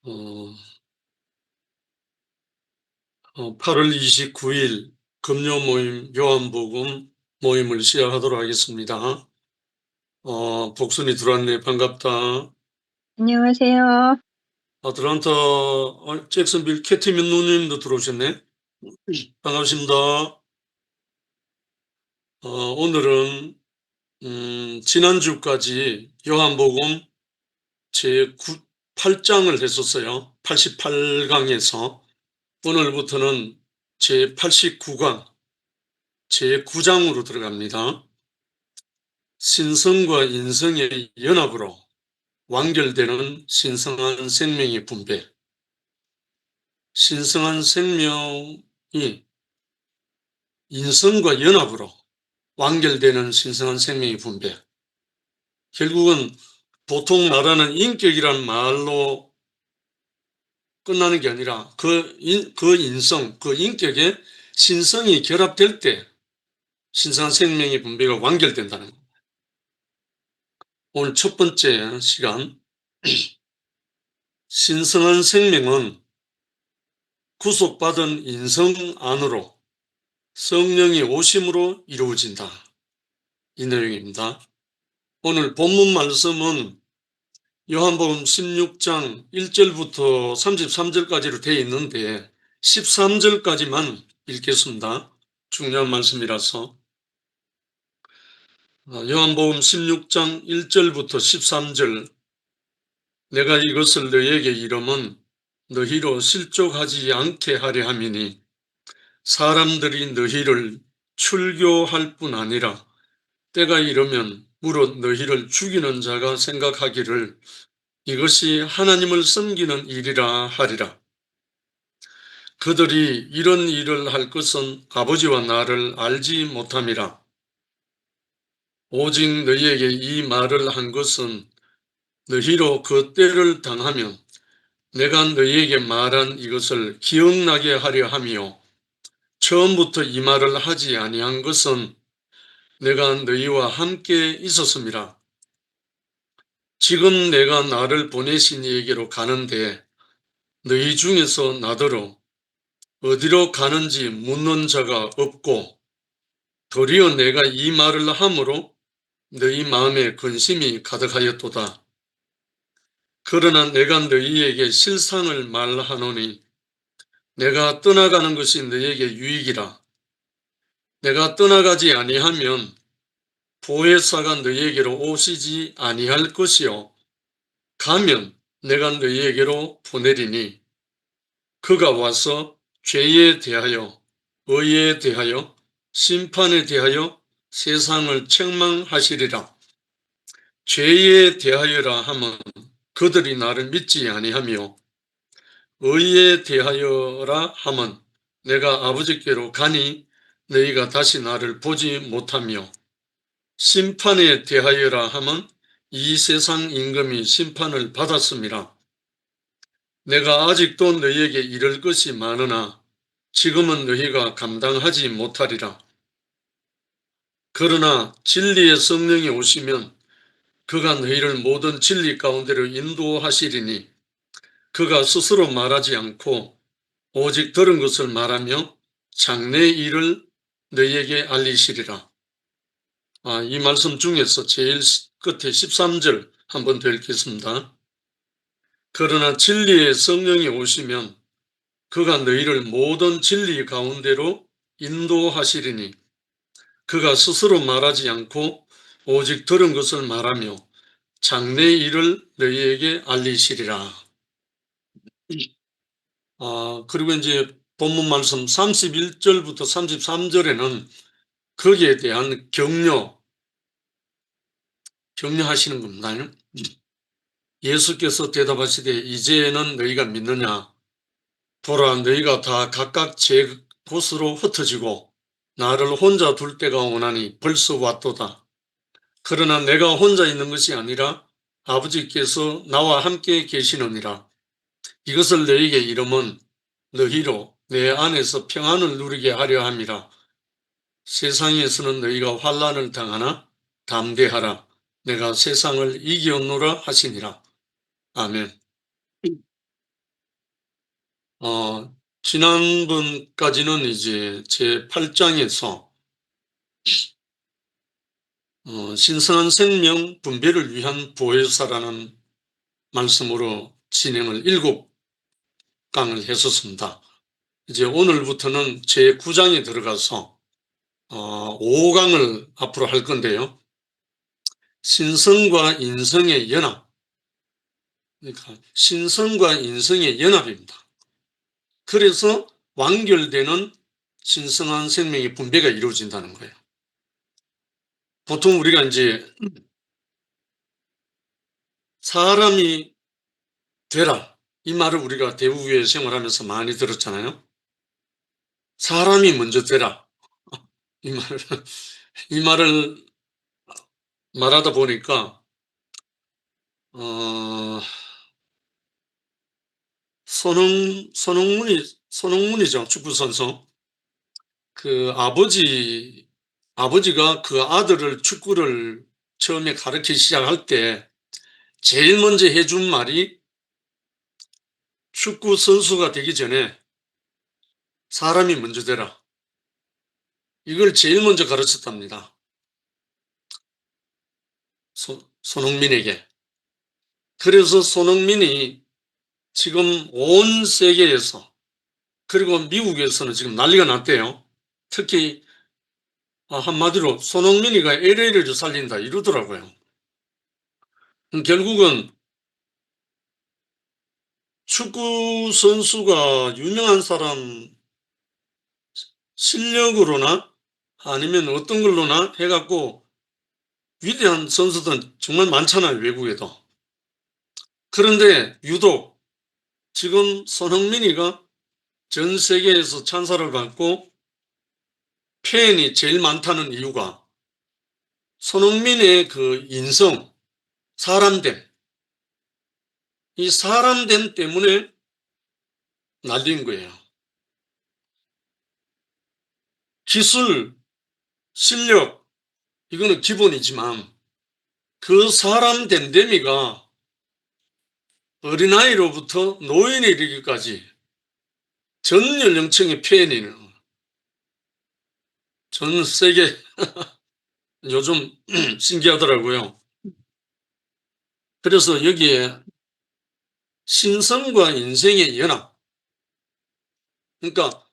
어, 8월 29일 금요 모임 요한복음 모임을 시작하도록 하겠습니다. 복순이 들어왔네. 반갑다. 안녕하세요. 아틀란타 잭슨빌 캐티민 누님도 들어오셨네. 반갑습니다. 오늘은 지난주까지 요한복음 제8장을 했었어요. 88강에서 오늘부터는 제89강 제9장으로 들어갑니다. 신성과 인성의 연합으로 완결되는 신성한 생명의 분배. 신성한 생명이 인성과 연합으로 완결되는 신성한 생명의 분배. 결국은 보통 말하는 인격이란 말로 끝나는 게 아니라 그 인성, 그 인격에 신성이 결합될 때 신성한 생명의 분배가 완결된다는 겁니다. 오늘 첫 번째 시간, 신성한 생명은 구속받은 인성 안으로 성령의 오심으로 이루어진다. 이 내용입니다. 오늘 본문 말씀은 요한복음 16장 1절부터 33절까지로 되어 있는데 13절까지만 읽겠습니다. 중요한 말씀이라서. 요한복음 16장 1절부터 13절. 내가 이것을 너희에게 이름은 너희로 실족하지 않게 하려 함이니 사람들이 너희를 출교할 뿐 아니라 때가 이르면 무릇 너희를 죽이는 자가 생각하기를 이것이 하나님을 섬기는 일이라 하리라. 그들이 이런 일을 할 것은 아버지와 나를 알지 못함이라. 오직 너희에게 이 말을 한 것은 너희로 그 때를 당하면 내가 너희에게 말한 이것을 기억나게 하려 함이요. 처음부터 이 말을 하지 아니한 것은 내가 너희와 함께 있었음이라. 지금 내가 나를 보내신 이에게로 가는데 너희 중에서 나더러 어디로 가는지 묻는 자가 없고 도리어 내가 이 말을 함으로 너희 마음에 근심이 가득하였도다. 그러나 내가 너희에게 실상을 말하노니 내가 떠나가는 것이 너희에게 유익이라. 내가 떠나가지 아니하면 보혜사가 너희에게로 오시지 아니할 것이요 가면 내가 너희에게로 보내리니 그가 와서 죄에 대하여 의에 대하여 심판에 대하여 세상을 책망하시리라. 죄에 대하여라 하면 그들이 나를 믿지 아니하며 의에 대하여라 하면 내가 아버지께로 가니 너희가 다시 나를 보지 못하며 심판에 대하여라 하면 이 세상 임금이 심판을 받았음이라. 내가 아직도 너희에게 이를 것이 많으나 지금은 너희가 감당하지 못하리라. 그러나 진리의 성령이 오시면 그가 너희를 모든 진리 가운데로 인도하시리니 그가 스스로 말하지 않고 오직 들은 것을 말하며 장래 일을 너희에게 알리시리라. 이 말씀 중에서 제일 끝에 13절 한번 더 읽겠습니다. 그러나 진리의 성령이 오시면 그가 너희를 모든 진리 가운데로 인도하시리니 그가 스스로 말하지 않고 오직 들은 것을 말하며 장래 일을 너희에게 알리시리라. 그리고 이제 본문 말씀 31절부터 33절에는 거기에 대한 격려하시는 겁니다. 예수께서 대답하시되 이제는 너희가 믿느냐? 보라 너희가 다 각각 제 곳으로 흩어지고 나를 혼자 둘 때가 오나니 벌써 왔도다. 그러나 내가 혼자 있는 것이 아니라 아버지께서 나와 함께 계시느니라. 이것을 너희에게 이름은 너희로 내 안에서 평안을 누리게 하려 함이라. 세상에서는 너희가 환난을 당하나 담대하라. 내가 세상을 이기었노라 하시니라. 아멘. 지난번까지는 이제 제 8장에서 신성한 생명 분배를 위한 보혜사라는 말씀으로 진행을 7강을 했었습니다. 이제 오늘부터는 제 9장에 들어가서 5강을 앞으로 할 건데요. 신성과 인성의 연합. 그러니까 신성과 인성의 연합입니다. 그래서 완결되는 신성한 생명의 분배가 이루어진다는 거예요. 보통 우리가 이제 사람이 되라, 이 말을 우리가 대부의 생활하면서 많이 들었잖아요. 사람이 먼저 되라, 이 말을 이 말을 말하다 보니까 손흥민이죠, 축구 선수. 그 아버지가 그 아들을 축구를 처음에 가르치기 시작할 때 제일 먼저 해준 말이 축구 선수가 되기 전에 사람이 먼저 되라. 이걸 제일 먼저 가르쳤답니다. 손흥민에게. 그래서 손흥민이 지금 온 세계에서, 그리고 미국에서는 지금 난리가 났대요. 특히 한마디로 손흥민이가 LA를 살린다 이러더라고요. 결국은 축구 선수가 유명한 사람 실력으로나 아니면 어떤 걸로나 해갖고 위대한 선수들은 정말 많잖아요, 외국에도. 그런데 유독 지금 손흥민이가 전 세계에서 찬사를 받고 팬이 제일 많다는 이유가 손흥민의 그 인성, 사람됨, 이 사람됨 때문에 날린 거예요. 기술, 실력, 이거는 기본이지만 그 사람 됨됨이가 어린아이로부터 노인에 이르기까지 전 연령층의 팬이는 전 세계 요즘 신기하더라고요. 그래서 여기에 신성과 인성의 연합, 그러니까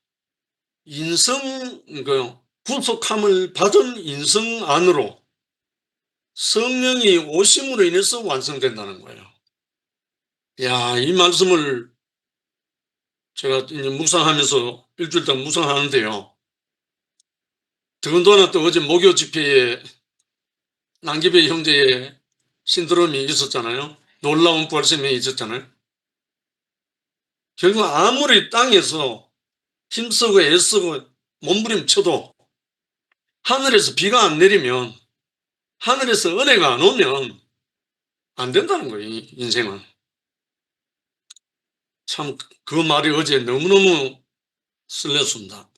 인성, 구속함을 받은 인성 안으로 성령이 오심으로 인해서 완성된다는 거예요. 야, 이 말씀을 제가 이제 묵상하면서 일주일 동안 묵상하는데요. 더군다나 또 어제 목요 집회에 남기배 형제의 신드롬이 있었잖아요. 놀라운 부활생명이 있었잖아요. 결국 아무리 땅에서 힘쓰고 애쓰고 몸부림쳐도 하늘에서 비가 안 내리면, 하늘에서 은혜가 안 오면 안 된다는 거예요, 인생은. 참, 그 말이 어제 너무너무 설렜습니다.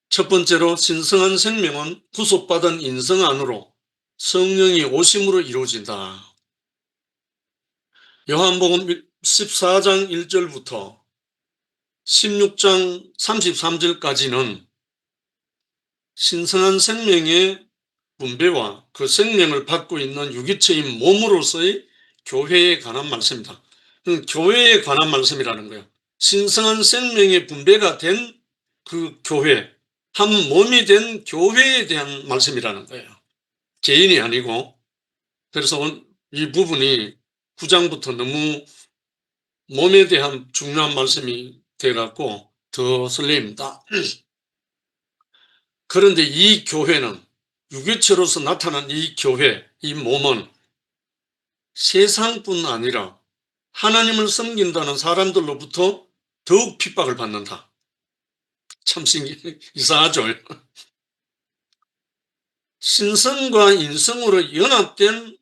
첫 번째로 신성한 생명은 구속받은 인성 안으로 성령이 오심으로 이루어진다. 요한복음 14장 1절부터 16장 33절까지는 신성한 생명의 분배와 그 생명을 받고 있는 유기체인 몸으로서의 교회에 관한 말씀입니다. 교회에 관한 말씀이라는 거예요. 신성한 생명의 분배가 된 그 교회, 한 몸이 된 교회에 대한 말씀이라는 거예요. 개인이 아니고. 그래서 이 부분이 9장부터 너무 몸에 대한 중요한 말씀이 돼갖고 더 설레입니다. 그런데 이 교회는, 유기체로서 나타난 이 교회, 이 몸은 세상뿐 아니라 하나님을 섬긴다는 사람들로부터 더욱 핍박을 받는다. 참 이상하죠. 신성과 인성으로 연합된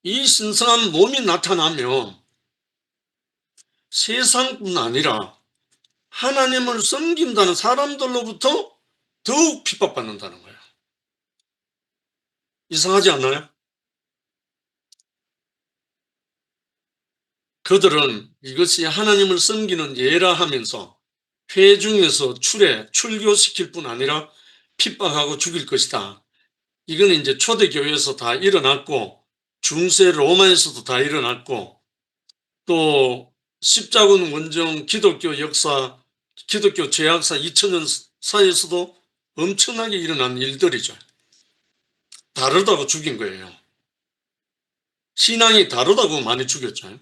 이 신성한 몸이 나타나면 세상뿐 아니라 하나님을 섬긴다는 사람들로부터 더욱 핍박받는다는 거예요. 이상하지 않나요? 그들은 이것이 하나님을 섬기는 예라 하면서 회중에서 출교시킬 뿐 아니라 핍박하고 죽일 것이다. 이거는 이제 초대교회에서 다 일어났고 중세 로마에서도 다 일어났고 또 십자군 원정 기독교 역사, 기독교 죄악사 2000년 사이에서도 엄청나게 일어난 일들이죠. 다르다고 죽인 거예요. 신앙이 다르다고 많이 죽였죠.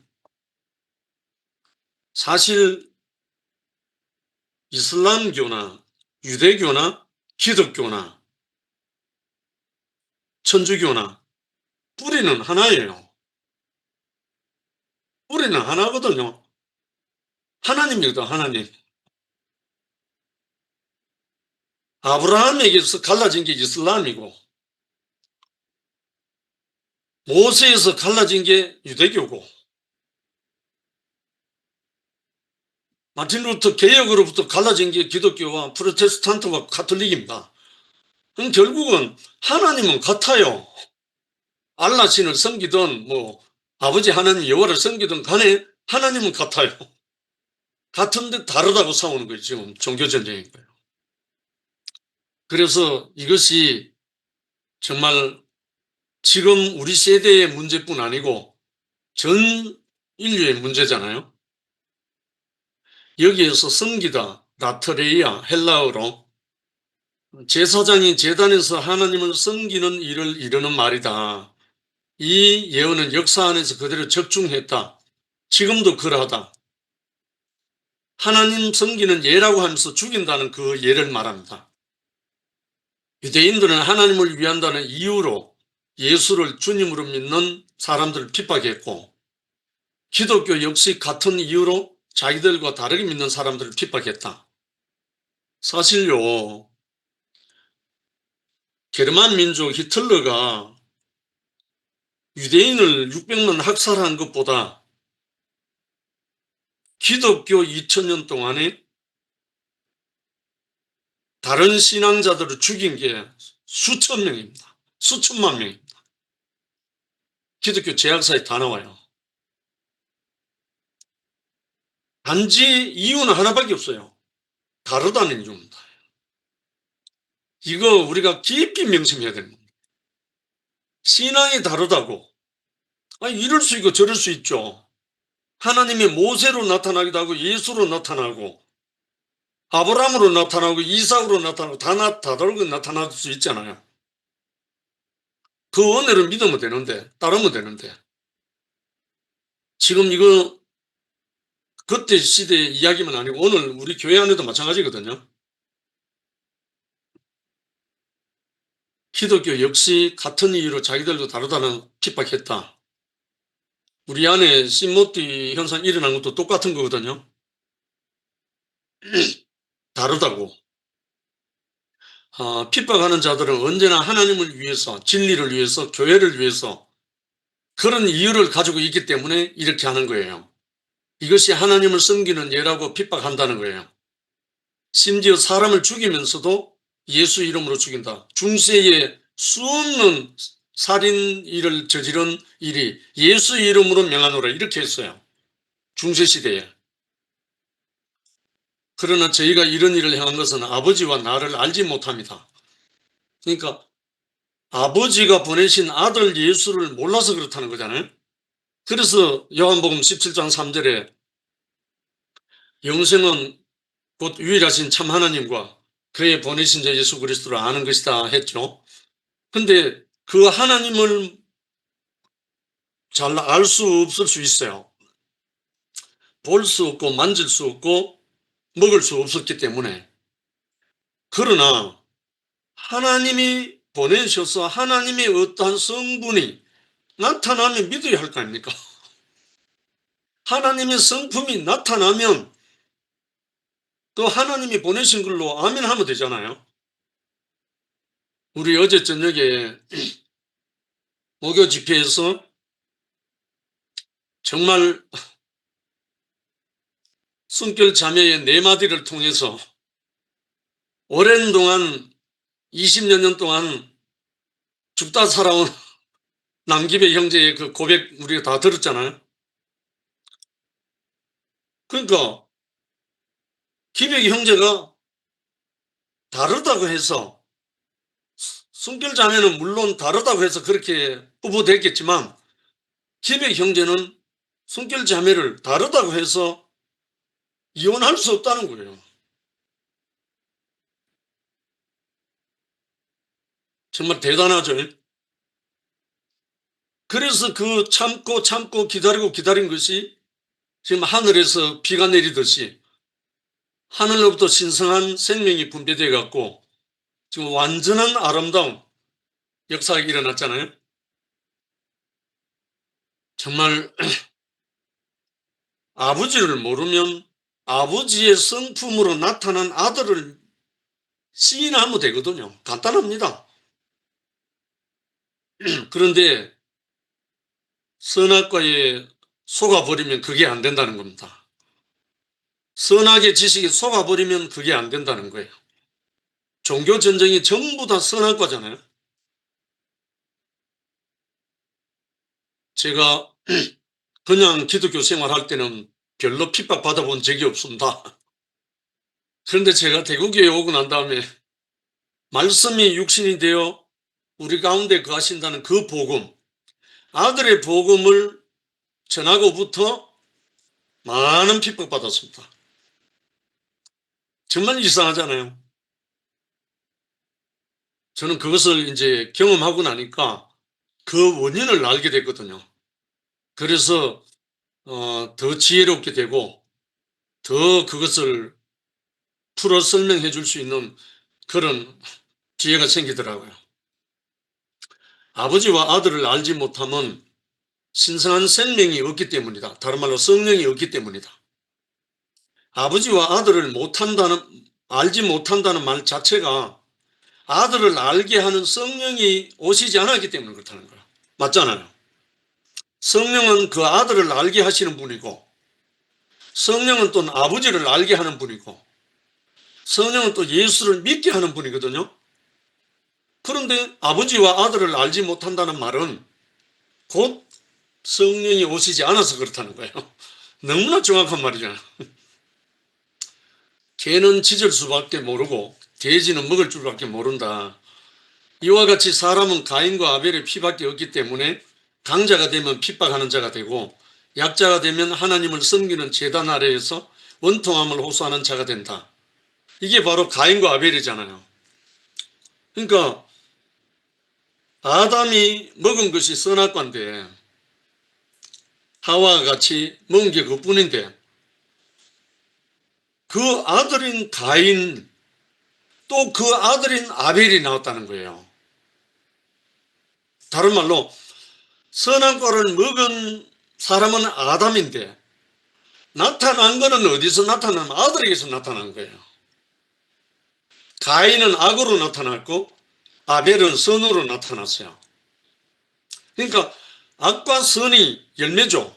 사실 이슬람교나 유대교나 기독교나 천주교나 뿌리는 하나예요. 뿌리는 하나거든요. 하나님이거든, 하나님. 아브라함에게서 갈라진 게 이슬람이고 모세에서 갈라진 게 유대교고 마틴 루터 개혁으로부터 갈라진 게 기독교와 프로테스탄트와 가톨릭입니다. 그럼 결국은 하나님은 같아요. 알라 신을 섬기든 뭐 아버지 하나님 여호와를 섬기든 간에 하나님은 같아요. 같은데 다르다고 싸우는 거예요. 지금 종교전쟁인 거예요. 그래서 이것이 정말 지금 우리 세대의 문제뿐 아니고 전 인류의 문제잖아요. 여기에서 섬기다, 라트레이아, 헬라어로 제사장이 제단에서 하나님을 섬기는 일을 이루는 말이다. 이 예언은 역사 안에서 그대로 적중했다. 지금도 그러하다. 하나님 섬기는 예라고 하면서 죽인다는 그 예를 말합니다. 유대인들은 하나님을 위한다는 이유로 예수를 주님으로 믿는 사람들을 핍박했고 기독교 역시 같은 이유로 자기들과 다르게 믿는 사람들을 핍박했다. 사실요, 게르만 민족 히틀러가 유대인을 600만 학살한 것보다 기독교 2000년 동안에 다른 신앙자들을 죽인 게 수천 명입니다. 수천만 명입니다. 기독교 제약사에 다 나와요. 단지 이유는 하나밖에 없어요. 다르다는 이유입니다. 이거 우리가 깊이 명심해야 됩니다. 신앙이 다르다고. 아니, 이럴 수 있고 저럴 수 있죠. 하나님이 모세로 나타나기도 하고 예수로 나타나고 아브라함으로 나타나고 이삭으로 나타나고 다 다르게 나타날 수 있잖아요. 그 은혜를 믿으면 되는데 따르면 되는데 지금 이거 그때 시대의 이야기만 아니고 오늘 우리 교회 안에도 마찬가지거든요. 기독교 역시 같은 이유로 자기들도 다르다는 핍박했다. 우리 안에 신모띠 현상 일어난 것도 똑같은 거거든요. 다르다고. 핍박하는 자들은 언제나 하나님을 위해서, 진리를 위해서, 교회를 위해서 그런 이유를 가지고 있기 때문에 이렇게 하는 거예요. 이것이 하나님을 섬기는 예라고 핍박한다는 거예요. 심지어 사람을 죽이면서도 예수 이름으로 죽인다. 중세에 수없는 살인 일을 저지른 일이 예수 이름으로 명하노라 이렇게 했어요. 중세시대에. 그러나 저희가 이런 일을 행한 것은 아버지와 나를 알지 못합니다. 그러니까 아버지가 보내신 아들 예수를 몰라서 그렇다는 거잖아요. 그래서 요한복음 17장 3절에 영생은 곧 유일하신 참 하나님과 그의 보내신 자 예수 그리스도를 아는 것이다 했죠. 근데 그 하나님을 잘 알 수 없을 수 있어요. 볼 수 없고 만질 수 없고 먹을 수 없었기 때문에. 그러나 하나님이 보내셔서 하나님의 어떠한 성분이 나타나면 믿어야 할 거 아닙니까? 하나님의 성품이 나타나면 또 하나님이 보내신 걸로 아멘 하면 되잖아요. 우리 어제 저녁에 목요 집회에서 정말 숨결 자매의 네 마디를 통해서 오랜 동안 20여 년 동안 죽다 살아온 남기배 형제의 그 고백 우리가 다 들었잖아요. 그러니까 기백이 형제가 다르다고 해서 순결 자매는 물론 다르다고 해서 그렇게 후보됐겠지만 기백 형제는 순결 자매를 다르다고 해서 이혼할 수 없다는 거예요. 정말 대단하죠. 그래서 그 참고 기다린 것이 지금 하늘에서 비가 내리듯이 하늘로부터 신성한 생명이 분배되어 갖고 지금 완전한 아름다운 역사가 일어났잖아요. 정말 아버지를 모르면 아버지의 성품으로 나타난 아들을 시인하면 되거든요. 간단합니다. 그런데 선악과에 속아버리면 그게 안 된다는 겁니다. 선악의 지식에 속아버리면 그게 안 된다는 거예요. 종교 전쟁이 전부 다 선악과잖아요. 제가 그냥 기독교 생활할 때는 별로 핍박받아 본 적이 없습니다. 그런데 제가 대구교에 오고 난 다음에 말씀이 육신이 되어 우리 가운데 거하신다는 그 복음, 아들의 복음을 전하고부터 많은 핍박받았습니다. 정말 이상하잖아요. 저는 그것을 이제 경험하고 나니까 그 원인을 알게 됐거든요. 그래서 더 지혜롭게 되고 더 그것을 풀어 설명해 줄 수 있는 그런 기회가 생기더라고요. 아버지와 아들을 알지 못하면 신성한 생명이 없기 때문이다. 다른 말로 성령이 없기 때문이다. 아버지와 아들을 알지 못한다는 말 자체가 아들을 알게 하는 성령이 오시지 않았기 때문에 그렇다는 거야. 맞잖아요. 성령은 그 아들을 알게 하시는 분이고, 성령은 또 아버지를 알게 하는 분이고, 성령은 또 예수를 믿게 하는 분이거든요. 그런데 아버지와 아들을 알지 못한다는 말은 곧 성령이 오시지 않아서 그렇다는 거예요. 너무나 정확한 말이잖아요. 개는 짖을 수밖에 모르고 돼지는 먹을 줄밖에 모른다. 이와 같이 사람은 가인과 아벨의 피밖에 없기 때문에 강자가 되면 핍박하는 자가 되고 약자가 되면 하나님을 섬기는 제단 아래에서 원통함을 호소하는 자가 된다. 이게 바로 가인과 아벨이잖아요. 그러니까 아담이 먹은 것이 선악과인데 하와와 같이 먹은 게 그뿐인데 그 아들인 가인 또 그 아들인 아벨이 나왔다는 거예요. 다른 말로 선악과를 먹은 사람은 아담인데 나타난 거는 어디서 나타나면 아들에게서 나타난 거예요. 가인은 악으로 나타났고 아벨은 선으로 나타났어요. 그러니까 악과 선이 열매죠.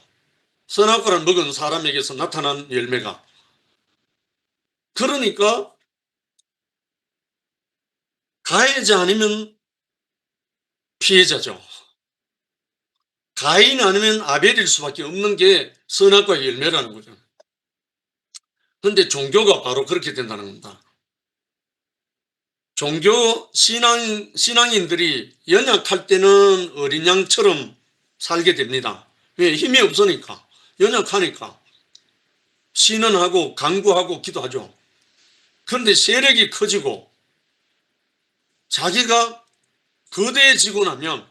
선악과를 먹은 사람에게서 나타난 열매가. 그러니까 가해자 아니면 피해자죠. 가인 아니면 아벨일 수밖에 없는 게 선악과의 열매라는 거죠. 그런데 종교가 바로 그렇게 된다는 겁니다. 종교 신앙인들이 연약할 때는 어린 양처럼 살게 됩니다. 왜? 힘이 없으니까. 연약하니까. 신원하고 간구하고 기도하죠. 그런데 세력이 커지고 자기가 거대해지고 나면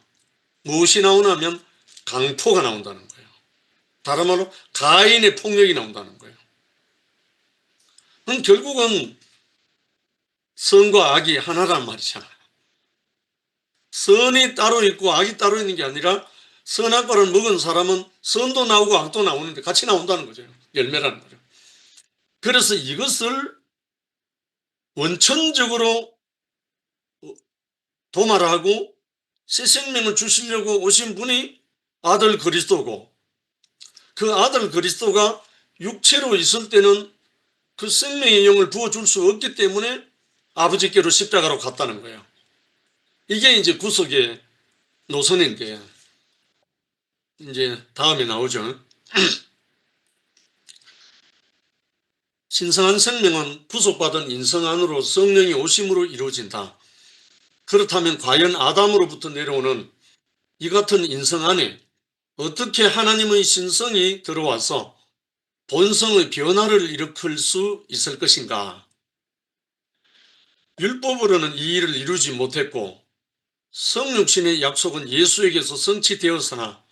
무엇이 나오냐면 강포가 나온다는 거예요. 다른 말로 가인의 폭력이 나온다는 거예요. 그럼 결국은 선과 악이 하나란 말이잖아요. 선이 따로 있고 악이 따로 있는 게 아니라 선악과를 먹은 사람은 선도 나오고 악도 나오는데 같이 나온다는 거죠. 열매라는 거죠. 그래서 이것을 원천적으로 도말하고 새 생명을 주시려고 오신 분이 아들 그리스도고 그 아들 그리스도가 육체로 있을 때는 그 생명의 영을 부어줄 수 없기 때문에 아버지께로 십자가로 갔다는 거예요. 이게 이제 구속의 노선인데 이제 다음에 나오죠. 신성한 생명은 구속받은 인성 안으로 성령이 오심으로 이루어진다. 그렇다면 과연 아담으로부터 내려오는 이 같은 인성 안에 어떻게 하나님의 신성이 들어와서 본성의 변화를 일으킬 수 있을 것인가? 율법으로는 이 일을 이루지 못했고 성육신의 약속은 예수에게서 성취되었으나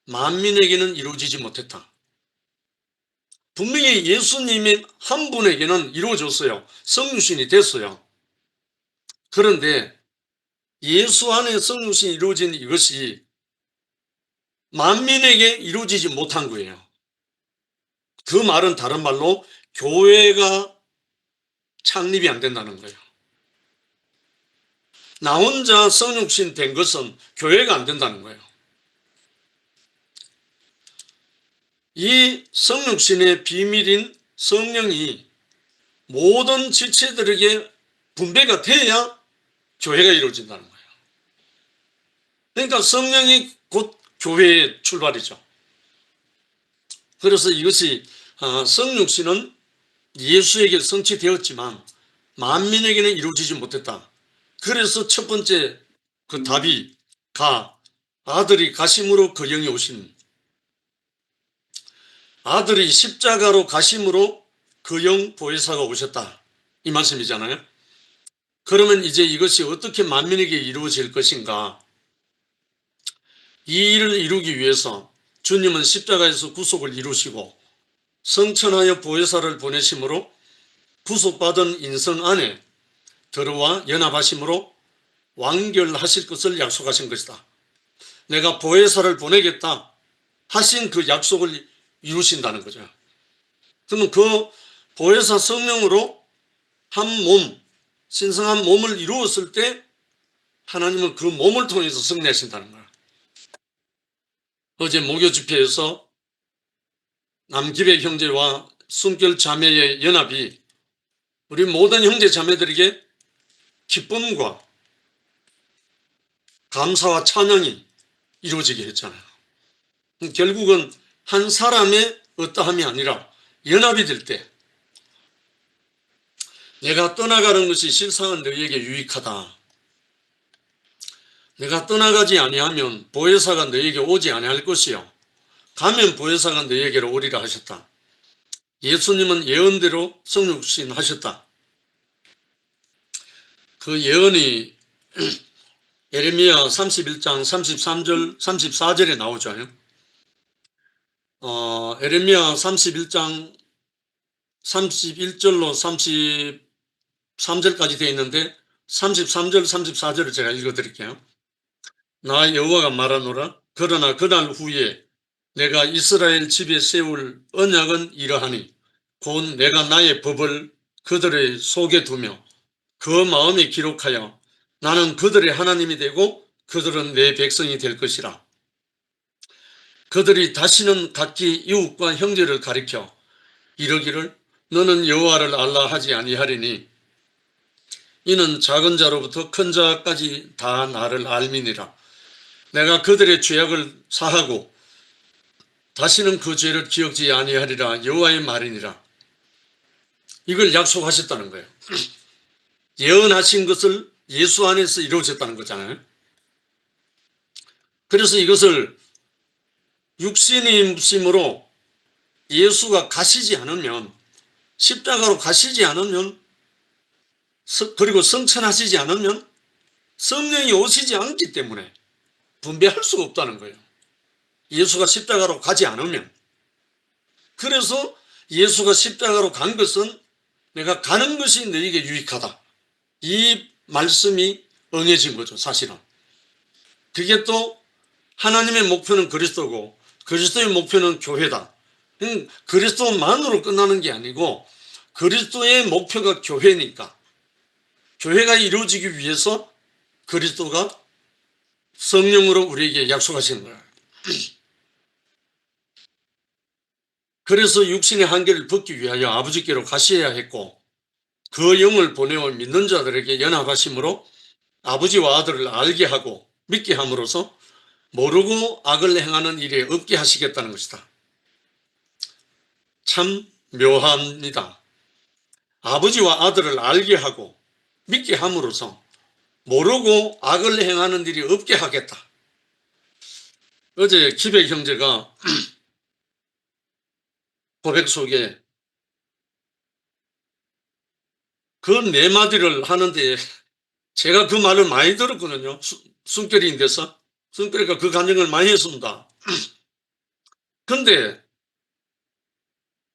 만민에게는 이루어지지 못했다. 분명히 예수님의 한 분에게는 이루어졌어요. 성육신이 됐어요. 그런데 예수 안에 성육신이 이루어진 이것이 만민에게 이루어지지 못한 거예요. 그 말은 다른 말로 교회가 창립이 안 된다는 거예요. 나 혼자 성육신 된 것은 교회가 안 된다는 거예요. 이 성육신의 비밀인 성령이 모든 지체들에게 분배가 돼야 교회가 이루어진다는 거예요. 그러니까 성령이 곧 교회의 출발이죠. 그래서 이것이 성육신은 예수에게 성취되었지만 만민에게는 이루어지지 못했다. 그래서 첫 번째 그 답이 아들이 가심으로 그 영이 오신, 아들이 십자가로 가심으로 그 영 보혜사가 오셨다. 이 말씀이잖아요. 그러면 이제 이것이 어떻게 만민에게 이루어질 것인가? 이 일을 이루기 위해서 주님은 십자가에서 구속을 이루시고 성천하여 보혜사를 보내심으로 구속받은 인성 안에 들어와 연합하심으로 완결하실 것을 약속하신 것이다. 내가 보혜사를 보내겠다 하신 그 약속을 이루신다는 거죠. 그러면 그 보혜사 성령으로 한 몸, 신성한 몸을 이루었을 때 하나님은 그 몸을 통해서 승리하신다는 거예요. 어제 목요 집회에서 남기백 형제와 숨결 자매의 연합이 우리 모든 형제 자매들에게 기쁨과 감사와 찬양이 이루어지게 했잖아요. 결국은 한 사람의 어떠함이 아니라 연합이 될 때 내가 떠나가는 것이 실상은 너희에게 유익하다. 내가 떠나가지 아니하면 보혜사가 너희에게 오지 아니할 것이요 가면 보혜사가 너희에게로 오리라 하셨다. 예수님은 예언대로 성육신 하셨다. 그 예언이 예레미야 31장 33절 34절에 나오죠. 예레미야 31장 31절로 33절까지 되어 있는데 33절 34절을 제가 읽어드릴게요. 나 여호와가 말하노라. 그러나 그날 후에 내가 이스라엘 집에 세울 언약은 이러하니 곧 내가 나의 법을 그들의 속에 두며 그 마음에 기록하여 나는 그들의 하나님이 되고 그들은 내 백성이 될 것이라. 그들이 다시는 각기 이웃과 형제를 가리켜 이르기를 너는 여호와를 알라 하지 아니하리니 이는 작은 자로부터 큰 자까지 다 나를 알미니라. 내가 그들의 죄악을 사하고 다시는 그 죄를 기억지 아니하리라. 여호와의 말이니라. 이걸 약속하셨다는 거예요. 예언하신 것을 예수 안에서 이루어졌다는 거잖아요. 그래서 이것을 육신의 힘으로 예수가 가시지 않으면, 십자가로 가시지 않으면, 그리고 성천하시지 않으면 성령이 오시지 않기 때문에 분배할 수가 없다는 거예요. 예수가 십자가로 가지 않으면. 그래서 예수가 십자가로 간 것은 내가 가는 것이 너에게 유익하다. 이 말씀이 응해진 거죠, 사실은. 그게 또 하나님의 목표는 그리스도고 그리스도의 목표는 교회다. 그리스도만으로 끝나는 게 아니고 그리스도의 목표가 교회니까 교회가 이루어지기 위해서 그리스도가 성령으로 우리에게 약속하시는 거예요. 그래서 육신의 한계를 벗기 위하여 아버지께로 가셔야 했고 그 영을 보내어 믿는 자들에게 연합하심으로 아버지와 아들을 알게 하고 믿게 함으로써 모르고 악을 행하는 일에 없게 하시겠다는 것이다. 참 묘합니다. 아버지와 아들을 알게 하고 믿게 함으로써 모르고 악을 행하는 일이 없게 하겠다. 어제 기백 형제가 고백 속에 그 네 마디를 하는데 제가 그 말을 많이 들었거든요. 숨결인데서. 숨결이가 그 간증을 많이 했습니다. 근데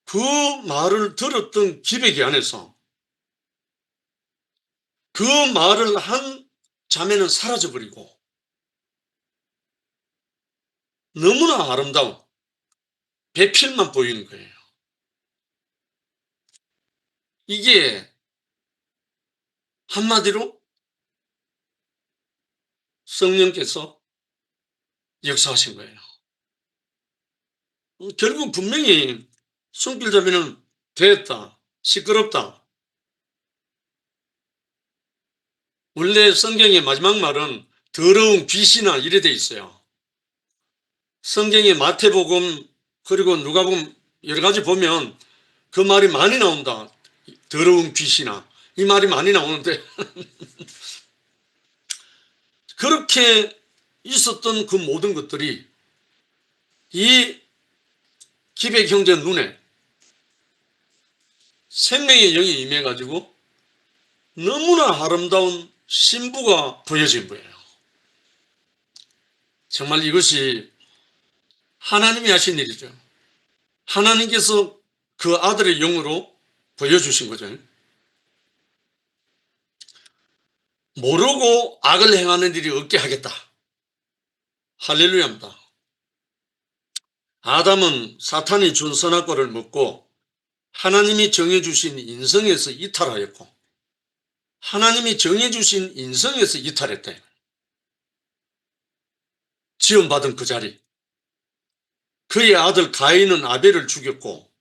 그 말을 들었던 기백이 안에서 그 말을 한 자매는 사라져버리고 너무나 아름다운 배필만 보이는 거예요. 이게 한마디로 성령께서 역사하신 거예요. 결국 분명히 손길잡이는 됐다, 시끄럽다. 원래 성경의 마지막 말은 더러운 귀신아 이래 돼 있어요. 성경의 마태복음 그리고 누가복음 여러 가지 보면 그 말이 많이 나온다. 더러운 귀신아 이 말이 많이 나오는데 그렇게 있었던 그 모든 것들이 이 기백 형제 눈에 생명의 영이 임해가지고 너무나 아름다운 신부가 보여진 거예요. 정말 이것이 하나님이 하신 일이죠. 하나님께서 그 아들의 영으로 보여주신 거죠. 모르고 악을 행하는 일이 없게 하겠다. 할렐루야입니다. 아담은 사탄이 준 선악과를 먹고 하나님이 정해주신 인성에서 이탈하였고 하나님이 정해주신 인성에서 이탈했대. 지원받은 그 자리. 그의 아들 가인은 아벨을 죽였고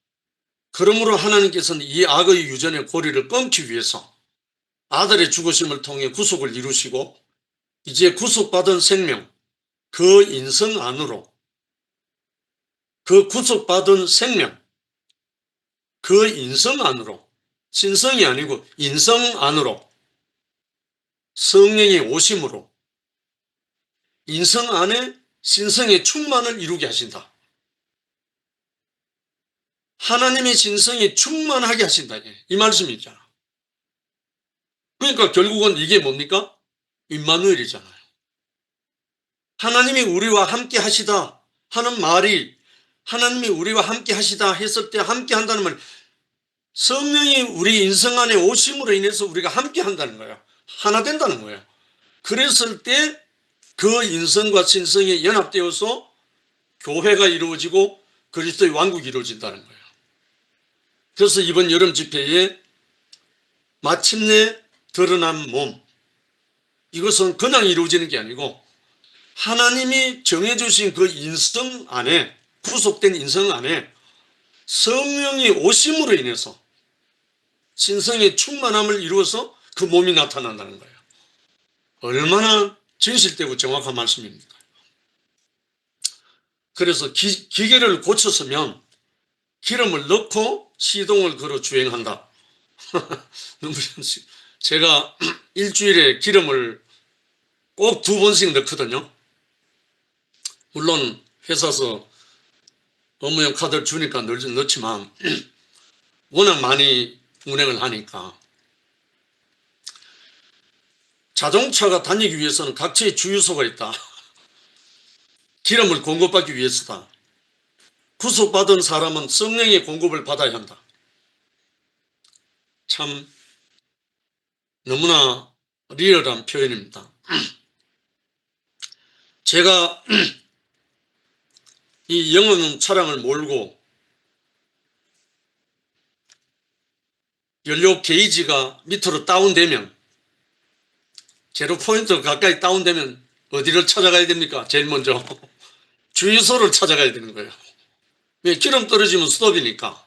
그러므로 하나님께서는 이 악의 유전의 고리를 끊기 위해서 아들의 죽으심을 통해 구속을 이루시고 이제 구속받은 생명, 그 인성 안으로 그 구속받은 생명, 그 인성 안으로 신성이 아니고 인성 안으로 성령이 오심으로 인성 안에 신성의 충만을 이루게 하신다. 하나님의 신성이 충만하게 하신다. 이 말씀이 있잖아. 그러니까 결국은 이게 뭡니까? 임마누엘이잖아요. 하나님이 우리와 함께 하시다 하는 말이 하나님이 우리와 함께 하시다 했을 때 함께 한다는 말 성령이 우리 인성 안에 오심으로 인해서 우리가 함께 한다는 거예요. 하나 된다는 거예요. 그랬을 때 그 인성과 신성이 연합되어서 교회가 이루어지고 그리스도의 왕국이 이루어진다는 거예요. 그래서 이번 여름 집회에 마침내 드러난 몸 이것은 그냥 이루어지는 게 아니고 하나님이 정해주신 그 인성 안에 구속된 인성 안에 성령이 오심으로 인해서 신성의 충만함을 이루어서 그 몸이 나타난다는 거예요. 얼마나 진실되고 정확한 말씀입니까? 그래서 기계를 고쳤으면 기름을 넣고 시동을 걸어 주행한다. 제가 일주일에 기름을 꼭 2번씩 넣거든요. 물론 회사에서 업무용 카드를 주니까 넣지만 워낙 많이 운행을 하니까 자동차가 다니기 위해서는 각처에 주유소가 있다. 기름을 공급받기 위해서다. 구속받은 사람은 성령의 공급을 받아야 한다. 참 너무나 리얼한 표현입니다. 제가 이 영혼 차량을 몰고 연료 게이지가 밑으로 다운되면 제로 포인트 가까이 다운되면 어디를 찾아가야 됩니까? 제일 먼저 주유소를 찾아가야 되는 거예요. 왜? 기름 떨어지면 스톱이니까.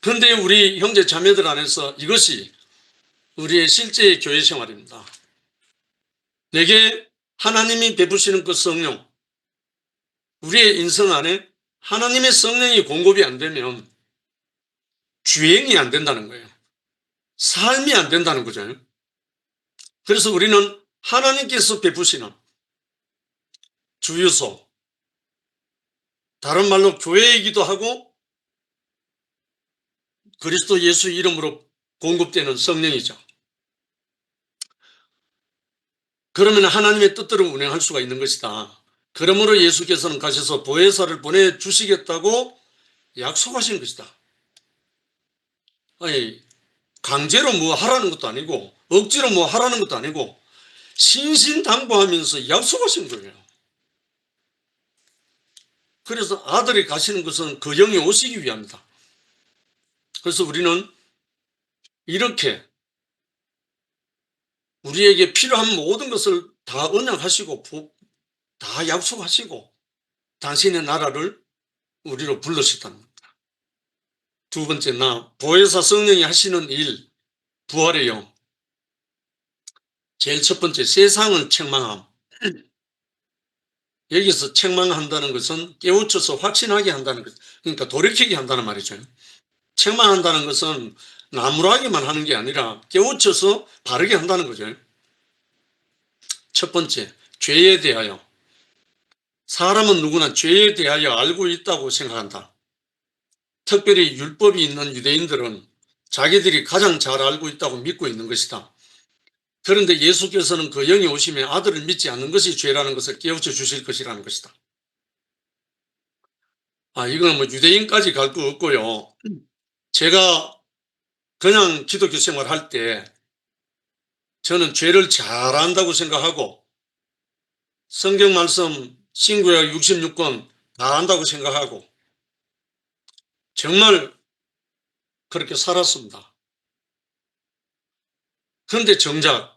그런데 우리 형제 자매들 안에서 이것이 우리의 실제 교회 생활입니다. 내게 하나님이 베푸시는 그 성령, 우리의 인성 안에 하나님의 성령이 공급이 안 되면 주행이 안 된다는 거예요. 삶이 안 된다는 거죠. 그래서 우리는 하나님께서 베푸시는 주유소, 다른 말로 교회이기도 하고 그리스도 예수 이름으로 공급되는 성령이죠. 그러면 하나님의 뜻대로 운행할 수가 있는 것이다. 그러므로 예수께서는 가셔서 보혜사를 보내주시겠다고 약속하신 것이다. 아니, 강제로 뭐 하라는 것도 아니고 억지로 뭐 하라는 것도 아니고 신신당부하면서 약속하신 거예요. 그래서 아들이 가시는 것은 그 영이 오시기 위함이다. 그래서 우리는 이렇게 우리에게 필요한 모든 것을 다 언약하시고 다 약속하시고 당신의 나라를 우리로 불러셨다는 겁니다. 두 번째, 보혜사 성령이 하시는 일, 부활의 영. 제일 첫 번째, 세상은 책망함. 여기서 책망한다는 것은 깨우쳐서 확신하게 한다는 것, 그러니까 돌이키게 한다는 말이죠. 책망한다는 것은 나무라기만 하는 게 아니라 깨우쳐서 바르게 한다는 거죠. 첫 번째, 죄에 대하여. 사람은 누구나 죄에 대하여 알고 있다고 생각한다. 특별히 율법이 있는 유대인들은 자기들이 가장 잘 알고 있다고 믿고 있는 것이다. 그런데 예수께서는 그 영이 오시면 아들을 믿지 않는 것이 죄라는 것을 깨우쳐 주실 것이라는 것이다. 이건 뭐 유대인까지 갈 거 없고요. 제가 그냥 기독교 생활할 때 저는 죄를 잘 안다고 생각하고 성경 말씀 신구약 66권 다 안다고 생각하고 정말 그렇게 살았습니다. 그런데 정작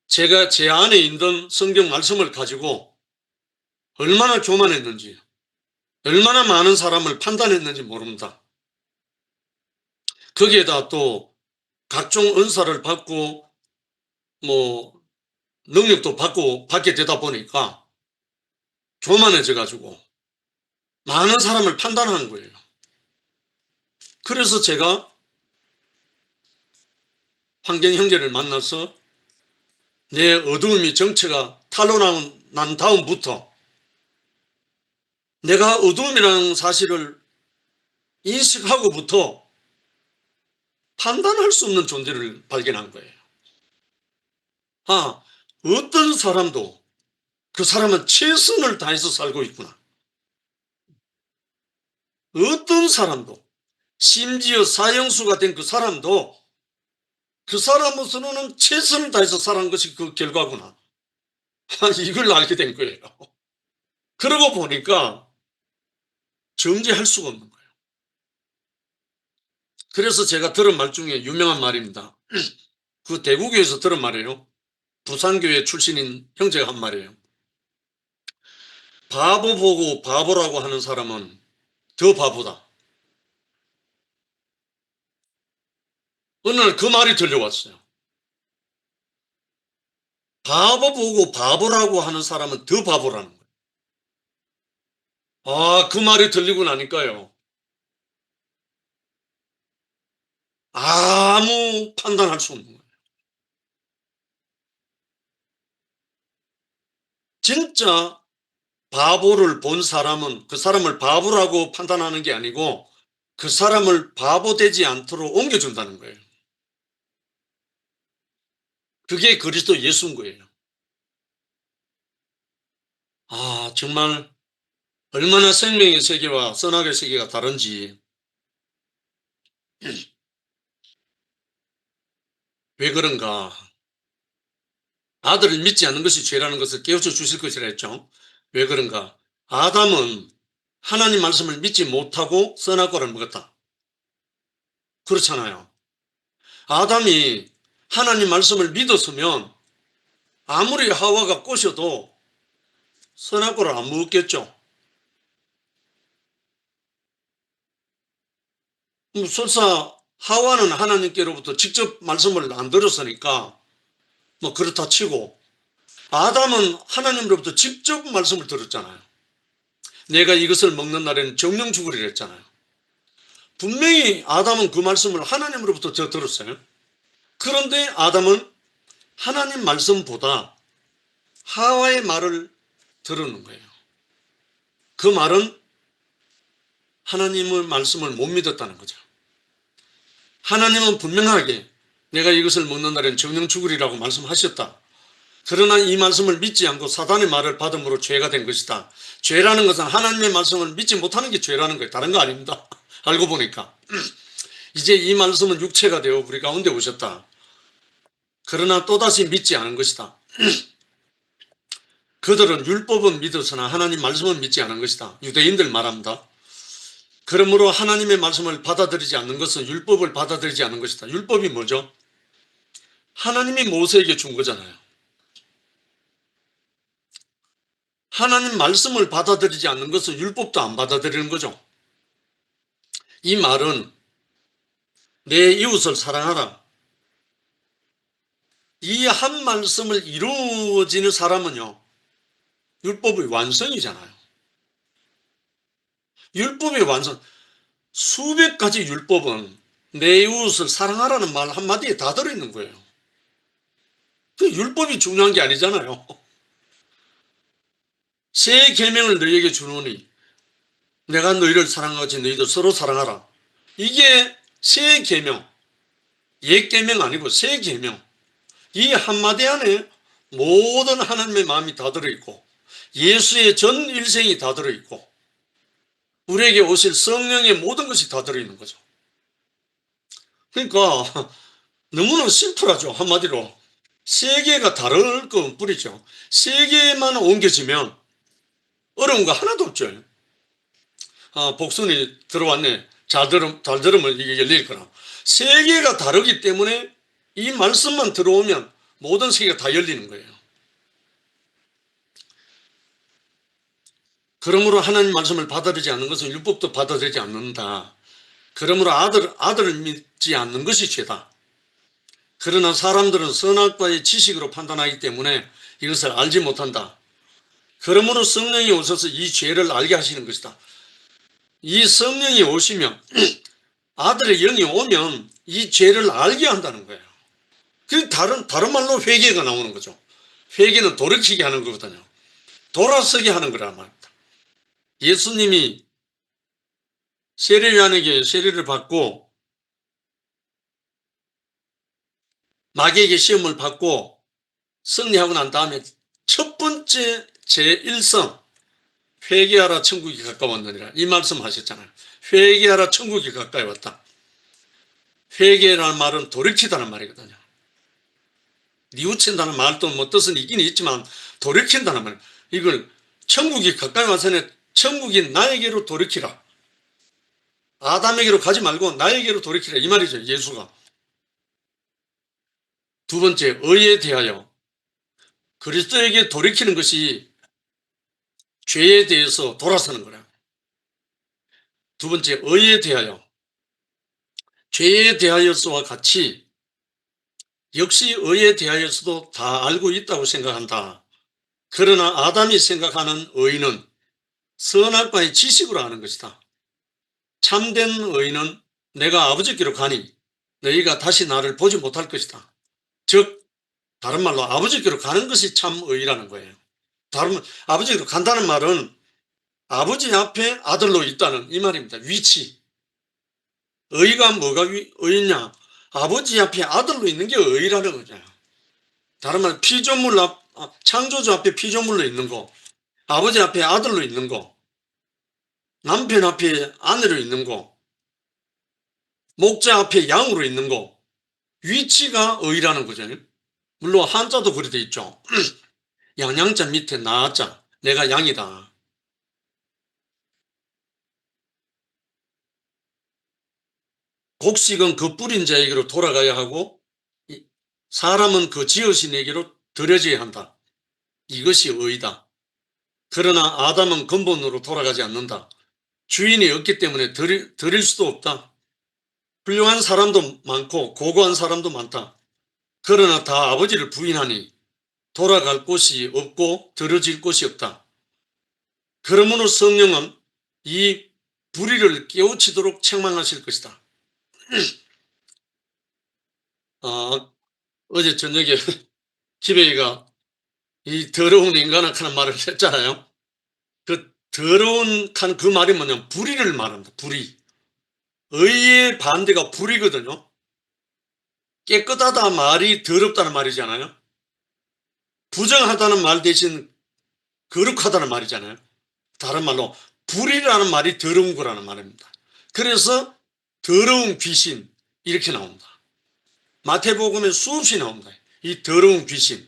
제가 제 안에 있는 성경 말씀을 가지고 얼마나 교만했는지, 얼마나 많은 사람을 판단했는지 모릅니다. 거기에다 또 각종 은사를 받고 뭐 능력도 받게 되다 보니까 교만해져 가지고 많은 사람을 판단하는 거예요. 그래서 제가 황경 형제를 만나서 내 어두움이 정체가 탄로난 다음부터 내가 어두움이라는 사실을 인식하고부터 판단할 수 없는 존재를 발견한 거예요. 어떤 사람도 그 사람은 최선을 다해서 살고 있구나. 어떤 사람도 심지어 사형수가 된 그 사람도 그 사람으로서는 최선을 다해서 살아간 것이 그 결과구나. 이걸 알게 된 거예요. 그러고 보니까 정죄할 수가 없는 거예요. 그래서 제가 들은 말 중에 유명한 말입니다. 그 대구교에서 들은 말이에요. 부산교회 출신인 형제가 한 말이에요. 바보 보고 바보라고 하는 사람은 더 바보다. 어느 날 그 말이 들려왔어요. 바보 보고 바보라고 하는 사람은 더 바보라는 거예요. 그 말이 들리고 나니까요. 아무 판단할 수 없는 거예요. 진짜 바보를 본 사람은 그 사람을 바보라고 판단하는 게 아니고 그 사람을 바보 되지 않도록 옮겨준다는 거예요. 그게 그리스도 예수인 거예요. 정말 얼마나 생명의 세계와 선악의 세계가 다른지. 왜 그런가? 아들을 믿지 않는 것이 죄라는 것을 깨우쳐 주실 것이라 했죠. 왜 그런가? 아담은 하나님 말씀을 믿지 못하고 선악과를 먹었다. 그렇잖아요. 아담이 하나님 말씀을 믿었으면 아무리 하와가 꼬셔도 선악과를 안 먹었겠죠. 설사 하와는 하나님께로부터 직접 말씀을 안 들었으니까 뭐 그렇다 치고 아담은 하나님으로부터 직접 말씀을 들었잖아요. 내가 이것을 먹는 날에는 정령 죽으리라 했잖아요. 분명히 아담은 그 말씀을 하나님으로부터 들었어요. 그런데 아담은 하나님 말씀보다 하와의 말을 들었는 거예요. 그 말은 하나님의 말씀을 못 믿었다는 거죠. 하나님은 분명하게 내가 이것을 먹는 날엔 정령 죽으리라고 말씀하셨다. 그러나 이 말씀을 믿지 않고 사단의 말을 받음으로 죄가 된 것이다. 죄라는 것은 하나님의 말씀을 믿지 못하는 게 죄라는 거예요. 다른 거 아닙니다. 알고 보니까. 이제 이 말씀은 육체가 되어 우리 가운데 오셨다. 그러나 또다시 믿지 않은 것이다. 그들은 율법은 믿었으나 하나님 말씀은 믿지 않은 것이다. 유대인들 말합니다. 그러므로 하나님의 말씀을 받아들이지 않는 것은 율법을 받아들이지 않는 것이다. 율법이 뭐죠? 하나님이 모세에게 준 거잖아요. 하나님 말씀을 받아들이지 않는 것은 율법도 안 받아들이는 거죠. 이 말은 내 이웃을 사랑하라. 이 한 말씀을 이루어지는 사람은요, 율법의 완성이잖아요. 율법의 완성, 수백 가지 율법은 내 이웃을 사랑하라는 말 한마디에 다 들어있는 거예요. 그 율법이 중요한 게 아니잖아요. 새 계명을 너희에게 주노니 내가 너희를 사랑하지 너희도 서로 사랑하라. 이게 새 계명, 옛 계명 아니고 새 계명. 이 한마디 안에 모든 하나님의 마음이 다 들어있고 예수의 전 일생이 다 들어있고 우리에게 오실 성령의 모든 것이 다 들어있는 거죠. 그러니까 너무나 심플하죠. 한마디로 세계가 다를 건 뿐이죠. 세계만 옮겨지면 어려운 거 하나도 없죠. 복순이 들어왔네. 잘 들으면 이게 열릴 거라. 세계가 다르기 때문에 이 말씀만 들어오면 모든 세계가 다 열리는 거예요. 그러므로 하나님 말씀을 받아들이지 않는 것은 율법도 받아들이지 않는다. 그러므로 아들을 믿지 않는 것이 죄다. 그러나 사람들은 선악과의 지식으로 판단하기 때문에 이것을 알지 못한다. 그러므로 성령이 오셔서 이 죄를 알게 하시는 것이다. 이 성령이 오시면 아들의 영이 오면 이 죄를 알게 한다는 거예요. 그 다른 말로 회개가 나오는 거죠. 회개는 돌이키게 하는 거거든요. 돌아서게 하는 거란 말입니다. 예수님이 세례요한에게 세례를 받고 마귀에게 시험을 받고 승리하고 난 다음에 첫 번째 제1성 회개하라 천국이 가까웠느니라 이 말씀 하셨잖아요. 회개하라 천국이 가까이 왔다. 회개라는 말은 돌이키다는 말이거든요. 뉘우친다는 말도 뭐 뜻은 있긴 있지만 돌이킨다는 말, 이걸 천국이 가까이 와서는 천국이 나에게로 돌이키라. 아담에게로 가지 말고 나에게로 돌이키라 이 말이죠. 예수가. 두 번째, 의에 대하여 그리스도에게 돌이키는 것이 죄에 대해서 돌아서는 거라. 두 번째, 의에 대하여 죄에 대하여서와 같이 역시 의에 대하여서도 다 알고 있다고 생각한다. 그러나 아담이 생각하는 의는 선악과의 지식으로 하는 것이다. 참된 의는 내가 아버지께로 가니 너희가 다시 나를 보지 못할 것이다. 즉 다른 말로 아버지께로 가는 것이 참 의라는 거예요. 다른 아버지께로 간다는 말은 아버지 앞에 아들로 있다는 이 말입니다. 위치. 의가 뭐가 의냐? 아버지 앞에 아들로 있는 게 의라는 거죠. 다른 말로 창조주 앞에 피조물로 있는 거, 아버지 앞에 아들로 있는 거, 남편 앞에 아내로 있는 거, 목자 앞에 양으로 있는 거, 위치가 의라는 거죠. 물론 한자도 그렇게 돼 있죠. 양양자 밑에 나자, 내가 양이다. 곡식은 그 뿌린 자에게로 돌아가야 하고 사람은 그 지으신 에게로 들여져야 한다. 이것이 의다. 그러나 아담은 근본으로 돌아가지 않는다. 주인이 없기 때문에 드릴 수도 없다. 훌륭한 사람도 많고 고고한 사람도 많다. 그러나 다 아버지를 부인하니 돌아갈 곳이 없고 들어질 곳이 없다. 그러므로 성령은 이 불의를 깨우치도록 책망하실 것이다. 어제 저녁에 기백이가 이 더러운 인간아 하는 말을 했잖아요. 그 더러운 그 말이 뭐냐면 불의를 말한다. 불의. 의의 반대가 불의거든요. 깨끗하다 말이 더럽다는 말이잖아요. 부정하다는 말 대신 거룩하다는 말이잖아요. 다른 말로 불의라는 말이 더러운 거라는 말입니다. 그래서 더러운 귀신 이렇게 나온다. 마태복음에 수없이 나온다. 이 더러운 귀신.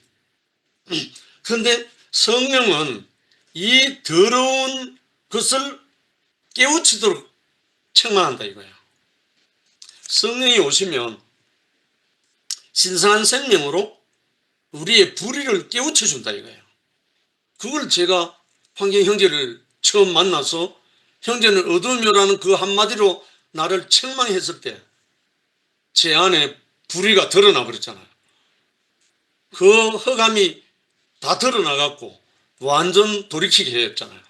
그런데 성령은 이 더러운 것을 깨우치도록 책망한다 이거예요. 성령이 오시면 신성한 생명으로 우리의 불의를 깨우쳐준다 이거예요. 그걸 제가 황경 형제를 처음 만나서 형제는 어둠이라는 그 한마디로 나를 책망했을 때 제 안에 불의가 드러나 버렸잖아요. 그 흑암이 다 드러나갖고 완전 돌이키게 했잖아요.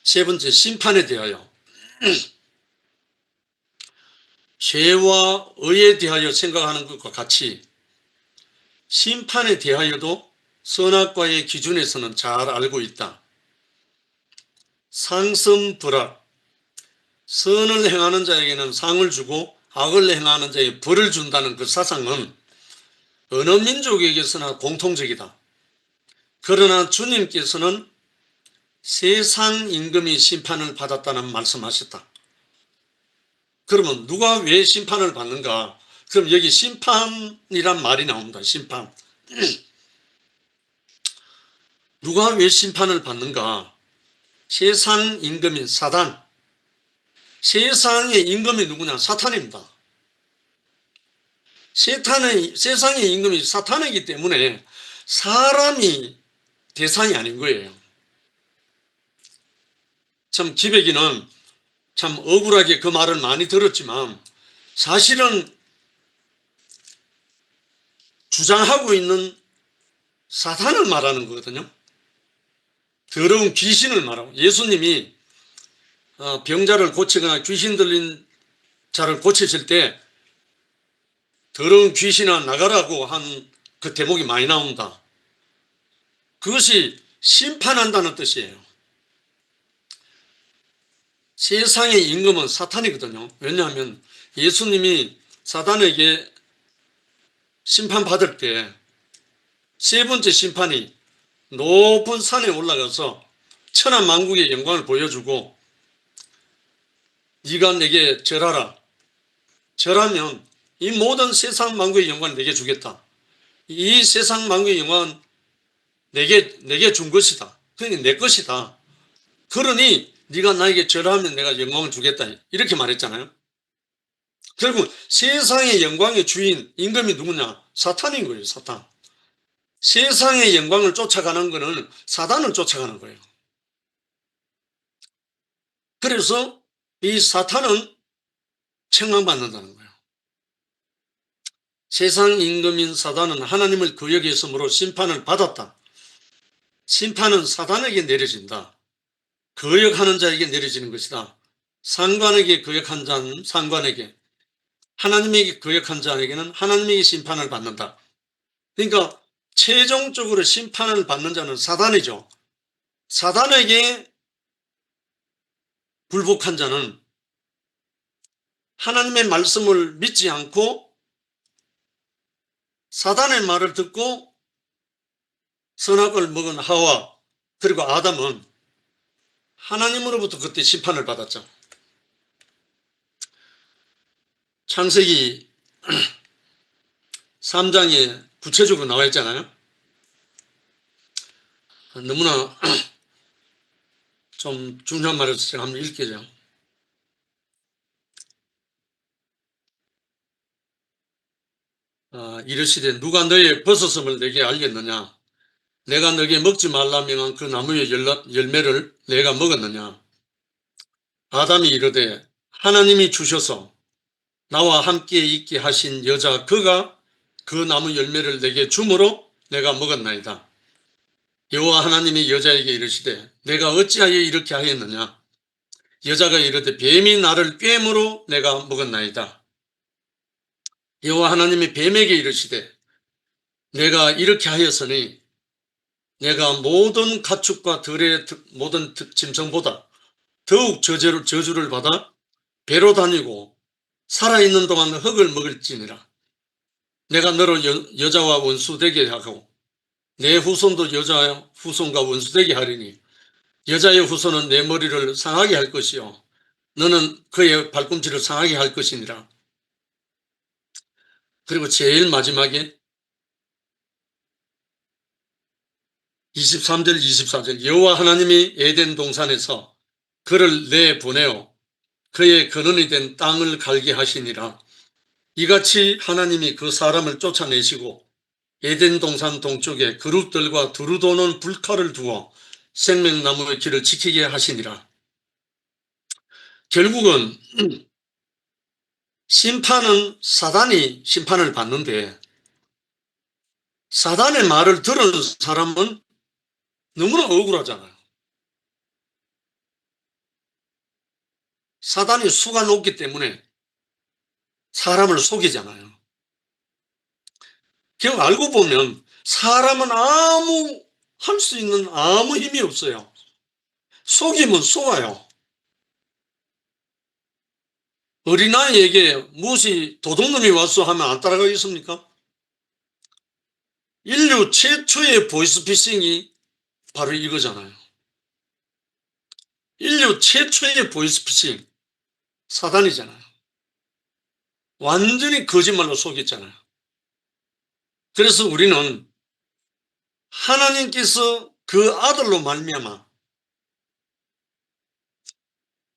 세 번째, 심판에 대하여 죄와 의에 대하여 생각하는 것과 같이 심판에 대하여도 선악과의 기준에서는 잘 알고 있다. 상승불악, 선을 행하는 자에게는 상을 주고 악을 행하는 자에게 벌을 준다는 그 사상은 어느 민족에게서나 공통적이다. 그러나 주님께서는 세상 임금이 심판을 받았다는 말씀하셨다. 그러면 누가 왜 심판을 받는가? 그럼 여기 심판이란 말이 나옵니다. 심판. 누가 왜 심판을 받는가? 세상 임금인 사단. 세상의 임금이 누구냐? 사탄입니다. 세상의 임금이 사탄이기 때문에 사람이 대상이 아닌 거예요. 참 기백이는 참 억울하게 그 말을 많이 들었지만 사실은 주장하고 있는 사탄을 말하는 거거든요. 더러운 귀신을 말하고 예수님이 병자를 고치거나 귀신 들린 자를 고치실 때 더러운 귀신아 나가라고 한 그 대목이 많이 나온다. 그것이 심판한다는 뜻이에요. 세상의 임금은 사탄이거든요. 왜냐하면 예수님이 사단에게 심판받을 때 세 번째 심판이 높은 산에 올라가서 천하만국의 영광을 보여주고 네가 내게 절하라. 절하면 이 모든 세상 만국의 영광을 내게 주겠다. 이 세상 만국의 영광은 내게 준 것이다. 그러니 내 것이다. 그러니 네가 나에게 절하면 내가 영광을 주겠다. 이렇게 말했잖아요. 결국 세상의 영광의 주인 임금이 누구냐? 사탄인 거예요. 사탄. 세상의 영광을 쫓아가는 것은 사단을 쫓아가는 거예요. 그래서 이 사탄은 책망받는다는 거예요. 세상 임금인 사단은 하나님을 거역했으므로 심판을 받았다. 심판은 사단에게 내려진다. 거역하는 자에게 내려지는 것이다. 상관에게 거역한 자는 상관에게, 하나님에게 거역한 자에게는 하나님에게 심판을 받는다. 그러니까 최종적으로 심판을 받는 자는 사단이죠. 사단에게 굴복한 자는 하나님의 말씀을 믿지 않고 사단의 말을 듣고 선악을 먹은 하와 그리고 아담은 하나님으로부터 그때 심판을 받았죠. 창세기 3장에 구체적으로 나와 있잖아요. 너무나 좀 중요한 말을 제가 한번 읽게요. 이르시되 누가 너의 벗어섬을 내게 알겠느냐? 내가 너에게 먹지 말라 명한 그 나무의 열매를 내가 먹었느냐? 아담이 이르되 하나님이 주셔서 나와 함께 있게 하신 여자 그가 그 나무 열매를 내게 주므로 내가 먹었나이다. 여호와 하나님이 여자에게 이르시되 내가 어찌하여 이렇게 하였느냐? 여자가 이르되 뱀이 나를 꿰므로 내가 먹었나이다. 여호와 하나님이 뱀에게 이르시되 내가 이렇게 하였으니 내가 모든 가축과 들의 모든 짐승보다 더욱 저주를 받아 배로 다니고 살아있는 동안 흙을 먹을지니라. 내가 너를 여자와 원수되게 하고 내 후손도 여자의 후손과 원수되게 하리니 여자의 후손은 내 머리를 상하게 할 것이요 너는 그의 발꿈치를 상하게 할 것이니라. 그리고 제일 마지막에 23절 24절 여호와 하나님이 에덴 동산에서 그를 내보내어 그의 근원이 된 땅을 갈게 하시니라. 이같이 하나님이 그 사람을 쫓아내시고 에덴 동산 동쪽에 그룹들과 두루 도는 불칼을 두어 생명나무의 길을 지키게 하시니라. 결국은 심판은 사단이 심판을 받는데 사단의 말을 들은 사람은 너무나 억울하잖아요. 사단이 수가 높기 때문에 사람을 속이잖아요. 결국 알고 보면 사람은 할 수 있는 아무 힘이 없어요. 속이면 속아요. 어린아이에게 무엇이 도둑놈이 왔어 하면 안 따라가겠습니까? 인류 최초의 보이스피싱이 바로 이거잖아요. 인류 최초의 보이스피싱 사단이잖아요. 완전히 거짓말로 속였잖아요. 그래서 우리는 하나님께서 그 아들로 말미암아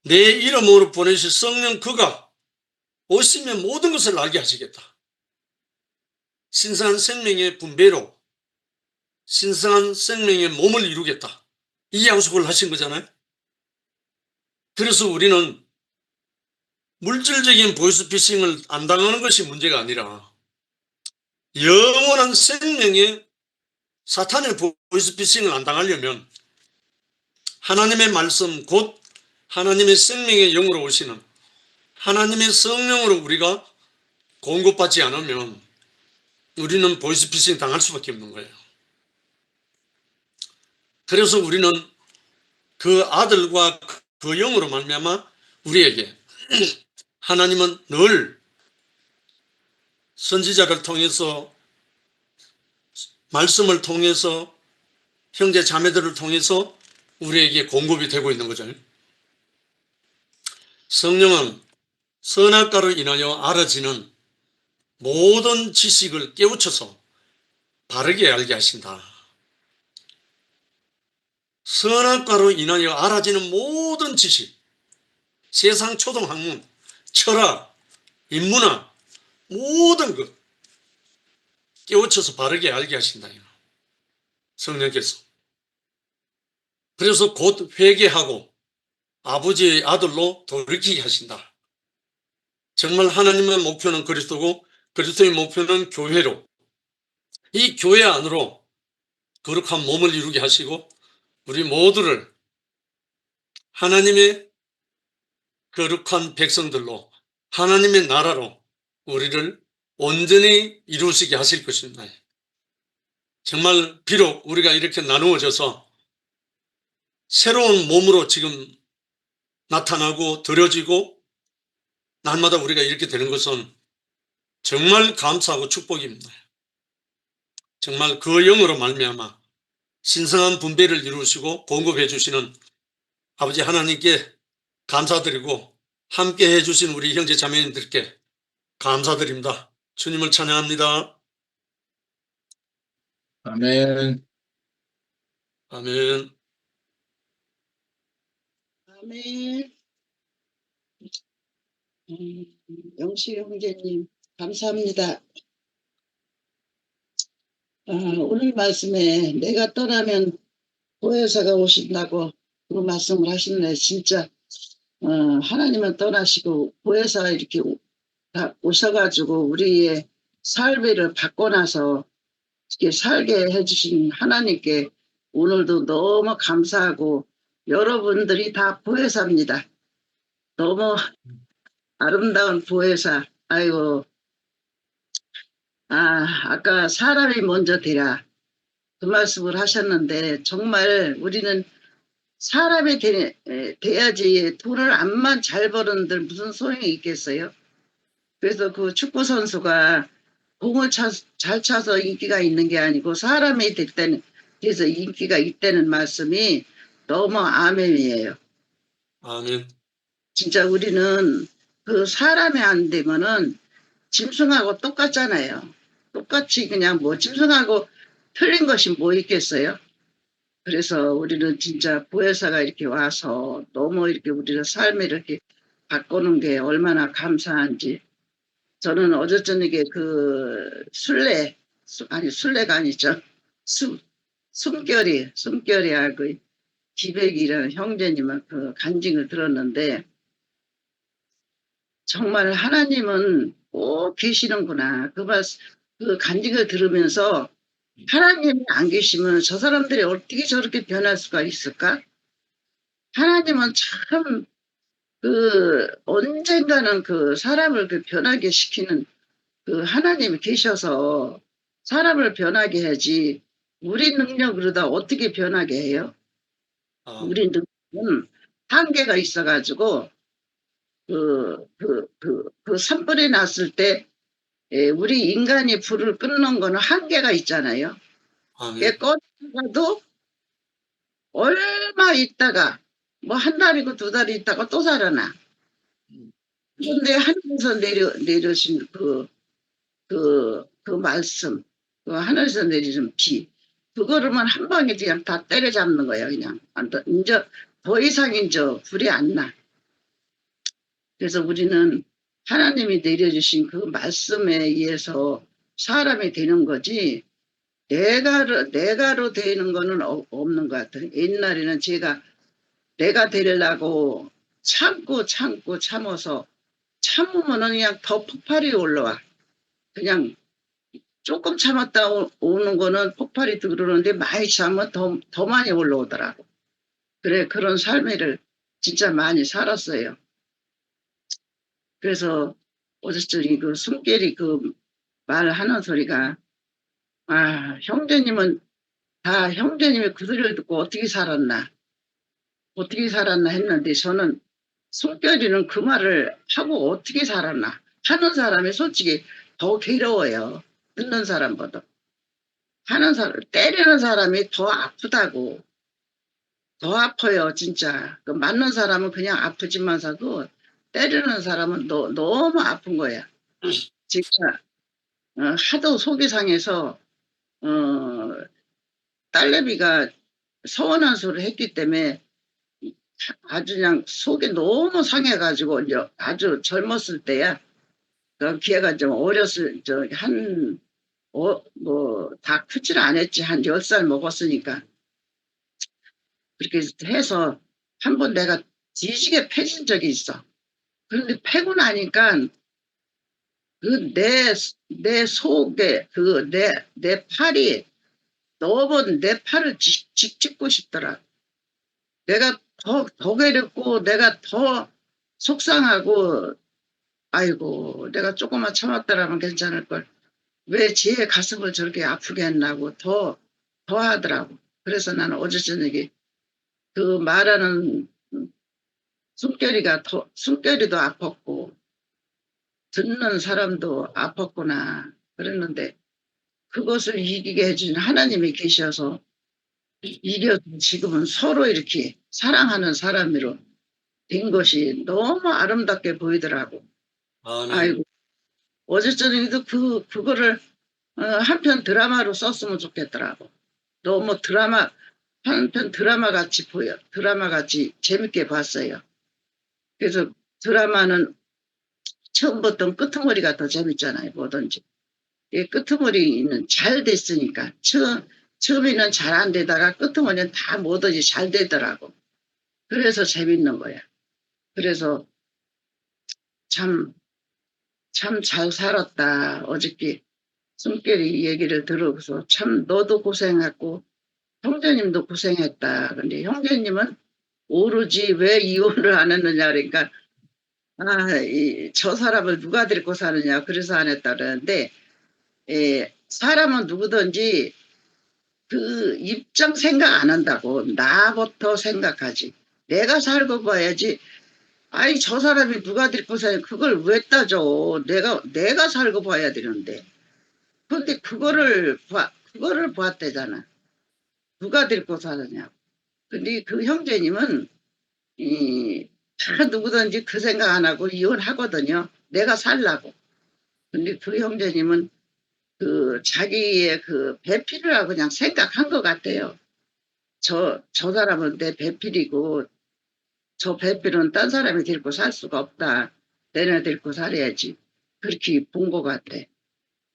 내 이름으로 보내신 성령 그가 오시면 모든 것을 알게 하시겠다. 신성한 생명의 분배로 신성한 생명의 몸을 이루겠다. 이 약속을 하신 거잖아요. 그래서 우리는 물질적인 보이스피싱을 안 당하는 것이 문제가 아니라 영원한 생명의 사탄의 보이스피싱을 안 당하려면 하나님의 말씀 곧 하나님의 생명의 영으로 오시는 하나님의 성령으로 우리가 공급받지 않으면 우리는 보이스피싱 당할 수밖에 없는 거예요. 그래서 우리는 그 아들과 그 영으로 말미암아 우리에게 하나님은 늘 선지자를 통해서 말씀을 통해서 형제 자매들을 통해서 우리에게 공급이 되고 있는 거죠. 성령은 선악과로 인하여 알아지는 모든 지식을 깨우쳐서 바르게 알게 하신다. 선악과로 인하여 알아지는 모든 지식, 세상 초등학문, 철학, 인문학, 모든 것 깨우쳐서 바르게 알게 하신다. 성령께서. 그래서 곧 회개하고 아버지의 아들로 돌이키게 하신다. 정말 하나님의 목표는 그리스도고 그리스도의 목표는 교회로 이 교회 안으로 거룩한 몸을 이루게 하시고 우리 모두를 하나님의 거룩한 백성들로 하나님의 나라로 우리를 온전히 이루시게 하실 것입니다. 정말 비록 우리가 이렇게 나누어져서 새로운 몸으로 지금 나타나고 드려지고 날마다 우리가 이렇게 되는 것은 정말 감사하고 축복입니다. 정말 그 영으로 말미암아 신성한 분배를 이루시고 공급해 주시는 아버지 하나님께 감사드리고 함께 해주신 우리 형제 자매님들께 감사드립니다. 주님을 찬양합니다. 아멘. 아멘. 아멘. 영식 형제님, 감사합니다. 오늘 말씀에 내가 떠나면 보혜사가 오신다고 그 말씀을 하시네. 진짜 하나님은 떠나시고 보혜사가 이렇게 오셔가지고 우리의 삶을 바꿔놔서 이렇게 살게 해주신 하나님께 오늘도 너무 감사하고 여러분들이 다 보혜사입니다. 너무 아름다운 보혜사. 아이고, 아까 사람이 먼저 되라. 그 말씀을 하셨는데, 정말 우리는 사람이 돼야지 돈을 암만 잘 버는들 무슨 소용이 있겠어요? 그래서 그 축구 선수가 공을 잘 차서 인기가 있는 게 아니고 사람이 될 때는 그래서 인기가 있다는 말씀이 너무 아멘이에요. 아멘. 진짜 우리는 그 사람이 안 되면은 짐승하고 똑같잖아요. 똑같이 그냥 뭐 짐승하고 틀린 것이 뭐 있겠어요? 그래서 우리는 진짜 보혜사가 이렇게 와서 너무 이렇게 우리의 삶을 이렇게 바꾸는 게 얼마나 감사한지. 저는 어제 저녁에 그 술래가 아니죠. 숨결이야 그 기백이라는 형제님은 그 간증을 들었는데 정말 하나님은 꼭 계시는구나. 그 간증을 들으면서 하나님이 안 계시면 저 사람들이 어떻게 저렇게 변할 수가 있을까? 하나님은 참 언젠가는 그 사람을 그 변하게 시키는 그 하나님이 계셔서 사람을 변하게 하지 우리 능력으로 다 어떻게 변하게 해요? 아멘. 우리 능력은 한계가 있어가지고 그 산불이 났을 때 우리 인간이 불을 끄는 거는 한계가 있잖아요. 아멘. 꺼다가도 얼마 있다가 뭐 한 달이고 두 달 있다가 또 살아나. 그런데 하늘에서 내려신 그 말씀, 그 하늘에서 내리는 비, 그거를만 한 방에 그냥 다 때려잡는 거예요, 그냥. 이제 더 이상 이제 불이 안 나. 그래서 우리는 하나님이 내려주신 그 말씀에 의해서 사람이 되는 거지, 내가로 되는 거는 없는 것 같아요. 옛날에는 내가 되려고 참아서 참으면은 그냥 더 폭발이 올라와. 그냥 조금 참았다 오는 거는 폭발이 들어오는데 많이 참으면 더 많이 올라오더라고. 그래, 그런 삶을 진짜 많이 살았어요. 그래서 어저께 그 숨결이 그 말하는 소리가, 형제님은 다 형제님의 그 소리를 듣고 어떻게 살았나 했는데 저는 숨결이는 그 말을 하고 어떻게 살았나 하는 사람이 솔직히 더 괴로워요. 듣는 사람보다. 때리는 사람이 더 아프다고. 더 아파요, 진짜. 그 맞는 사람은 그냥 아프지만서도 때리는 사람은 너무 아픈 거야. 제가 하도 속이 상해서 어, 딸내미가 서운한 소리를 했기 때문에 아주 그냥 속이 너무 상해가지고 이제 아주 젊었을 때야. 그 기회가 좀 어렸을 다 크지는 않았지. 한 10살 먹었으니까. 그렇게 해서 한 번 내가 뒤지게 패진 적이 있어. 그런데 패고 나니까 내 속에 내 팔이 너무 내 팔을 짚고 싶더라. 내가 더 괴롭고 내가 더 속상하고 아이고 내가 조금만 참았더라면 괜찮을 걸. 왜 제 가슴을 저렇게 아프게 했나고 더 하더라고. 그래서 나는 어제 저녁에 그 말하는 숨결이도 아팠고 듣는 사람도 아팠구나 그랬는데 그것을 이기게 해준 하나님이 계셔서 이겨서 지금은 서로 이렇게 사랑하는 사람으로 된 것이 너무 아름답게 보이더라고. 아멘. 아이고 어제 저녁에도 그거를 한편 드라마로 썼으면 좋겠더라고. 너무 한편 드라마 같이 보여. 드라마 같이 재밌게 봤어요. 그래서 드라마는 처음부터 끄트머리가 더 재밌잖아요, 뭐든지. 이 끄트머리는 잘 됐으니까. 처음에는 잘 안 되다가 끄트머리는 다 뭐든지 잘 되더라고. 그래서 재밌는 거야. 그래서 참 잘 살았다. 어저께 숨결이 얘기를 들어서 참 너도 고생했고 형제님도 고생했다. 근데 형제님은 오로지 왜 이혼을 안 했느냐 그러니까 저 사람을 누가 데리고 사느냐, 그래서 안 했다 그러는데, 사람은 누구든지 그 입장 생각 안 한다고. 나부터 생각하지. 내가 살고 봐야지. 아니, 저 사람이 누가 데리고 사냐, 그걸 왜 따져. 내가 살고 봐야 되는데. 근데 그거를 봤대잖아. 누가 데리고 사느냐. 근데 그 형제님은, 다 누구든지 그 생각 안 하고 이혼하거든요. 내가 살라고. 근데 그 형제님은 자기의 배필이라고 그냥 생각한 것 같아요. 저 사람은 내 배필이고, 저 배필은 딴 사람이 데리고 살 수가 없다. 내가 데리고 살아야지. 그렇게 본 것 같아.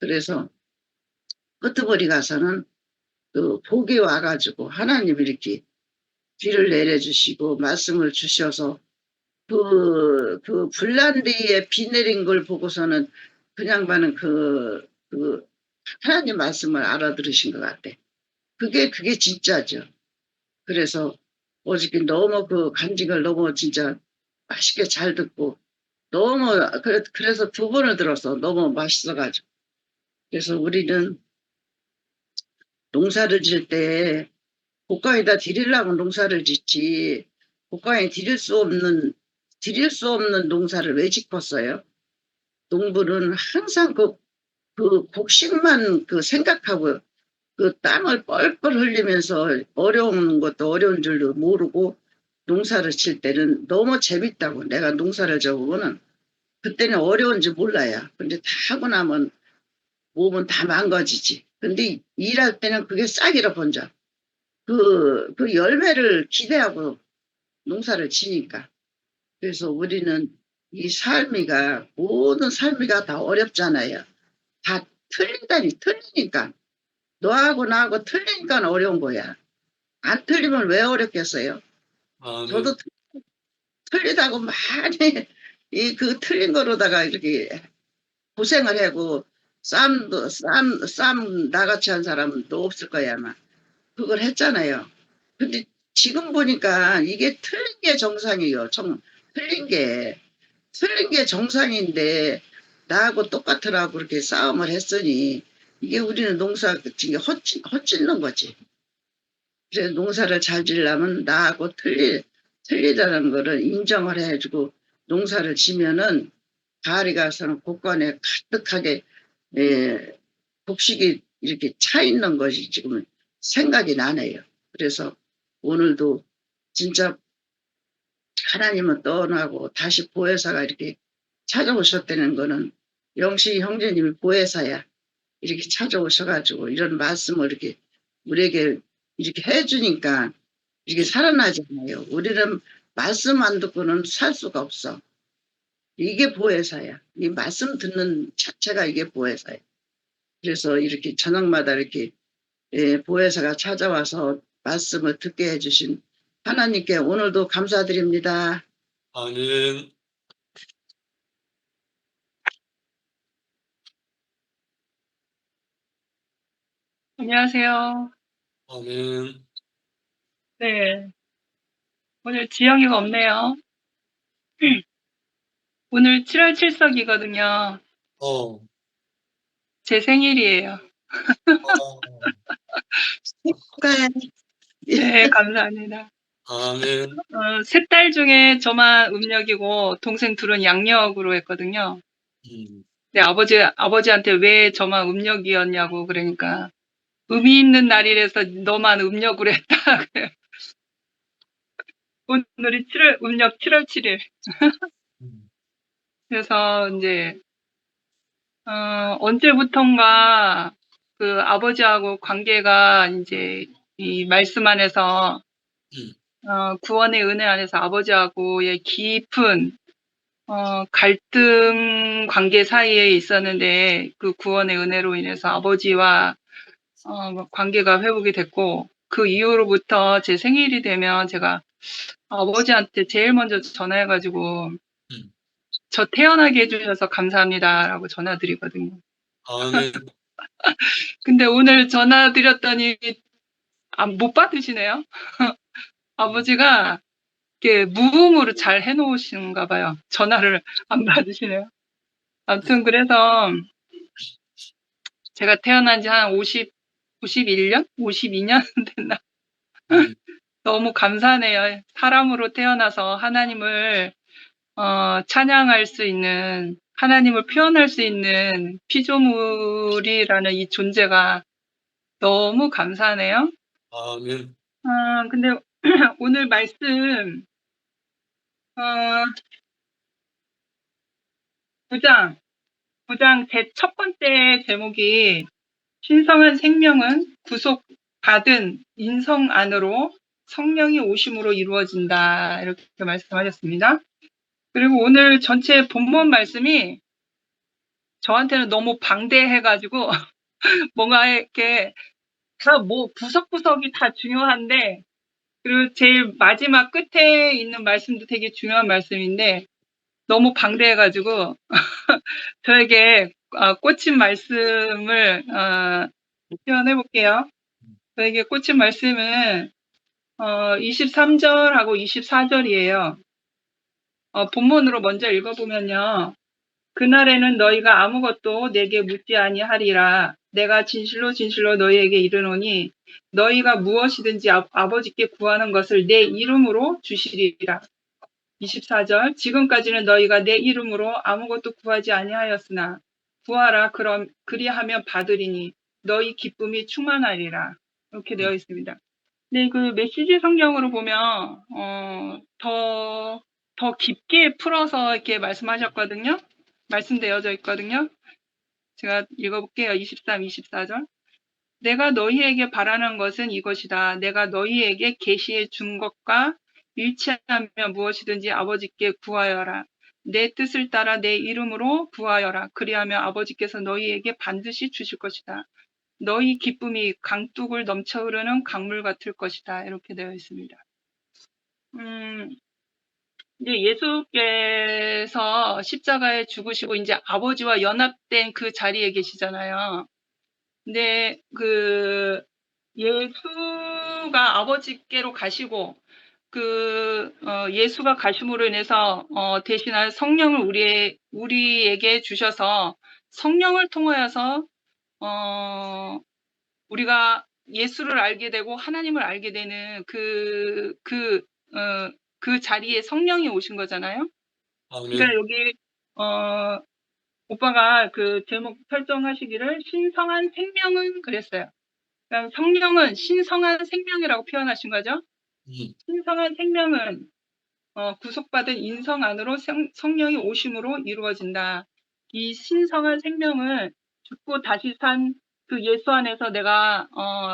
그래서 끄트머리 가서는 복이 와가지고 하나님이 이렇게 비를 내려주시고 말씀을 주셔서 불난디에 비 내린 걸 보고서는 그냥 반은 하나님 말씀을 알아들으신 것 같아. 그게 진짜죠. 그래서 어저께 너무 간증을 너무 진짜 맛있게 잘 듣고 너무 그래서 두 번을 들었어. 너무 맛있어가지고. 그래서 우리는 농사를 지을 때 고가에다 드리려고 농사를 짓지 고가에 드릴 수 없는 농사를 왜 짓겠어요? 농부는 항상 곡식만 생각하고 땀을 뻘뻘 흘리면서 어려운 것도 어려운 줄도 모르고 농사를 칠 때는 너무 재밌다고. 내가 농사를 져보고는 그때는 어려운지 몰라요. 근데 다 하고 나면 몸은 다 망가지지. 근데 일할 때는 그게 싹이라 번져. 그 열매를 기대하고 농사를 지니까. 그래서 우리는 이 삶이가, 모든 삶이가 다 어렵잖아요. 다 틀리니까. 너하고 나하고 틀리니까 어려운 거야. 안 틀리면 왜 어렵겠어요? 아멘. 저도 틀리다고 많이 틀린 거로다가 이렇게 고생을 하고 쌈 나같이 한 사람도 없을 거야 아마. 그걸 했잖아요. 근데 지금 보니까 이게 틀린 게 정상이에요. 틀린 게 정상인데 나하고 똑같으라고 그렇게 싸움을 했으니 이게 우리는 농사 지금 헛짓는 거지. 그래서 농사를 잘 지려면 나하고 틀리다는 거를 인정을 해주고 농사를 지면은 가을이 가서는 곳간에 가득하게 곡식이 이렇게 차 있는 것이 지금 생각이 나네요. 그래서 오늘도 진짜 하나님은 떠나고 다시 보혜사가 이렇게 찾아오셨다는 거는 영시 형제님이 보혜사야. 이렇게 찾아오셔가지고 이런 말씀을 이렇게 우리에게 이렇게 해주니까 이게 살아나잖아요. 우리는 말씀 안 듣고는 살 수가 없어. 이게 보혜사야. 이 말씀 듣는 자체가 이게 보혜사야. 그래서 이렇게 저녁마다 이렇게 보혜사가 찾아와서 말씀을 듣게 해주신 하나님께 오늘도 감사드립니다. 아멘. 안녕하세요. 아멘. 네. 오늘 지영이가 없네요. 오늘 7월 7석이거든요. 어. 제 생일이에요. 축하해. 네, 감사합니다. 아멘. 세 딸 중에 저만 음력이고 동생 둘은 양력으로 했거든요. 네, 아버지한테 왜 저만 음력이었냐고 그러니까 의미 있는 날이라서 너만 음력으로 했다. 그래요. 오늘이 음력 7월 7일. 그래서 이제 언제부턴가 아버지하고 관계가 이제 이 말씀 안에서 구원의 은혜 안에서 아버지하고의 깊은 갈등 관계 사이에 있었는데 그 구원의 은혜로 인해서 아버지와 관계가 회복이 됐고 그 이후로부터 제 생일이 되면 제가 아버지한테 제일 먼저 전화해가지고 저 태어나게 해주셔서 감사합니다라고 전화드리거든요. 아멘. 근데 오늘 전화드렸더니 못 받으시네요. 아버지가 이렇게 무음으로 잘 해놓으시는가 봐요. 전화를 안 받으시네요. 아무튼 그래서 제가 태어난 지 한 51년? 52년 됐나? 너무 감사하네요. 사람으로 태어나서 하나님을 찬양할 수 있는, 하나님을 표현할 수 있는 피조물이라는 이 존재가 너무 감사하네요. 아멘. 근데 오늘 말씀 9장 제 첫 번째 제목이 신성한 생명은 구속받은 인성 안으로 성령이 오심으로 이루어진다. 이렇게 말씀하셨습니다. 그리고 오늘 전체 본문 말씀이 저한테는 너무 방대해가지고 뭔가 이렇게 다 뭐 구석구석이 다 중요한데, 그리고 제일 마지막 끝에 있는 말씀도 되게 중요한 말씀인데 너무 방대해가지고 저에게 꽂힌 말씀을 표현해 볼게요. 저에게 꽂힌 말씀은 23절하고 24절이에요. 본문으로 먼저 읽어보면요. 그날에는 너희가 아무것도 내게 묻지 아니하리라. 내가 진실로 진실로 너희에게 이르노니 너희가 무엇이든지 아버지께 구하는 것을 내 이름으로 주시리라. 24절 지금까지는 너희가 내 이름으로 아무것도 구하지 아니하였으나 구하라 그리하면 받으리니 너희 기쁨이 충만하리라. 이렇게 되어 있습니다. 네, 그 메시지 성경으로 보면 더 깊게 풀어서 이렇게 말씀하셨거든요. 말씀되어져 있거든요. 제가 읽어볼게요. 23, 24절. 내가 너희에게 바라는 것은 이것이다. 내가 너희에게 계시해 준 것과 일치하며 무엇이든지 아버지께 구하여라. 내 뜻을 따라 내 이름으로 구하여라. 그리하면 아버지께서 너희에게 반드시 주실 것이다. 너희 기쁨이 강둑을 넘쳐 흐르는 강물 같을 것이다. 이렇게 되어 있습니다. 이제 예수께서 십자가에 죽으시고 이제 아버지와 연합된 그 자리에 계시잖아요. 근데 그 예수가 아버지께로 가시고 예수가 가심으로 인해서 대신할 성령을 우리에게 주셔서 성령을 통하여서 우리가 예수를 알게 되고 하나님을 알게 되는 그 자리에 성령이 오신 거잖아요. 그러니까 아멘. 여기 오빠가 그 제목 설정하시기를 신성한 생명은 그랬어요. 그러니까 성령은 신성한 생명이라고 표현하신 거죠. 신성한 생명은 구속받은 인성 안으로 성령이 오심으로 이루어진다. 이 신성한 생명을 죽고 다시 산 그 예수 안에서 내가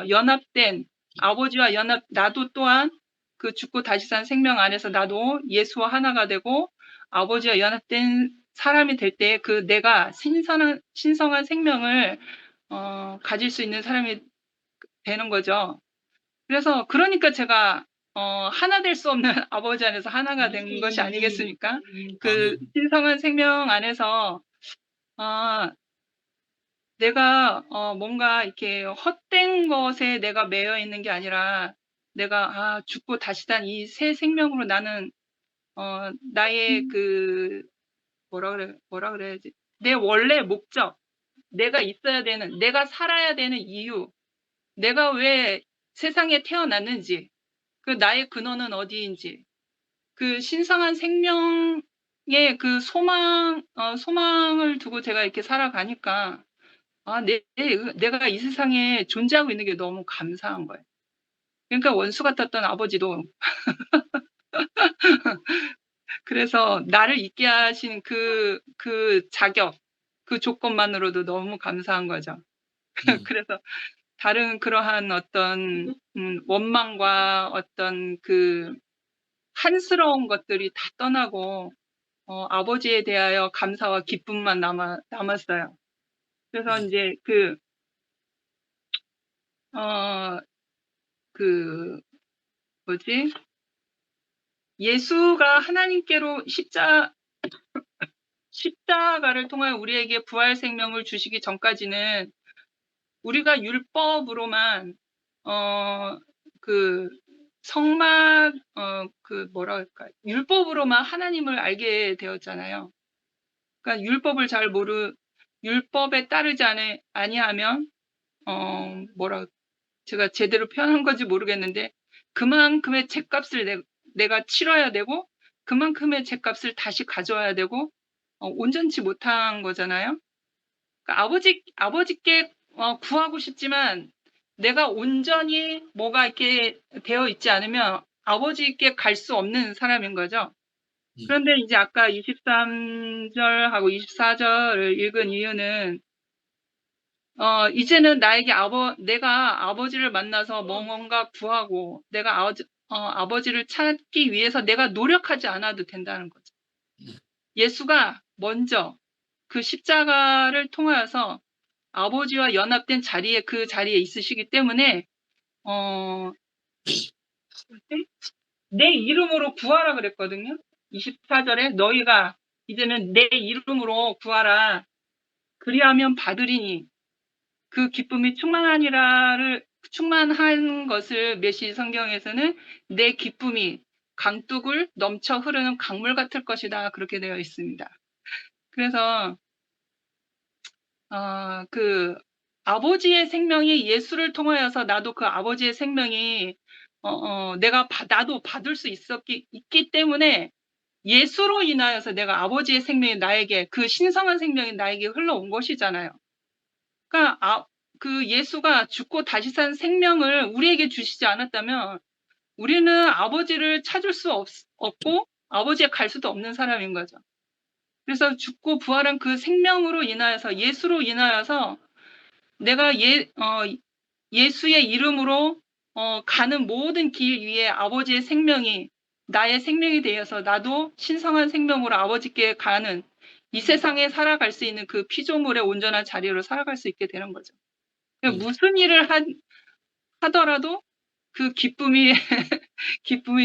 연합된 아버지와 나도 또한 그 죽고 다시 산 생명 안에서 나도 예수와 하나가 되고 아버지와 연합된 사람이 될 때 그 내가 신성한 생명을 가질 수 있는 사람이 되는 거죠. 그래서 그러니까 제가 하나 될 수 없는 아버지 안에서 하나가 된 것이 아니겠습니까? 그 신성한 생명 안에서 내가 뭔가 이렇게 헛된 것에 내가 매여 있는 게 아니라 내가 죽고 다시 산 이 새 생명으로 나는 나의 그 뭐라 그래야지? 내 원래 목적, 내가 있어야 되는, 내가 살아야 되는 이유, 내가 왜 세상에 태어났는지, 그 나의 근원은 어디인지, 그 신성한 생명의 그 소망을 두고 제가 이렇게 살아가니까, 내가 이 세상에 존재하고 있는 게 너무 감사한 거예요. 그러니까 원수 같았던 아버지도, 그래서 나를 있게 하신 그 자격, 그 조건만으로도 너무 감사한 거죠. 그래서 다른 그러한 어떤 원망과 어떤 그 한스러운 것들이 다 떠나고 아버지에 대하여 감사와 기쁨만 남았어요. 그래서 이제 예수가 하나님께로 십자가를 통하여 우리에게 부활 생명을 주시기 전까지는 우리가 율법으로만 성막 그 뭐라 할까 율법으로만 하나님을 알게 되었잖아요. 그러니까 율법에 따르지 아니하면 뭐라 제가 제대로 표현한 건지 모르겠는데 그만큼의 죗값을 내가 치러야 되고 그만큼의 죗값을 다시 가져와야 되고 온전치 못한 거잖아요. 그러니까 아버지께 구하고 싶지만 내가 온전히 뭐가 이렇게 되어 있지 않으면 아버지께 갈 수 없는 사람인 거죠. 그런데 이제 아까 23절하고 24절을 읽은 이유는 이제는 내가 아버지를 만나서 뭔가 구하고 내가 아버지를 찾기 위해서 내가 노력하지 않아도 된다는 거죠. 예수가 먼저 그 십자가를 통하여서 아버지와 연합된 그 자리에 있으시기 때문에 내 이름으로 구하라 그랬거든요. 24절에 너희가 이제는 내 이름으로 구하라. 그리하면 받으리니 그 기쁨이 충만한 것을 메시 성경에서는 내 기쁨이 강둑을 넘쳐 흐르는 강물 같을 것이다. 그렇게 되어 있습니다. 그래서 그 아버지의 생명이 예수를 통하여서 나도 그 아버지의 생명이 나도 받을 수 있기 때문에 예수로 인하여서 내가 아버지의 생명이 나에게 그 신성한 생명이 나에게 흘러온 것이잖아요. 그러니까 그 예수가 죽고 다시 산 생명을 우리에게 주시지 않았다면 우리는 아버지를 찾을 수 없고 아버지에 갈 수도 없는 사람인 거죠. 그래서 죽고 부활한 그 생명으로 인하여서 예수로 인하여서 내가 예수의 이름으로 가는 모든 길 위에 아버지의 생명이 나의 생명이 되어서 나도 신성한 생명으로 아버지께 가는 이 세상에 살아갈 수 있는 그 피조물의 온전한 자리로 살아갈 수 있게 되는 거죠. 그러니까 무슨 일을 하더라도 그 기쁨이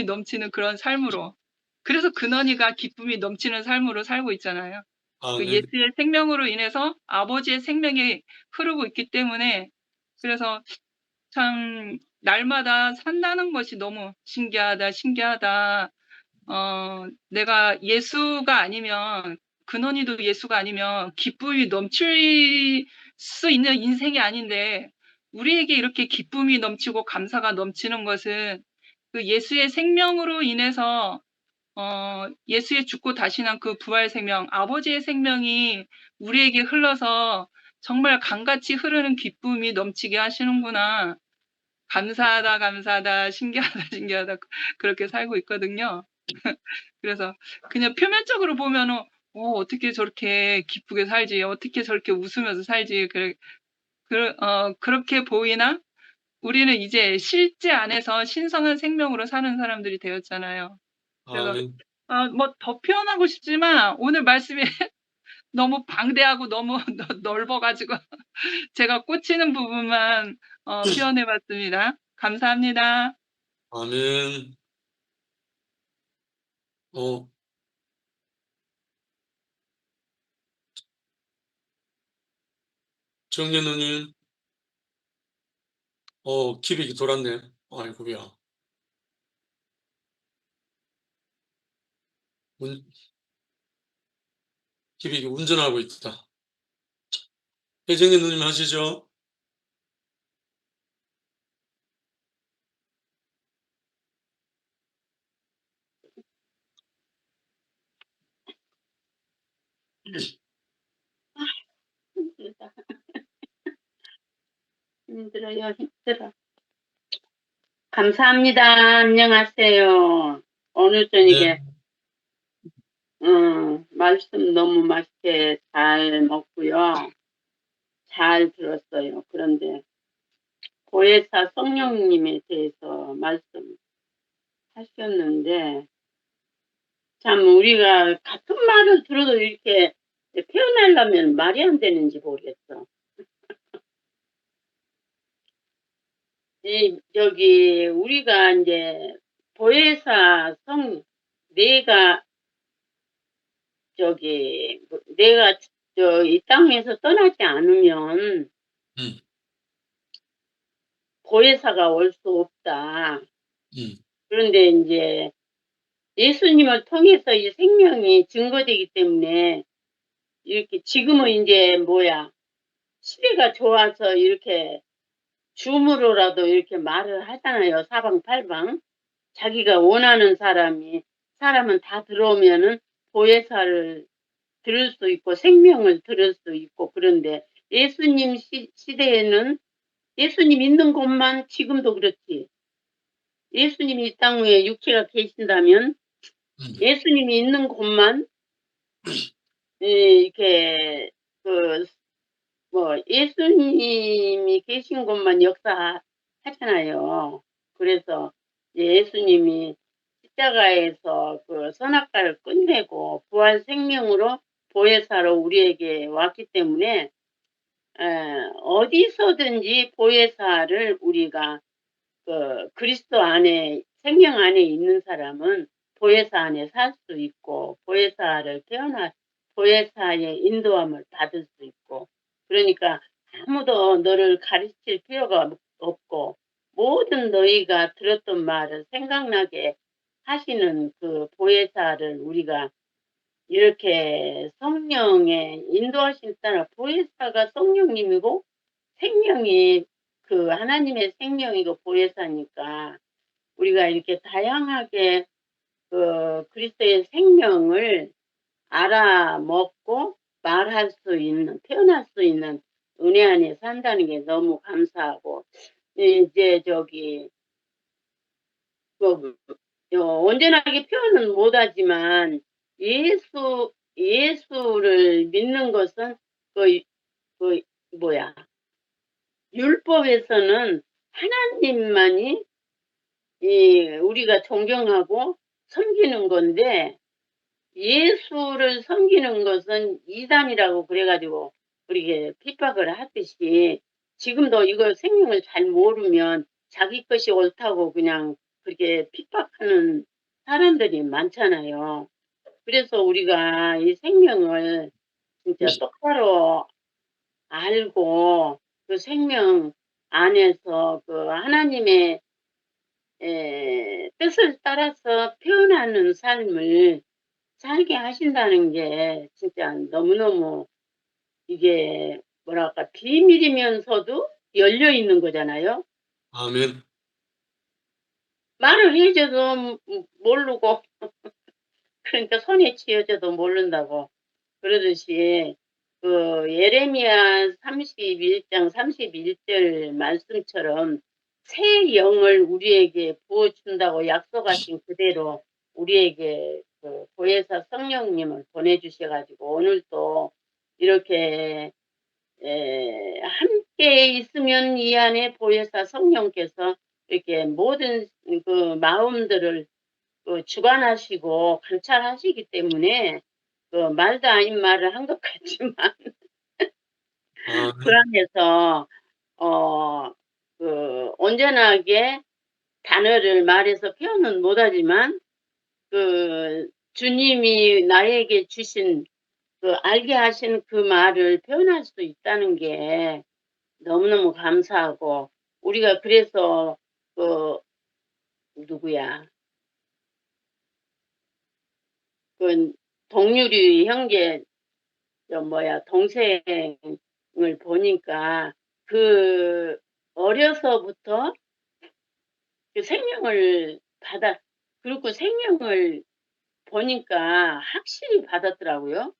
넘치는 그런 삶으로. 그래서 근원이가 기쁨이 넘치는 삶으로 살고 있잖아요. 그 예수의 생명으로 인해서 아버지의 생명이 흐르고 있기 때문에 그래서 참 날마다 산다는 것이 너무 신기하다. 내가 예수가 아니면 근원이도 예수가 아니면 기쁨이 넘칠 수 있는 인생이 아닌데 우리에게 이렇게 기쁨이 넘치고 감사가 넘치는 것은 그 예수의 생명으로 인해서 예수의 죽고 다시 난 그 부활 생명, 아버지의 생명이 우리에게 흘러서 정말 강같이 흐르는 기쁨이 넘치게 하시는구나. 감사하다, 신기하다, 그렇게 살고 있거든요. 그래서 그냥 표면적으로 보면은, 어떻게 저렇게 기쁘게 살지, 어떻게 저렇게 웃으면서 살지, 그렇게 보이나? 우리는 이제 실제 안에서 신성한 생명으로 사는 사람들이 되었잖아요. 그래서, 뭐 더 표현하고 싶지만 오늘 말씀이 너무 방대하고 너무 넓어가지고 제가 꽂히는 부분만 표현해봤습니다. 감사합니다. 아멘. 정연우님, 기백이 돌았네. 아이고야. 기백이 운전하고 있다. 배정현 누님 하시죠? 힘들어요, 힘들어. 감사합니다. 안녕하세요. 오늘 저녁에, 말씀 너무 맛있게 잘 먹고요. 잘 들었어요. 그런데, 고혜사 성령님에 대해서 말씀하셨는데, 참, 우리가 같은 말을 들어도 이렇게 표현하려면 말이 안 되는지 모르겠어. 우리가 이제, 보혜사 내가 이 땅에서 떠나지 않으면 보혜사가 올 수 없다. 그런데 이제 예수님을 통해서 이 생명이 증거되기 때문에 이렇게 지금은 이제 시대가 좋아서 이렇게 줌으로라도 이렇게 말을 하잖아요. 사방팔방. 자기가 원하는 사람은 다 들어오면은 보혜사를 들을 수 있고 생명을 들을 수 있고 그런데 예수님 시대에는 예수님 있는 곳만 지금도 그렇지. 예수님이 이 땅 위에 육체가 계신다면 예수님이 있는 곳만 이렇게 예수님이 계신 곳만 역사하잖아요. 그래서 예수님이 십자가에서 그 선악과를 끝내고 부활 생명으로 보혜사로 우리에게 왔기 때문에 어디서든지 보혜사를 우리가 그리스도 안에 생명 안에 있는 사람은 보혜사 안에 살 수 있고 보혜사의 인도함을 받을 수 있고 그러니까 아무도 너를 가르칠 필요가 없고 모든 너희가 들었던 말을 생각나게 하시는 그 보혜사를 우리가 이렇게 성령의 인도하신 따라 보혜사가 성령님이고 생명이 그 하나님의 생명이고 보혜사니까 우리가 이렇게 다양하게 그 그리스도의 생명을 알아먹고 말할 수 있는 표현할 수 있는 은혜 안에 산다는 게 너무 감사하고 이제 온전하게 표현은 못하지만 예수를 믿는 것은 그 율법에서는 하나님만이 우리가 존경하고 섬기는 건데 예수를 섬기는 것은 이단이라고 그래가지고 그렇게 핍박을 하듯이 지금도 이거 생명을 잘 모르면 자기 것이 옳다고 그냥 그렇게 핍박하는 사람들이 많잖아요. 그래서 우리가 이 생명을 진짜 똑바로 알고 그 생명 안에서 그 하나님의 뜻을 따라서 표현하는 삶을 살게 하신다는 게 진짜 너무너무 이게 비밀이면서도 열려 있는 거잖아요. 아멘. 말을 해줘도 모르고 그러니까 손에 쥐어져도 모른다고 그러듯이 그 예레미야 31장 31절 말씀처럼 새 영을 우리에게 부어준다고 약속하신 그대로 우리에게 그 보혜사 성령님을 보내주셔가지고 오늘도 이렇게 함께 있으면 이 안에 보혜사 성령께서 이렇게 모든 그 마음들을 주관하시고 관찰하시기 때문에 말도 아닌 말을 한 것 같지만 그 안에서 온전하게 단어를 말해서 표현은 못하지만 주님이 나에게 주신 알게 하신 그 말을 표현할 수 있다는 게 너무너무 감사하고 우리가 그래서 누구야 동유리 형제 동생을 보니까 어려서부터 그 생명을 그리고 생명을 보니까 확실히 받았더라고요.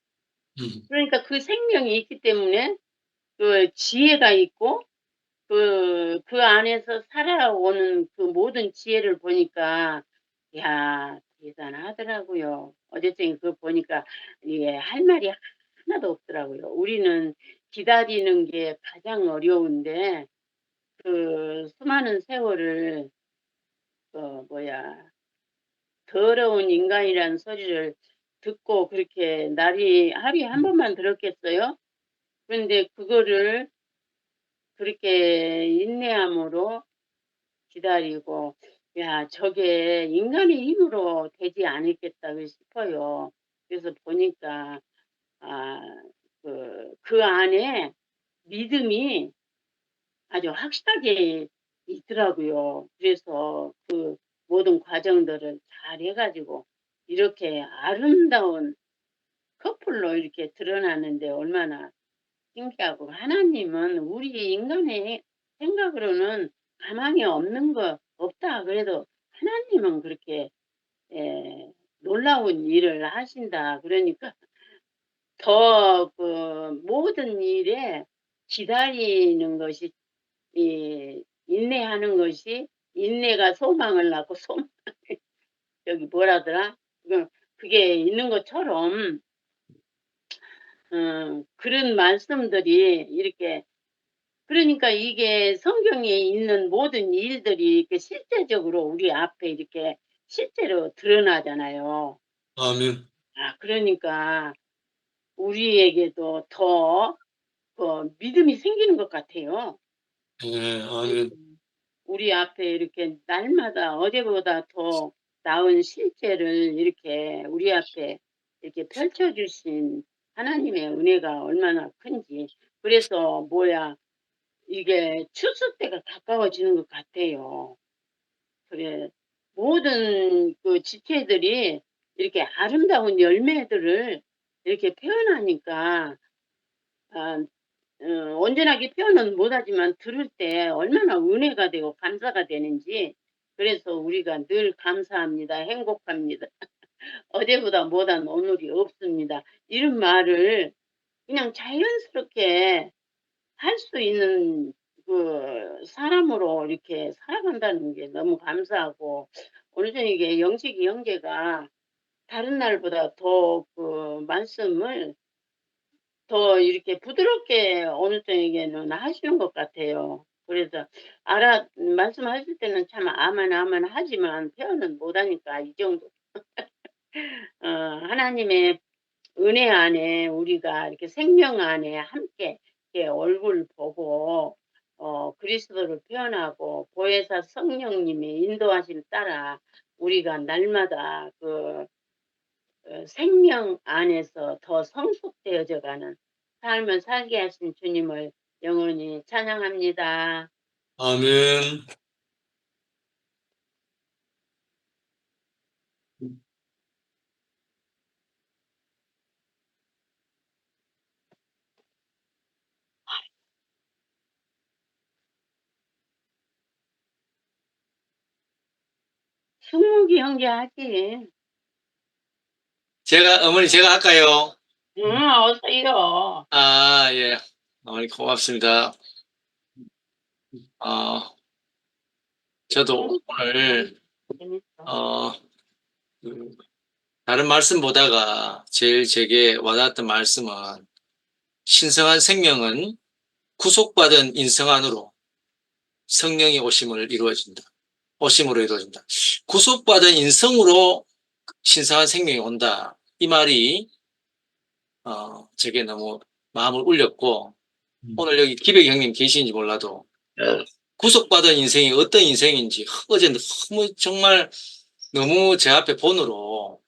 그러니까 그 생명이 있기 때문에 그 지혜가 있고 그 안에서 살아오는 그 모든 지혜를 보니까 야 대단하더라고요. 어쨌든 그거 보니까 이게 할 말이 하나도 없더라고요. 우리는 기다리는 게 가장 어려운데 그 수많은 세월을 더러운 인간이라는 소리를 듣고 그렇게 하루에 한 번만 들었겠어요? 그런데 그거를 그렇게 인내함으로 기다리고 야 저게 인간의 힘으로 되지 않겠다 싶어요. 그래서 보니까 그 안에 믿음이 아주 확실하게 있더라고요. 그래서 모든 과정들을 잘 해가지고 이렇게 아름다운 커플로 이렇게 드러나는데 얼마나 신기하고, 하나님은 우리 인간의 생각으로는 가망이 없는 거 없다 그래도 하나님은 그렇게 놀라운 일을 하신다. 그러니까 더 그 모든 일에 기다리는 것이, 인내하는 것이, 인내가 소망을 낳고 소망 여기 뭐라더라? 그게 있는 것처럼 그런 말씀들이 이렇게, 그러니까 이게 성경에 있는 모든 일들이 이렇게 실제적으로 우리 앞에 이렇게 실제로 드러나잖아요. 아멘. 그러니까 우리에게도 더 믿음이 생기는 것 같아요. 예, 아멘. 우리 앞에 이렇게 날마다 어제보다 더 나은 실제를 이렇게 우리 앞에 이렇게 펼쳐주신 하나님의 은혜가 얼마나 큰지. 그래서 이게 추수 때가 가까워지는 것 같아요. 그래, 모든 그 지체들이 이렇게 아름다운 열매들을 이렇게 표현하니까, 아, 온전하게 표현은 못하지만 들을 때 얼마나 은혜가 되고 감사가 되는지, 그래서 우리가 늘 감사합니다. 행복합니다. 어제보다 못한 오늘이 없습니다. 이런 말을 그냥 자연스럽게 할 수 있는 그 사람으로 이렇게 살아간다는 게 너무 감사하고, 오늘 저녁에 영식이 형제가 다른 날보다 더 그 말씀을 더 이렇게 부드럽게 오늘 저녁에는 하시는 것 같아요. 그래서 말씀하실 때는 참 아만 하지만 표현은 못하니까 이 정도. 하나님의 은혜 안에 우리가 이렇게 생명 안에 함께 이렇게 얼굴 보고 그리스도를 표현하고 보혜사 성령님의 인도하심 따라 우리가 날마다 생명 안에서 더 성숙되어져 가는 삶을 살게 하신 주님을 영원히 찬양합니다. 아멘. 승욱이 형제 하지. 어머니 제가 할까요? 응, 어서요. 아, 예. 어머니 고맙습니다. 저도 오늘, 재밌어. 그 다른 말씀 보다가 제일 제게 와닿았던 말씀은 신성한 생명은 구속받은 인성 안으로 성령의 오심으로 이루어진다. 구속받은 인성으로 신성한 생명이 온다. 이 말이 제게 너무 마음을 울렸고, 오늘 여기 기백 형님 계시는지 몰라도 구속받은 인생이 어떤 인생인지 어제 정말 너무 제 앞에 본으로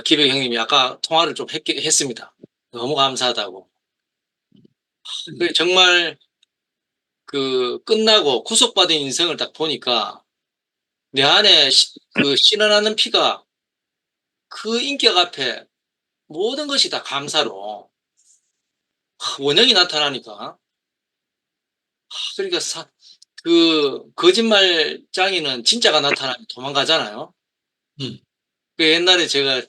기백 형님이 아까 통화를 좀 했습니다. 너무 감사하다고. 정말 끝나고 구속받은 인생을 딱 보니까 내 안에 신원하는 피가 그 인격 앞에 모든 것이 다 감사로 원형이 나타나니까, 그러니까 거짓말장이는 진짜가 나타나면 도망가잖아요. 옛날에 제가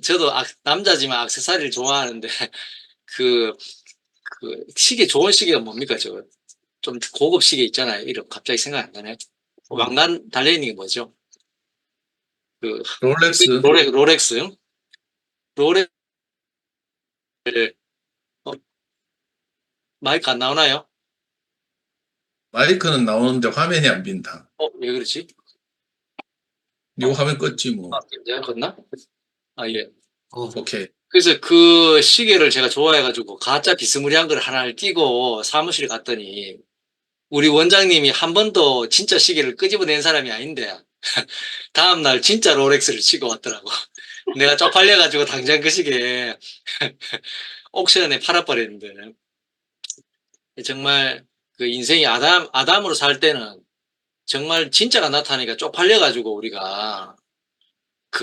저도 남자지만 액세서리를 좋아하는데 시계, 좋은 시계가 뭡니까? 좀 고급 시계 있잖아요. 이름 갑자기 생각 안 나네. 왕관 달려있는 게 뭐죠? 롤렉스. 롤렉스. 마이크 안 나오나요? 마이크는 나오는데 화면이 안 빈다. 왜 그렇지? 이거 화면 껐지 뭐. 내가 껐나? 예. 오케이. 그래서 그 시계를 제가 좋아해가지고 가짜 비스무리한 걸 하나를 끼고 사무실에 갔더니 우리 원장님이 한 번도 진짜 시계를 끄집어낸 사람이 아닌데 다음날 진짜 롤렉스를 치고 왔더라고. 내가 쪽팔려가지고 당장 그 시계 옥션에 팔아버렸는데, 정말 그 인생이 아담으로 살 때는 정말 진짜가 나타나니까 쪽팔려가지고 우리가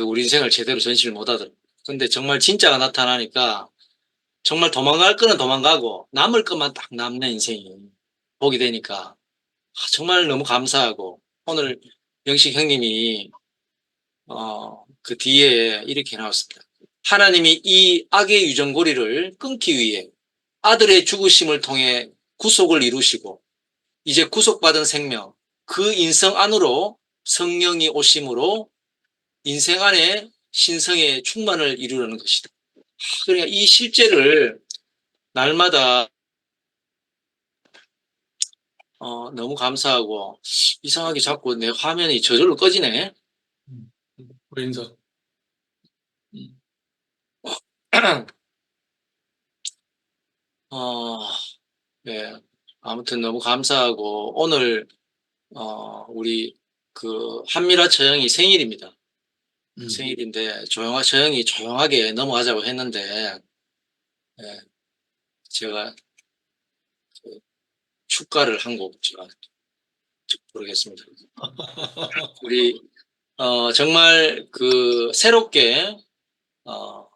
우리 인생을 제대로 전시를 못하더라고요. 근데 정말 진짜가 나타나니까 정말 도망갈 거는 도망가고 남을 것만 딱 남는 인생이 보게 되니까 정말 너무 감사하고 오늘 영식 형님이 그 뒤에 이렇게 나왔습니다. 하나님이 이 악의 유전고리를 끊기 위해 아들의 죽으심을 통해 구속을 이루시고 이제 구속받은 생명, 그 인성 안으로 성령이 오심으로 인생 안에 신성의 충만을 이루려는 것이다. 그러니까 이 실제를 날마다 너무 감사하고 이상하게 자꾸 내 화면이 저절로 꺼지네. 인사. 네. 아무튼 너무 감사하고 오늘 우리 한미라 처형이 생일입니다. 생일인데 처형이 조용하게 넘어가자고 했는데 제가 축가를 한 곡 제가 부르겠습니다. 우리 정말 새롭게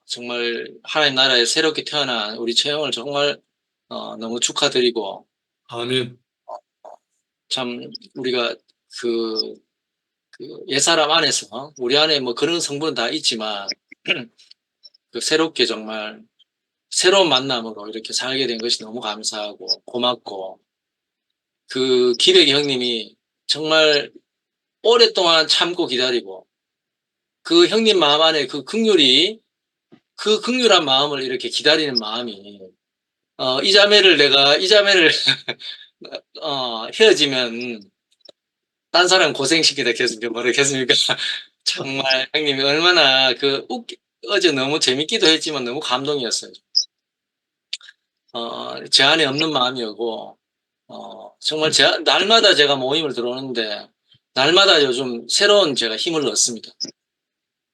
정말 하나님 나라에 새롭게 태어난 우리 처형을 정말 너무 축하드리고 아멘. 참 우리가 옛사람 안에서 우리 안에 뭐 그런 성분은 다 있지만 새롭게 정말 새로운 만남으로 이렇게 살게 된 것이 너무 감사하고 고맙고 기백이 형님이 정말 오랫동안 참고 기다리고 형님 마음 안에 극률한 마음을 이렇게 기다리는 마음이 이 자매를 헤어지면 딴 사람 고생시키다 뭐라겠습니까? 정말 형님이 얼마나 어제 너무 재밌기도 했지만 너무 감동이었어요. 제 안에 없는 마음이었고 정말 날마다 제가 모임을 들어오는데 날마다 요즘 새로운 제가 힘을 얻습니다.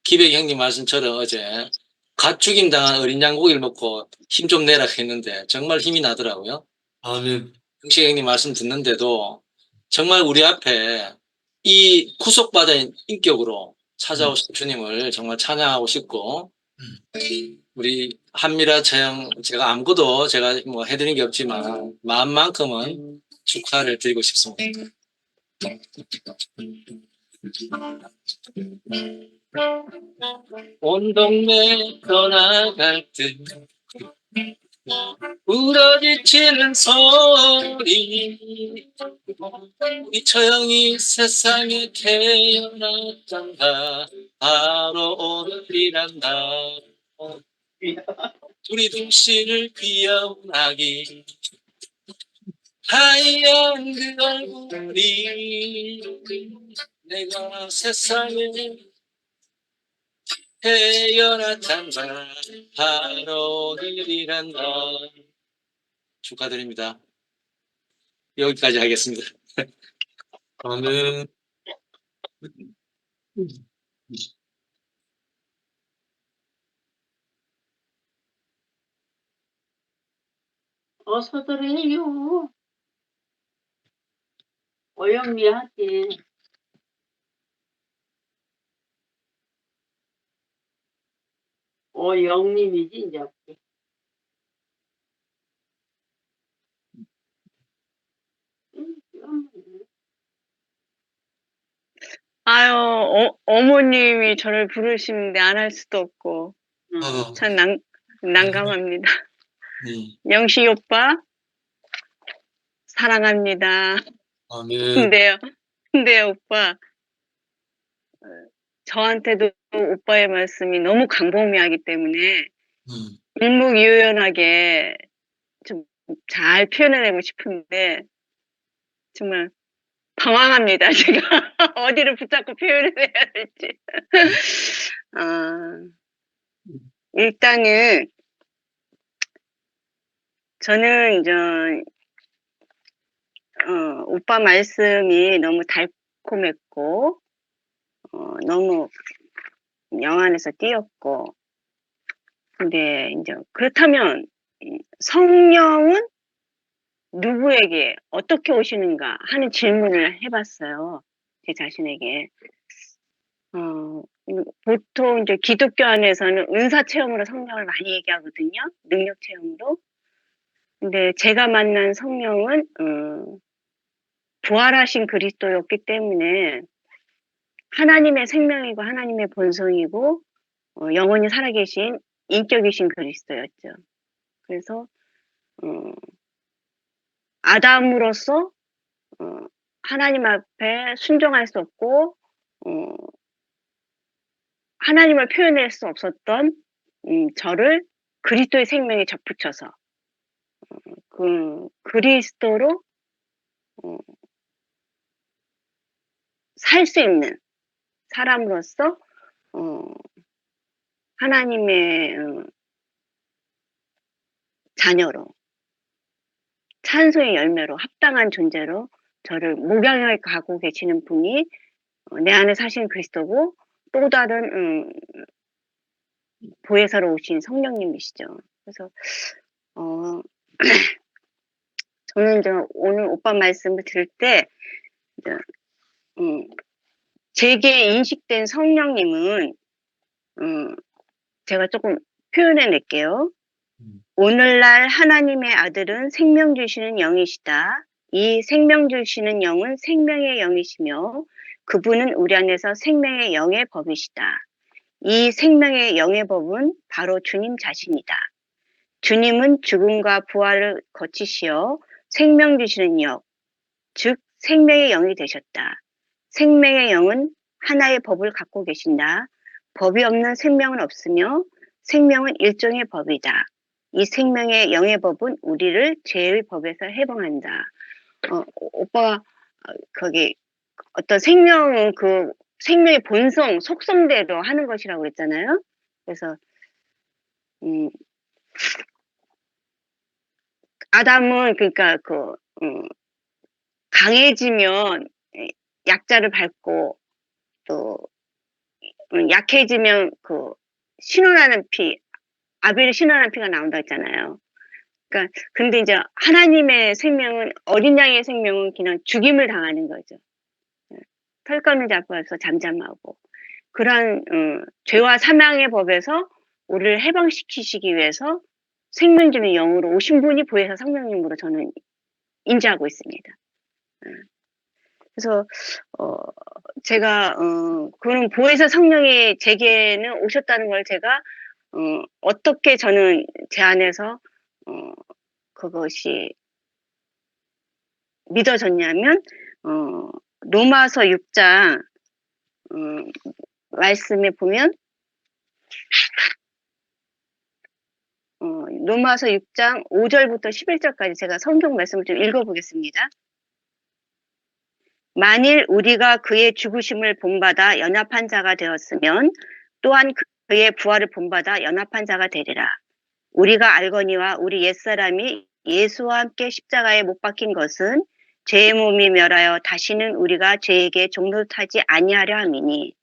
기백 형님 말씀처럼 어제 갓 죽임 당한 어린 양고기를 먹고 힘 좀 내라 했는데 정말 힘이 나더라고요. 아멘. 영식 형님 말씀 듣는데도 정말 우리 앞에 이 구속받은 인격으로 찾아오신 주님을 정말 찬양하고 싶고 우리 한미라 처형 제가 아무것도 제가 뭐 해드린 게 없지만 마음만큼은 축하를 드리고 싶습니다. 온 동네 떠나갈 듯 울어지치는 소리 우리 처형이 세상에 태어났단다 바로 오늘이란다 우리 동시를 귀여운 아기 하얀 그 얼굴이 내가 세상에 태어났단다 바로 오늘이란다 축하드립니다. 여기까지 하겠습니다. 아멘. 어서들 해요. 오영미하지. 오영님이지 이제. 아유, 어머님이 저를 부르시는데 안 할 수도 없고, 참 난감합니다. 영식 오빠, 사랑합니다. 아멘. 근데 오빠, 저한테도 오빠의 말씀이 너무 광범위하기 때문에, 일목요연하게 좀 잘 표현해내고 싶은데, 정말 당황합니다, 제가. 어디를 붙잡고 표현을 해야 될지. 일단은, 저는 오빠 말씀이 너무 달콤했고, 너무 영 안에서 띄었고, 근데 그렇다면, 성령은 누구에게 어떻게 오시는가 하는 질문을 해봤어요. 제 자신에게. 보통 이제 기독교 안에서는 은사 체험으로 성령을 많이 얘기하거든요. 능력 체험으로. 근데 제가 만난 성령은 부활하신 그리스도였기 때문에 하나님의 생명이고 하나님의 본성이고 영원히 살아계신 인격이신 그리스도였죠. 그래서 아담으로서 하나님 앞에 순종할 수 없고 하나님을 표현할 수 없었던 저를 그리스도의 생명에 접붙여서 그 그리스도로 살 수 있는 사람으로서 하나님의 자녀로 찬송의 열매로 합당한 존재로 저를 목양해 가고 계시는 분이 내 안에 사신 그리스도고 또 다른 보혜사로 오신 성령님이시죠. 그래서 저는 이제 오늘 오빠 말씀을 들을 때 제게 인식된 성령님은 제가 조금 표현해 낼게요. 오늘날 하나님의 아들은 생명 주시는 영이시다. 이 생명 주시는 영은 생명의 영이시며 그분은 우리 안에서 생명의 영의 법이시다. 이 생명의 영의 법은 바로 주님 자신이다. 주님은 죽음과 부활을 거치시어 생명 주시는 영, 즉 생명의 영이 되셨다. 생명의 영은 하나의 법을 갖고 계신다. 법이 없는 생명은 없으며 생명은 일종의 법이다. 이 생명의 영의 법은 우리를 죄의 법에서 해방한다. 오빠가 거기 어떤 생명은 그 생명의 본성, 속성대로 하는 것이라고 그랬잖아요. 그래서 아담은 그러니까 강해지면 약자를 밟고 또 약해지면 신원하는 피, 아벨이 신원하는 피가 나온다 했잖아요. 그러니까 근데 이제 하나님의 생명은 어린 양의 생명은 그냥 죽임을 당하는 거죠. 털감을 잡아서 잠잠하고 그러한 죄와 사망의 법에서 우리를 해방시키시기 위해서 생명 주는 영으로 오신 분이 보혜사 성령님으로 저는 인지하고 있습니다. 그래서 제가 그런 보혜사 성령이 제게는 오셨다는 걸 제가 어떻게 저는 제 안에서 그것이 믿어졌냐면 로마서 6장 말씀에 보면 로마서 6장 5절부터 11절까지 제가 성경 말씀을 좀 읽어보겠습니다. 만일 우리가 그의 죽으심을 본받아 연합한 자가 되었으면 또한 그의 부활을 본받아 연합한 자가 되리라. 우리가 알거니와 우리 옛사람이 예수와 함께 십자가에 못 박힌 것은 죄의 몸이 멸하여 다시는 우리가 죄에게 종노하지 아니하려 함이니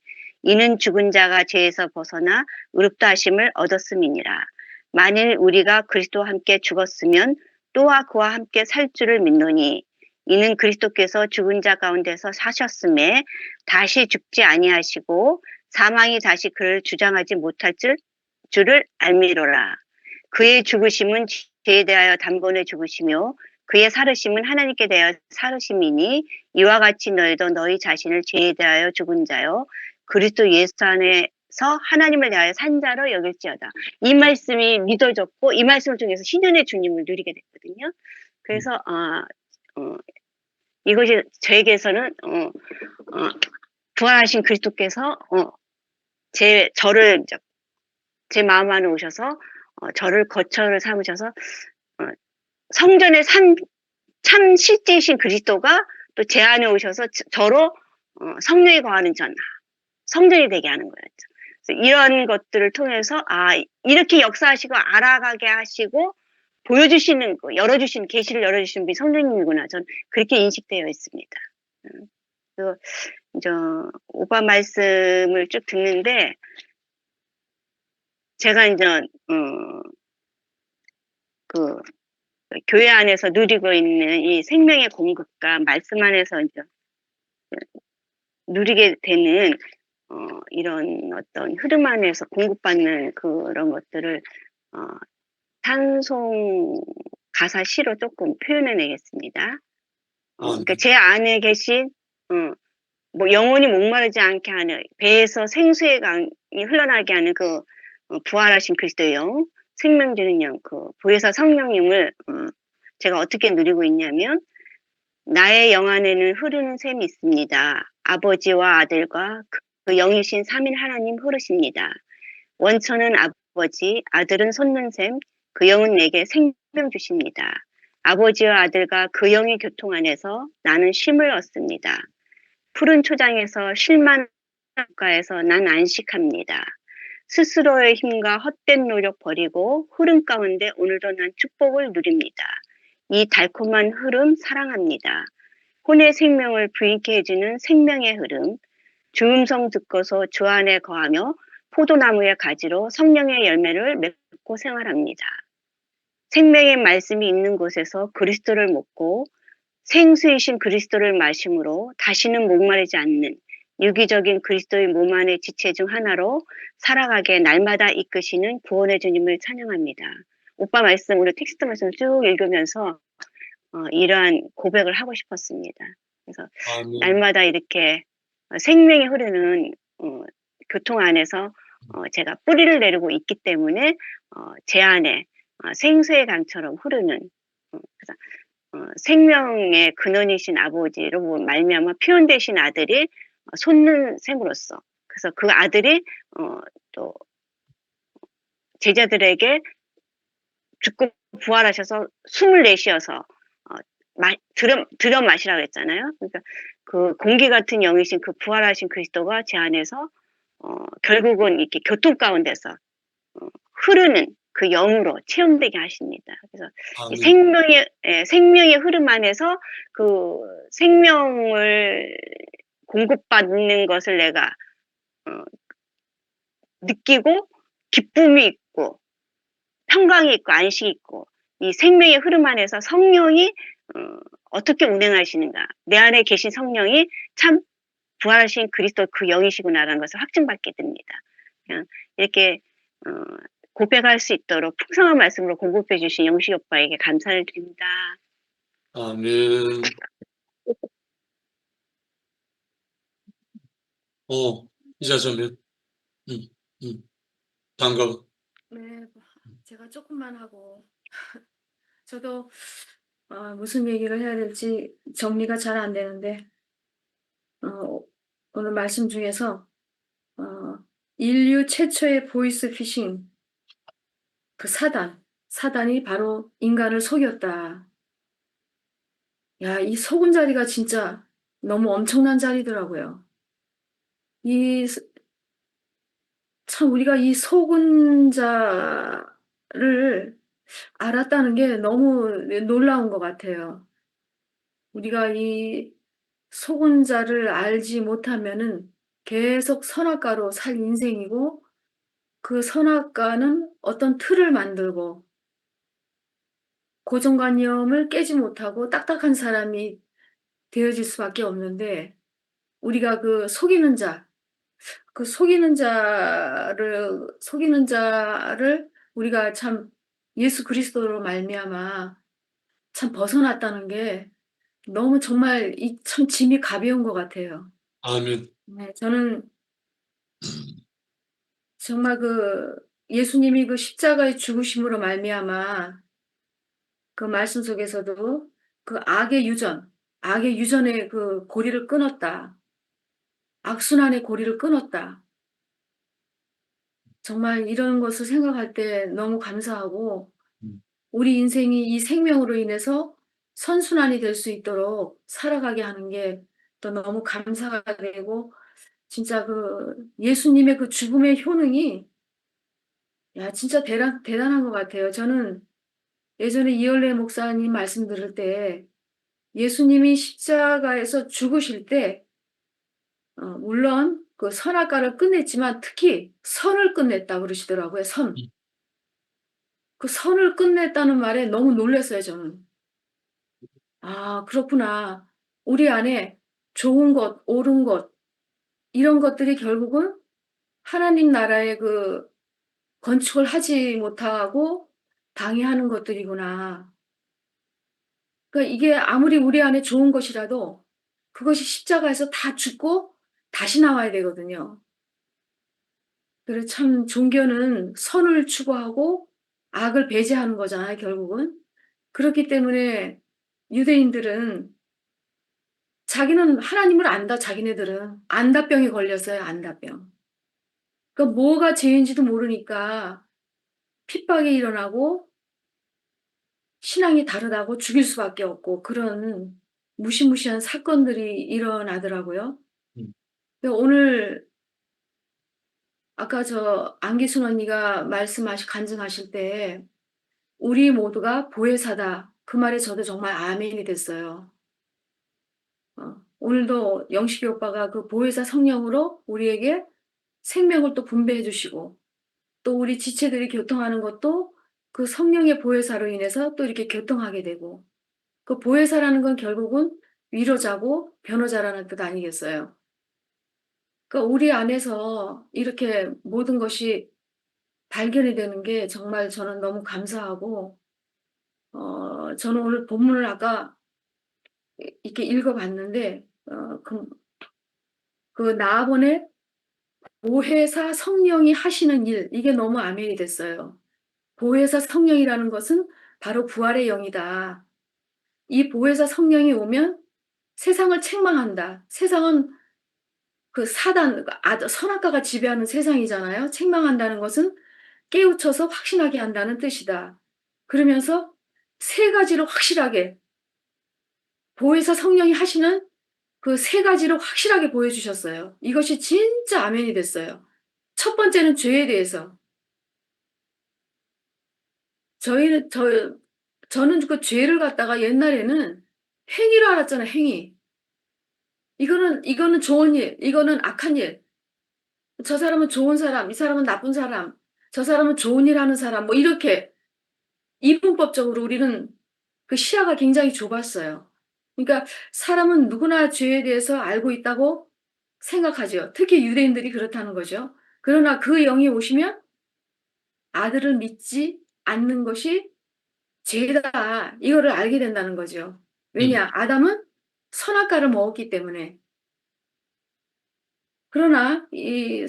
이는 죽은 자가 죄에서 벗어나 의롭다 하심을 얻었음이니라. 만일 우리가 그리스도와 함께 죽었으면 또한 그와 함께 살 줄을 믿노니 이는 그리스도께서 죽은 자 가운데서 사셨음에 다시 죽지 아니하시고 사망이 다시 그를 주장하지 못할 줄을 알미로라. 그의 죽으심은 죄에 대하여 단번에 죽으시며 그의 살으심은 하나님께 대하여 살으심이니 이와 같이 너희도 너희 자신을 죄에 대하여 죽은 자요 그리스도 예수 안에서 하나님을 대하여 산 자로 여길지어다. 이 말씀이 믿어졌고 이 말씀을 통해서 신년의 주님을 누리게 됐거든요. 그래서 이것이 저에게서는 부활하신 그리스도께서 저를 제 마음 안에 오셔서 저를 거처를 삼으셔서 성전의 참 실제이신 그리스도가 또 제 안에 오셔서 저로 성령이 거하는 성전이 되게 하는 거였죠. 그래서 이런 것들을 통해서 이렇게 역사하시고 알아가게 하시고 보여주시는 거, 계시를 열어주시는 분이 성령님이구나. 전 그렇게 인식되어 있습니다. 그래서 이제 오빠 말씀을 쭉 듣는데 제가 이제 교회 안에서 누리고 있는 이 생명의 공급과 말씀 안에서 이제 누리게 되는 이런 어떤 흐름 안에서 공급받는 그런 것들을 찬송 가사 시로 조금 표현해 내겠습니다. 그러니까 제 안에 계신 뭐 영혼이 목마르지 않게 하는 배에서 생수의 강이 흘러나게 하는 그 부활하신 그리스도의 영, 생명 주는 영, 그 보혜사 성령님을 제가 어떻게 누리고 있냐면 나의 영 안에는 흐르는 샘이 있습니다. 아버지와 아들과 그 영이신 삼인 하나님 흐르십니다. 원천은 아버지, 아들은 솟는 샘, 그 영은 내게 생명 주십니다. 아버지와 아들과 그 영의 교통 안에서 나는 쉼을 얻습니다. 푸른 초장에서 쉴만한 가에서 난 안식합니다. 스스로의 힘과 헛된 노력 버리고 흐름 가운데 오늘도 난 축복을 누립니다. 이 달콤한 흐름 사랑합니다. 혼의 생명을 부익게 해주는 생명의 흐름, 주 음성 듣고서 주 안에 거하며 포도나무의 가지로 성령의 열매를 맺고 생활합니다. 생명의 말씀이 있는 곳에서 그리스도를 먹고 생수이신 그리스도를 마심으로 다시는 목마르지 않는 유기적인 그리스도의 몸 안의 지체 중 하나로 살아가게 날마다 이끄시는 구원의 주님을 찬양합니다. 오빠 말씀, 우리 텍스트 말씀 쭉 읽으면서 이러한 고백을 하고 싶었습니다. 그래서 날마다 이렇게 생명이 흐르는 교통 안에서 제가 뿌리를 내리고 있기 때문에 제 안에 생수의 강처럼 흐르는 그래서 생명의 근원이신 아버지로 말미암아 표현되신 아들이 솟는 샘으로써 그래서 그 아들이 또 제자들에게 죽고 부활하셔서 숨을 내쉬어서 들여 마시라고 했잖아요. 그러니까 그 공기 같은 영이신 그 부활하신 그리스도가 제 안에서 결국은 이렇게 교통 가운데서 흐르는 그 영으로 체험되게 하십니다. 그래서 이 생명의 흐름 안에서 그 생명을 공급받는 것을 내가 느끼고 기쁨이 있고 평강이 있고 안식이 있고 이 생명의 흐름 안에서 성령이 어떻게 운행하시는가 내 안에 계신 성령이 참 부활하신 그리스도 그 영이시구나라는 것을 확증받게 됩니다. 그냥 이렇게 고백할 수 있도록 풍성한 말씀으로 공급해 주신 영식 오빠에게 감사를 드립니다. 아멘. 이자저면, 반가워. 네, 제가 조금만 하고 저도 무슨 얘기를 해야 될지 정리가 잘 안 되는데 오늘 말씀 중에서 인류 최초의 보이스 피싱 그 사단이 바로 인간을 속였다. 야, 이 속은 자리가 진짜 너무 엄청난 자리더라고요. 참 우리가 이 속은 자를 알았다는 게 너무 놀라운 것 같아요. 우리가 이 속은 자를 알지 못하면은 계속 선악과로 살 인생이고 그 선악과는 어떤 틀을 만들고 고정관념을 깨지 못하고 딱딱한 사람이 되어질 수밖에 없는데 우리가 그 속이는 자를 우리가 참 예수 그리스도로 말미암아 참 벗어났다는 게 너무 정말 참 짐이 가벼운 것 같아요. 아멘. 네, 저는 정말 그 예수님이 그 십자가의 죽으심으로 말미암아 그 말씀 속에서도 그 악의 유전의 그 고리를 끊었다. 악순환의 고리를 끊었다. 정말 이런 것을 생각할 때 너무 감사하고 우리 인생이 이 생명으로 인해서 선순환이 될 수 있도록 살아가게 하는 게 또 너무 감사가 되고 진짜 그 예수님의 그 죽음의 효능이 야 진짜 대단한 것 같아요. 저는 예전에 이열래 목사님 말씀 들을 때 예수님이 십자가에서 죽으실 때 물론 그 선악과를 끝냈지만 특히 선을 끝냈다 그러시더라고요. 선. 그 선을 끝냈다는 말에 너무 놀랐어요, 저는. 아, 그렇구나. 우리 안에 좋은 것, 옳은 것, 이런 것들이 결국은 하나님 나라의 그 건축을 하지 못하고 방해하는 것들이구나. 그러니까 이게 아무리 우리 안에 좋은 것이라도 그것이 십자가에서 다 죽고 다시 나와야 되거든요. 그래서 참 종교는 선을 추구하고 악을 배제하는 거잖아요, 결국은. 그렇기 때문에 유대인들은 자기는 하나님을 안다, 자기네들은. 안다병에 걸렸어요, 안다병. 그러니까 뭐가 죄인지도 모르니까 핍박이 일어나고 신앙이 다르다고 죽일 수밖에 없고 그런 무시무시한 사건들이 일어나더라고요. 근데 오늘 아까 저 안기순 언니가 간증하실 때 우리 모두가 보혜사다. 그 말에 저도 정말 아멘이 됐어요. 오늘도 영식이 오빠가 그 보혜사 성령으로 우리에게 생명을 또 분배해 주시고 또 우리 지체들이 교통하는 것도 그 성령의 보혜사로 인해서 또 이렇게 교통하게 되고 그 보혜사라는 건 결국은 위로자고 변호자라는 뜻 아니겠어요? 그러니까 우리 안에서 이렇게 모든 것이 발견이 되는 게 정말 저는 너무 감사하고 저는 오늘 본문을 아까 이렇게 읽어봤는데 그 나아본의 보혜사 성령이 하시는 일 이게 너무 아멘이 됐어요. 보혜사 성령이라는 것은 바로 부활의 영이다. 이 보혜사 성령이 오면 세상을 책망한다. 세상은 그 사단, 선악과가 지배하는 세상이잖아요. 책망한다는 것은 깨우쳐서 확신하게 한다는 뜻이다. 그러면서 세 가지로 확실하게 보혜사 성령이 하시는 그 세 가지로 확실하게 보여주셨어요. 이것이 진짜 아멘이 됐어요. 첫 번째는 죄에 대해서. 저는 그 죄를 갖다가 옛날에는 행위로 알았잖아요, 행위. 이거는 좋은 일, 이거는 악한 일. 저 사람은 좋은 사람, 이 사람은 나쁜 사람, 저 사람은 좋은 일 하는 사람, 뭐 이렇게 이분법적으로 우리는 그 시야가 굉장히 좁았어요. 그러니까 사람은 누구나 죄에 대해서 알고 있다고 생각하죠. 특히 유대인들이 그렇다는 거죠. 그러나 그 영이 오시면 아들을 믿지 않는 것이 죄다. 이거를 알게 된다는 거죠. 왜냐? 아담은 선악과를 먹었기 때문에. 그러나 이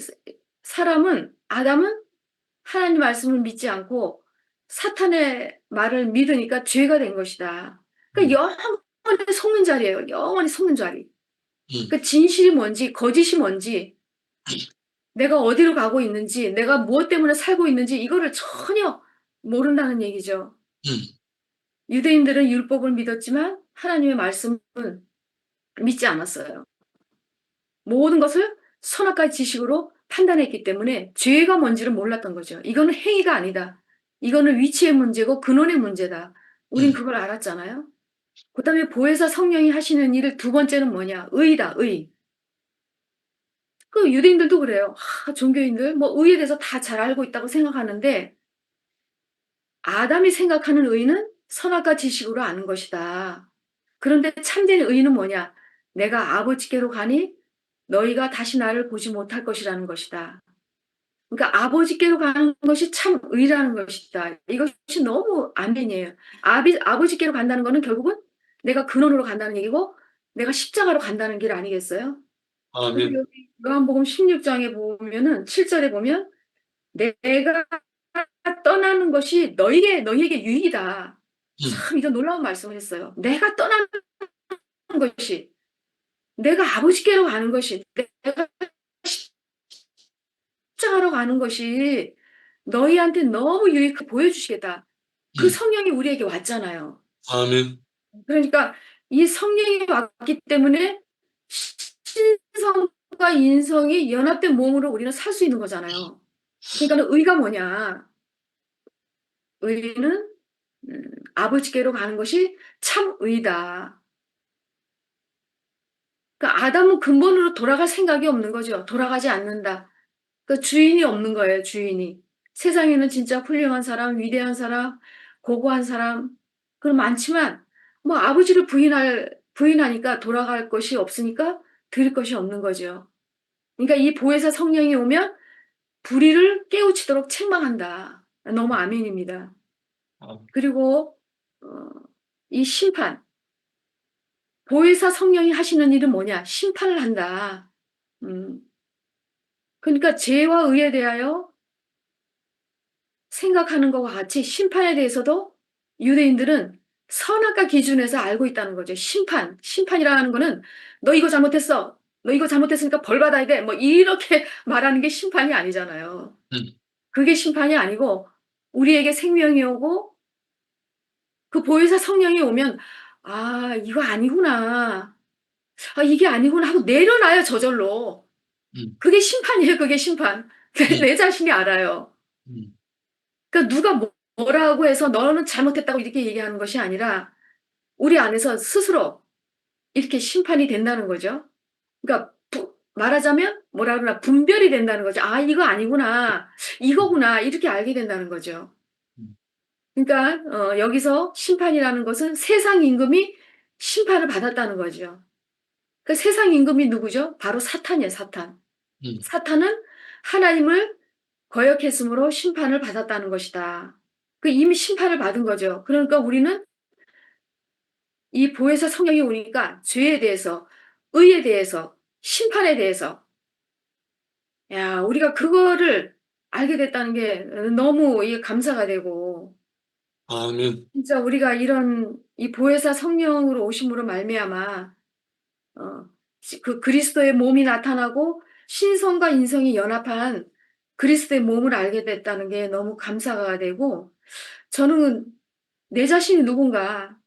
아담은 하나님 말씀을 믿지 않고 사탄의 말을 믿으니까 죄가 된 것이다. 그러니까 영원히 속는 자리예요. 영원히 속는 자리. 그 진실이 뭔지 거짓이 뭔지 내가 어디로 가고 있는지 내가 무엇 때문에 살고 있는지 이거를 전혀 모른다는 얘기죠. 유대인들은 율법을 믿었지만 하나님의 말씀은 믿지 않았어요. 모든 것을 선악과의 지식으로 판단했기 때문에 죄가 뭔지를 몰랐던 거죠. 이거는 행위가 아니다. 이거는 위치의 문제고 근원의 문제다. 우린 그걸 알았잖아요. 그 다음에 보혜사 성령이 하시는 일 두 번째는 뭐냐? 의다, 의. 그 유대인들도 그래요. 종교인들 뭐 의에 대해서 다 잘 알고 있다고 생각하는데 아담이 생각하는 의는 선악과 지식으로 아는 것이다. 그런데 참된 의는 뭐냐? 내가 아버지께로 가니 너희가 다시 나를 보지 못할 것이라는 것이다. 그러니까 아버지께로 가는 것이 참 의라는 것이다. 이것이 너무 아멘이에요. 아버지께로 간다는 것은 결국은 내가 근원으로 간다는 얘기고 내가 십자가로 간다는 길 아니겠어요? 그래서 아멘. 여기 요한복음 16장에 보면은 7절에 보면 내가 떠나는 것이 너희에게 유익이다. 참 이런 놀라운 말씀을 했어요. 내가 떠나는 것이 내가 아버지께로 가는 것이 내가 십자가로 가는 것이 너희한테 너무 유익하게 보여주시겠다. 그 성령이 우리에게 왔잖아요. 아멘. 그러니까 이 성령이 왔기 때문에 신성과 인성이 연합된 몸으로 우리는 살 수 있는 거잖아요. 그러니까 의가 뭐냐? 의는 아버지께로 가는 것이 참 의다. 그러니까 아담은 근본으로 돌아갈 생각이 없는 거죠. 돌아가지 않는다. 그 주인이 없는 거예요, 주인이. 세상에는 진짜 훌륭한 사람, 위대한 사람, 고고한 사람, 그런 많지만, 뭐 아버지를 부인하니까 돌아갈 것이 없으니까 드릴 것이 없는 거죠. 그러니까 이 보혜사 성령이 오면 불의를 깨우치도록 책망한다. 너무 아멘입니다. 그리고 이 심판, 보혜사 성령이 하시는 일은 뭐냐? 심판을 한다. 그러니까 죄와 의에 대하여 생각하는 것과 같이 심판에 대해서도 유대인들은 선악과 기준에서 알고 있다는 거죠. 심판이라는 거는 너 이거 잘못했어. 너 이거 잘못했으니까 벌 받아야 돼. 뭐 이렇게 말하는 게 심판이 아니잖아요. 그게 심판이 아니고 우리에게 생명이 오고 그 보혜사 성령이 오면 아, 이거 아니구나. 아, 이게 아니구나 하고 내려놔요, 저절로. 그게 심판이에요, 그게 심판. 내 자신이 알아요. 그러니까 누가 뭐라고 해서 너는 잘못했다고 이렇게 얘기하는 것이 아니라 우리 안에서 스스로 이렇게 심판이 된다는 거죠. 그러니까 말하자면 뭐라 그러나 분별이 된다는 거죠. 아, 이거 아니구나. 이거구나. 이렇게 알게 된다는 거죠. 그러니까 여기서 심판이라는 것은 세상 임금이 심판을 받았다는 거죠. 그 세상 임금이 누구죠? 바로 사탄이에요, 사탄. 사탄은 하나님을 거역했으므로 심판을 받았다는 것이다. 그 이미 심판을 받은 거죠. 그러니까 우리는 이 보혜사 성령이 오니까 죄에 대해서, 의에 대해서, 심판에 대해서, 야, 우리가 그거를 알게 됐다는 게 너무 이게 감사가 되고, 아멘. 진짜 우리가 이런 이 보혜사 성령으로 오심으로 말미암아 그 그리스도의 몸이 나타나고 신성과 인성이 연합한 그리스도의 몸을 알게 됐다는 게 너무 감사가 되고, 저는 내 자신이 누군가,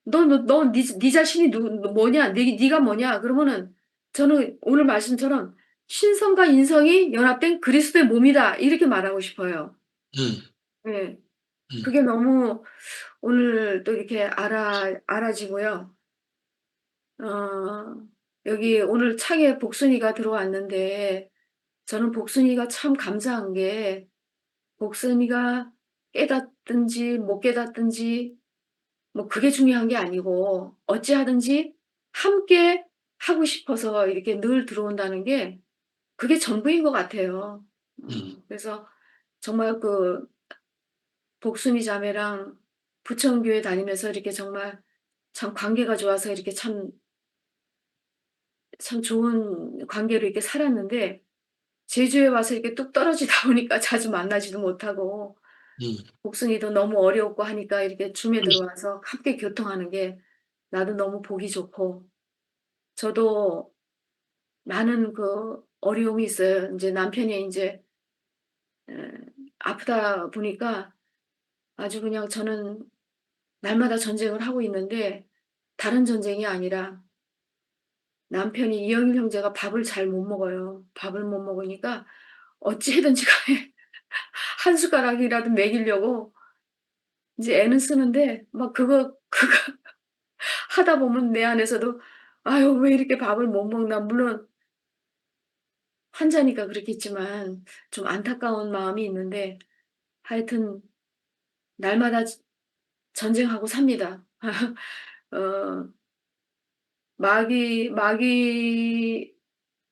네 자신이 뭐냐, 네가 뭐냐, 그러면은 저는 오늘 말씀처럼 신성과 인성이 연합된 그리스도의 몸이다, 이렇게 말하고 싶어요. 네. 그게 너무 오늘 또 이렇게 알아지고요. 여기 오늘 창에 복순이가 들어왔는데, 저는 복순이가 참 감사한 게, 복순이가 깨닫든지 못 깨닫든지, 뭐 그게 중요한 게 아니고, 어찌하든지 함께 하고 싶어서 이렇게 늘 들어온다는 게, 그게 전부인 것 같아요. 그래서 정말 그 복순이 자매랑 부천교회 다니면서 이렇게 정말 참 관계가 좋아서 이렇게 참 좋은 관계로 이렇게 살았는데, 제주에 와서 이렇게 뚝 떨어지다 보니까 자주 만나지도 못하고, 복순이도 너무 어려웠고 하니까 이렇게 줌에 들어와서 함께 교통하는 게 나도 너무 보기 좋고, 저도 많은 그 어려움이 있어요. 이제 남편이 이제 아프다 보니까 아주 그냥 저는 날마다 전쟁을 하고 있는데, 다른 전쟁이 아니라 남편이 이영일 형제가 밥을 잘 못 먹어요. 밥을 못 먹으니까 어찌해든지 간에 한 숟가락이라도 먹이려고 이제 애는 쓰는데, 막 그거 하다 보면 내 안에서도 아유, 왜 이렇게 밥을 못 먹나. 물론 환자니까 그렇겠지만 좀 안타까운 마음이 있는데, 하여튼 날마다 전쟁하고 삽니다. 어,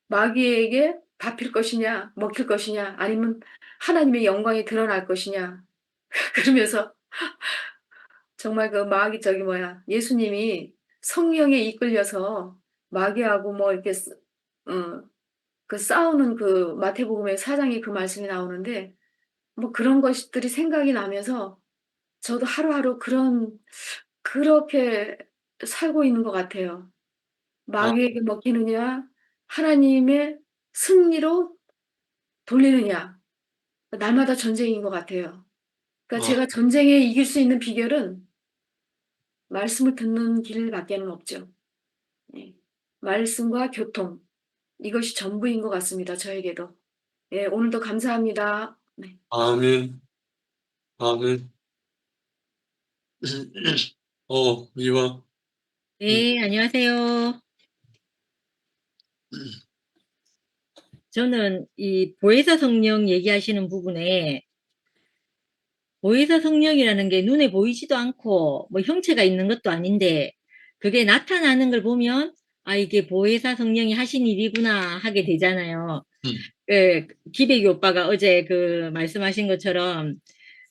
마귀에게 밥힐 것이냐, 먹힐 것이냐, 아니면 하나님의 영광이 드러날 것이냐. 그러면서 정말 그 예수님이 성령에 이끌려서 마귀하고 뭐 이렇게 그 싸우는 그 마태복음의 4장에 그 말씀이 나오는데, 뭐 그런 것들이 생각이 나면서 저도 하루하루 그렇게 살고 있는 것 같아요. 마귀에게 먹히느냐, 하나님의 승리로 돌리느냐, 날마다 전쟁인 것 같아요. 그러니까 제가 전쟁에 이길 수 있는 비결은 말씀을 듣는 길밖에는 없죠. 네. 말씀과 교통, 이것이 전부인 것 같습니다, 저에게도. 예, 오늘도 감사합니다. 네. 아멘. 아멘. 이와. 네, 안녕하세요. 저는 이 보혜사 성령 얘기하시는 부분에 보혜사 성령이라는 게 눈에 보이지도 않고 뭐 형체가 있는 것도 아닌데 그게 나타나는 걸 보면 아, 이게 보혜사 성령이 하신 일이구나 하게 되잖아요. 음. 기백이 오빠가 어제 그 말씀하신 것처럼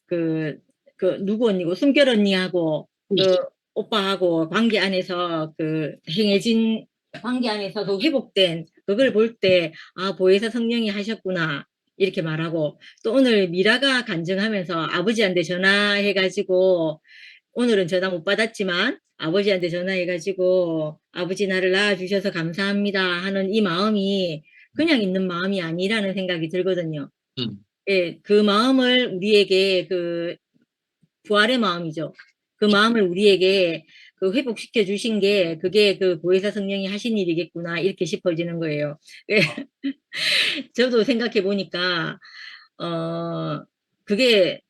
그 누구 언니고 숨결 언니하고 그 오빠하고 관계 안에서 그 행해진 관계 안에서 그 회복된 그걸 볼 때 아, 보혜사 성령이 하셨구나 이렇게 말하고 또 오늘 미라가 간증하면서 아버지한테 전화해가지고 오늘은 전화 못 받았지만 아버지한테 전화해가지고 아버지 나를 낳아주셔서 감사합니다 하는 이 마음이 그냥 있는 마음이 아니라는 생각이 들거든요. 음. 예, 그 마음을 우리에게 그 부활의 마음이죠. 그 마음을 우리에게 그 회복시켜 주신 게 그게 그 보혜사 성령이 하신 일이겠구나 이렇게 싶어지는 거예요. 예. 저도 생각해 보니까 그게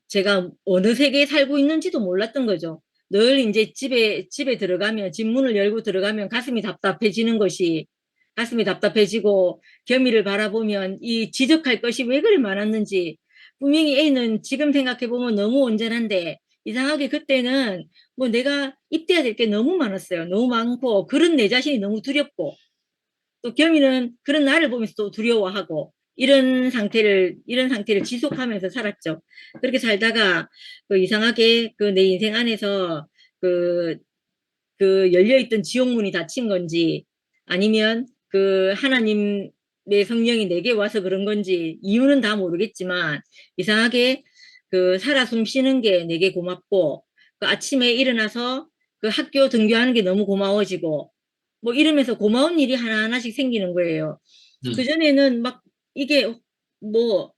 제가 어느 세계에 살고 있는지도 몰랐던 거죠. 늘 이제 집에 들어가면, 집 문을 열고 들어가면 가슴이 답답해지는 것이, 가슴이 답답해지고, 겸이를 바라보면 이 지적할 것이 왜 그리 많았는지, 분명히 A는 지금 생각해보면 너무 온전한데, 이상하게 그때는 뭐 내가 입대해야 될 게 너무 많았어요. 너무 많고, 그런 내 자신이 너무 두렵고, 또 겸이는 그런 나를 보면서 또 두려워하고 이런 상태를 지속하면서 살았죠. 그렇게 살다가 그 이상하게 그 내 인생 안에서 그 열려있던 지옥문이 닫힌 건지 아니면 그 하나님의 성령이 내게 와서 그런 건지 이유는 다 모르겠지만 이상하게 그 살아 숨쉬는 게 내게 고맙고 그 아침에 일어나서 그 학교 등교하는 게 너무 고마워지고 뭐 이러면서 고마운 일이 하나하나씩 생기는 거예요. 그전에는 막 이게 뭐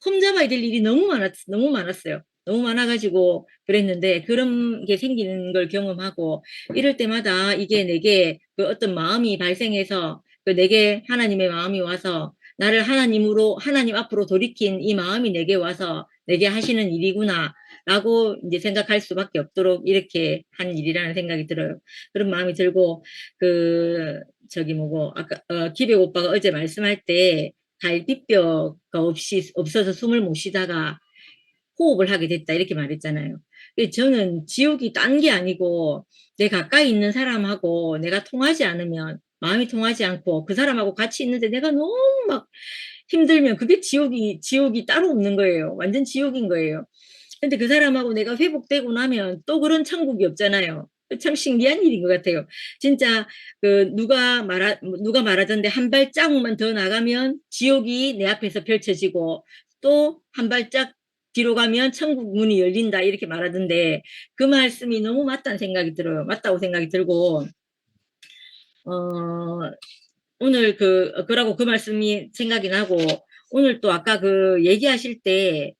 험잡아야 될 일이 너무 많았어요. 너무 많아가지고 그랬는데 그런 게 생기는 걸 경험하고 이럴 때마다 이게 내게 그 어떤 마음이 발생해서 그 내게 하나님의 마음이 와서 나를 하나님 앞으로 돌이킨 이 마음이 내게 와서 내게 하시는 일이구나 라고 이제 생각할 수밖에 없도록 이렇게 한 일이라는 생각이 들어요. 그런 마음이 들고 저기 뭐고 아까 기백 오빠가 어제 말씀할 때 갈비뼈가 없어서 숨을 못 쉬다가 호흡을 하게 됐다 이렇게 말했잖아요. 저는 지옥이 딴 게 아니고 내 가까이 있는 사람하고 내가 통하지 않으면 마음이 통하지 않고 그 사람하고 같이 있는데 내가 너무 막 힘들면 그게 지옥이 따로 없는 거예요. 완전 지옥인 거예요. 근데 그 사람하고 내가 회복되고 나면 또 그런 천국이 없잖아요. 참 신기한 일인 것 같아요. 진짜 누가 말하던데 한 발자국만 더 나가면 지옥이 내 앞에서 펼쳐지고 또 한 발짝 뒤로 가면 천국 문이 열린다 이렇게 말하던데 그 말씀이 너무 맞다는 생각이 들어요. 맞다고 생각이 들고 오늘 그러고 그 말씀이 생각이 나고 오늘 또 아까 얘기하실 때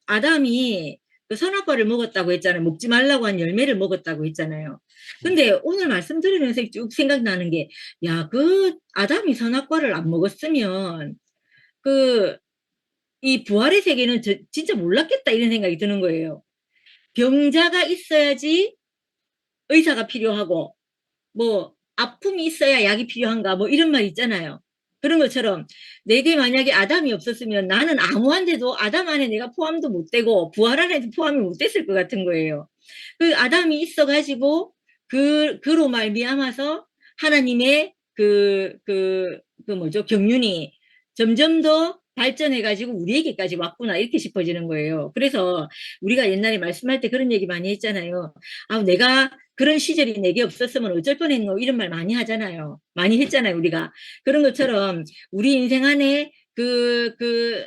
아담이 선악과를 먹었다고 했잖아요. 먹지 말라고 한 열매를 먹었다고 했잖아요. 근데 오늘 말씀 들으면서 쭉 생각나는 게, 야, 아담이 선악과를 안 먹었으면, 이 부활의 세계는 진짜 몰랐겠다, 이런 생각이 드는 거예요. 병자가 있어야지 의사가 필요하고, 뭐, 아픔이 있어야 약이 필요한가, 뭐, 이런 말 있잖아요. 그런 것처럼 내게 만약에 아담이 없었으면 나는 아무한테도 아담 안에 내가 포함도 못 되고 부활 안에도 포함이 못 됐을 것 같은 거예요. 아담이 있어가지고 그로 말미암아서 하나님의 경륜이 점점 더 발전해가지고 우리에게까지 왔구나 이렇게 싶어지는 거예요. 그래서 우리가 옛날에 말씀할 때 그런 얘기 많이 했잖아요. 아, 내가 그런 시절이 내게 없었으면 어쩔 뻔했노 이런 말 많이 하잖아요. 많이 했잖아요, 우리가. 그런 것처럼 우리 인생 안에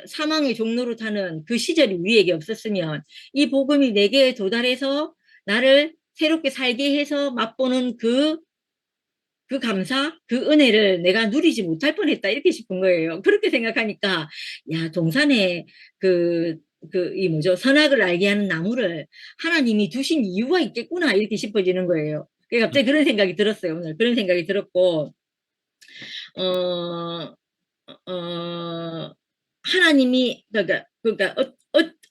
사망의 종로로 타는 그 시절이 우리에게 없었으면 이 복음이 내게 도달해서 나를 새롭게 살게 해서 맛보는 그 감사, 그 은혜를 내가 누리지 못할 뻔했다 이렇게 싶은 거예요. 그렇게 생각하니까 야, 동산에 선악을 알게 하는 나무를 하나님이 두신 이유가 있겠구나 이렇게 싶어지는 거예요. 갑자기 그런 생각이 들었어요. 오늘 그런 생각이 들었고 하나님이 그러니까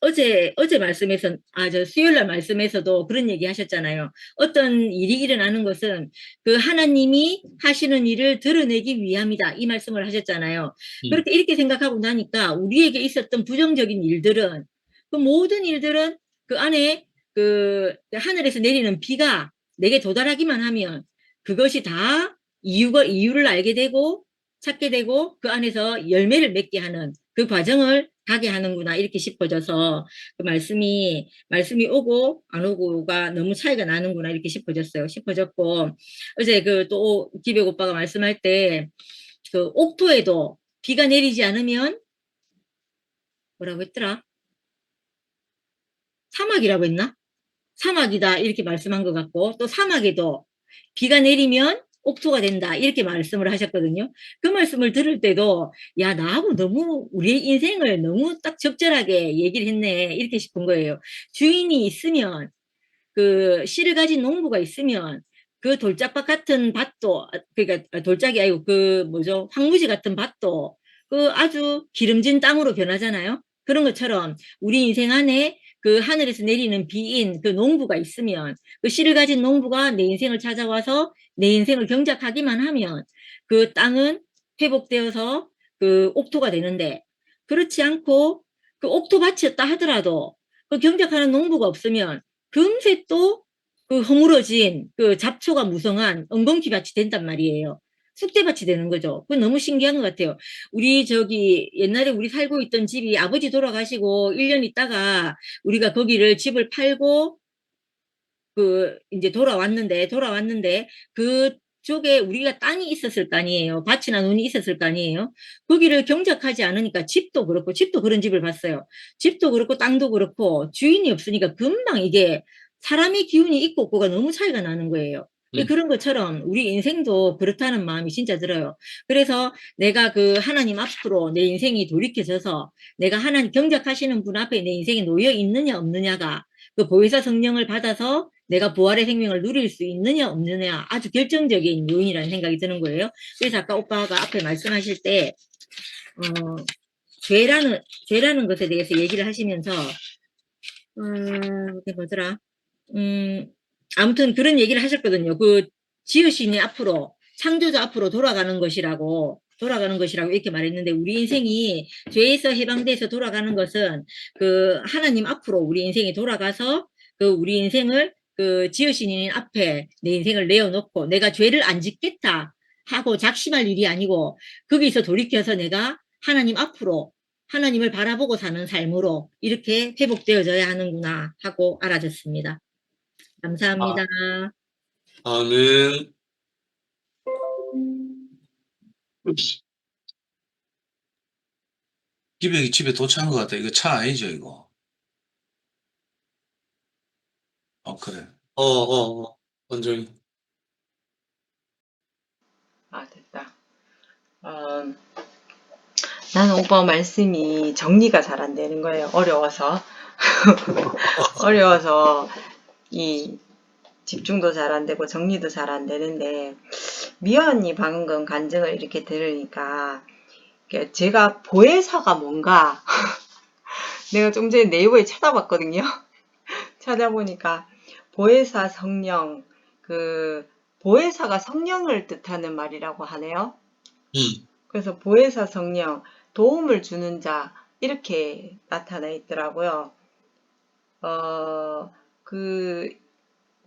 어제 말씀에서 수요일 날 말씀에서도 그런 얘기 하셨잖아요. 어떤 일이 일어나는 것은 그 하나님이 하시는 일을 드러내기 위함이다. 이 말씀을 하셨잖아요. 그렇게 이렇게 생각하고 나니까 우리에게 있었던 부정적인 일들은 그 모든 일들은 그 안에 하늘에서 내리는 비가 내게 도달하기만 하면 그것이 다 이유를 알게 되고 찾게 되고 그 안에서 열매를 맺게 하는 그 과정을 가게 하는구나 이렇게 싶어져서 그 말씀이 오고 안 오고가 너무 차이가 나는구나 이렇게 싶어졌고 어제 그 또 기백 오빠가 말씀할 때 그 옥토에도 비가 내리지 않으면 뭐라고 했더라? 사막이라고 했나? 사막이다 이렇게 말씀한 것 같고 또 사막에도 비가 내리면 옥토가 된다 이렇게 말씀을 하셨거든요. 그 말씀을 들을 때도 야 나하고 너무 우리의 인생을 너무 딱 적절하게 얘기를 했네 이렇게 싶은 거예요. 주인이 있으면 그 씨를 가진 농부가 있으면 그 돌짝밭 같은 밭도 그러니까 돌짝이 아니고 그 뭐죠 황무지 같은 밭도 그 아주 기름진 땅으로 변하잖아요. 그런 것처럼 우리 인생 안에 그 하늘에서 내리는 비인 그 농부가 있으면 그 씨를 가진 농부가 내 인생을 찾아와서 내 인생을 경작하기만 하면 그 땅은 회복되어서 그 옥토가 되는데 그렇지 않고 그 옥토밭이었다 하더라도 그 경작하는 농부가 없으면 금세 또 그 허물어진 그 잡초가 무성한 엉겅퀴밭이 된단 말이에요. 쑥대밭이 되는 거죠. 그건 너무 신기한 것 같아요. 우리 저기 옛날에 우리 살고 있던 집이 아버지 돌아가시고 1년 있다가 우리가 거기를 집을 팔고 그 이제 돌아왔는데 그쪽에 우리가 땅이 있었을 거 아니에요. 밭이나 논이 있었을 거 아니에요. 거기를 경작하지 않으니까 집도 그렇고 집도 그런 집을 봤어요. 집도 그렇고 땅도 그렇고 주인이 없으니까 금방 이게 사람의 기운이 있고 없고가 너무 차이가 나는 거예요. 그런 것처럼 우리 인생도 그렇다는 마음이 진짜 들어요. 그래서 내가 그 하나님 앞으로 내 인생이 돌이켜져서 내가 하나님 경작하시는 분 앞에 내 인생이 놓여 있느냐 없느냐가 그 보혜사 성령을 받아서 내가 부활의 생명을 누릴 수 있느냐 없느냐 아주 결정적인 요인이라는 생각이 드는 거예요. 그래서 아까 오빠가 앞에 말씀하실 때 죄라는 것에 대해서 얘기를 하시면서 그게 뭐더라? 아무튼 그런 얘기를 하셨거든요. 그 지으신이 앞으로 창조자 앞으로 돌아가는 것이라고 이렇게 말했는데 우리 인생이 죄에서 해방돼서 돌아가는 것은 그 하나님 앞으로 우리 인생이 돌아가서 그 우리 인생을 그 지으신 이 앞에 내 인생을 내어놓고 내가 죄를 안 짓겠다 하고 작심할 일이 아니고 거기서 돌이켜서 내가 하나님 앞으로 하나님을 바라보고 사는 삶으로 이렇게 회복되어져야 하는구나 하고 알아졌습니다. 감사합니다. 아멘. 기백이 집에 도착한 것 같아. 이거 차 아니죠, 이거? 그래. 원정이. 됐다. 나는 오빠 말씀이 정리가 잘 안 되는 거예요. 어려워서. 어려워서 이 집중도 잘 안 되고 정리도 잘 안 되는데 미아 언니 방금 간증을 이렇게 들으니까 제가 보혜사가 뭔가 내가 좀 전에 네이버에 찾아봤거든요. 찾아보니까 보혜사 성령 그 보혜사가 성령을 뜻하는 말이라고 하네요. 그래서 보혜사 성령 도움을 주는 자 이렇게 나타나 있더라고요. 그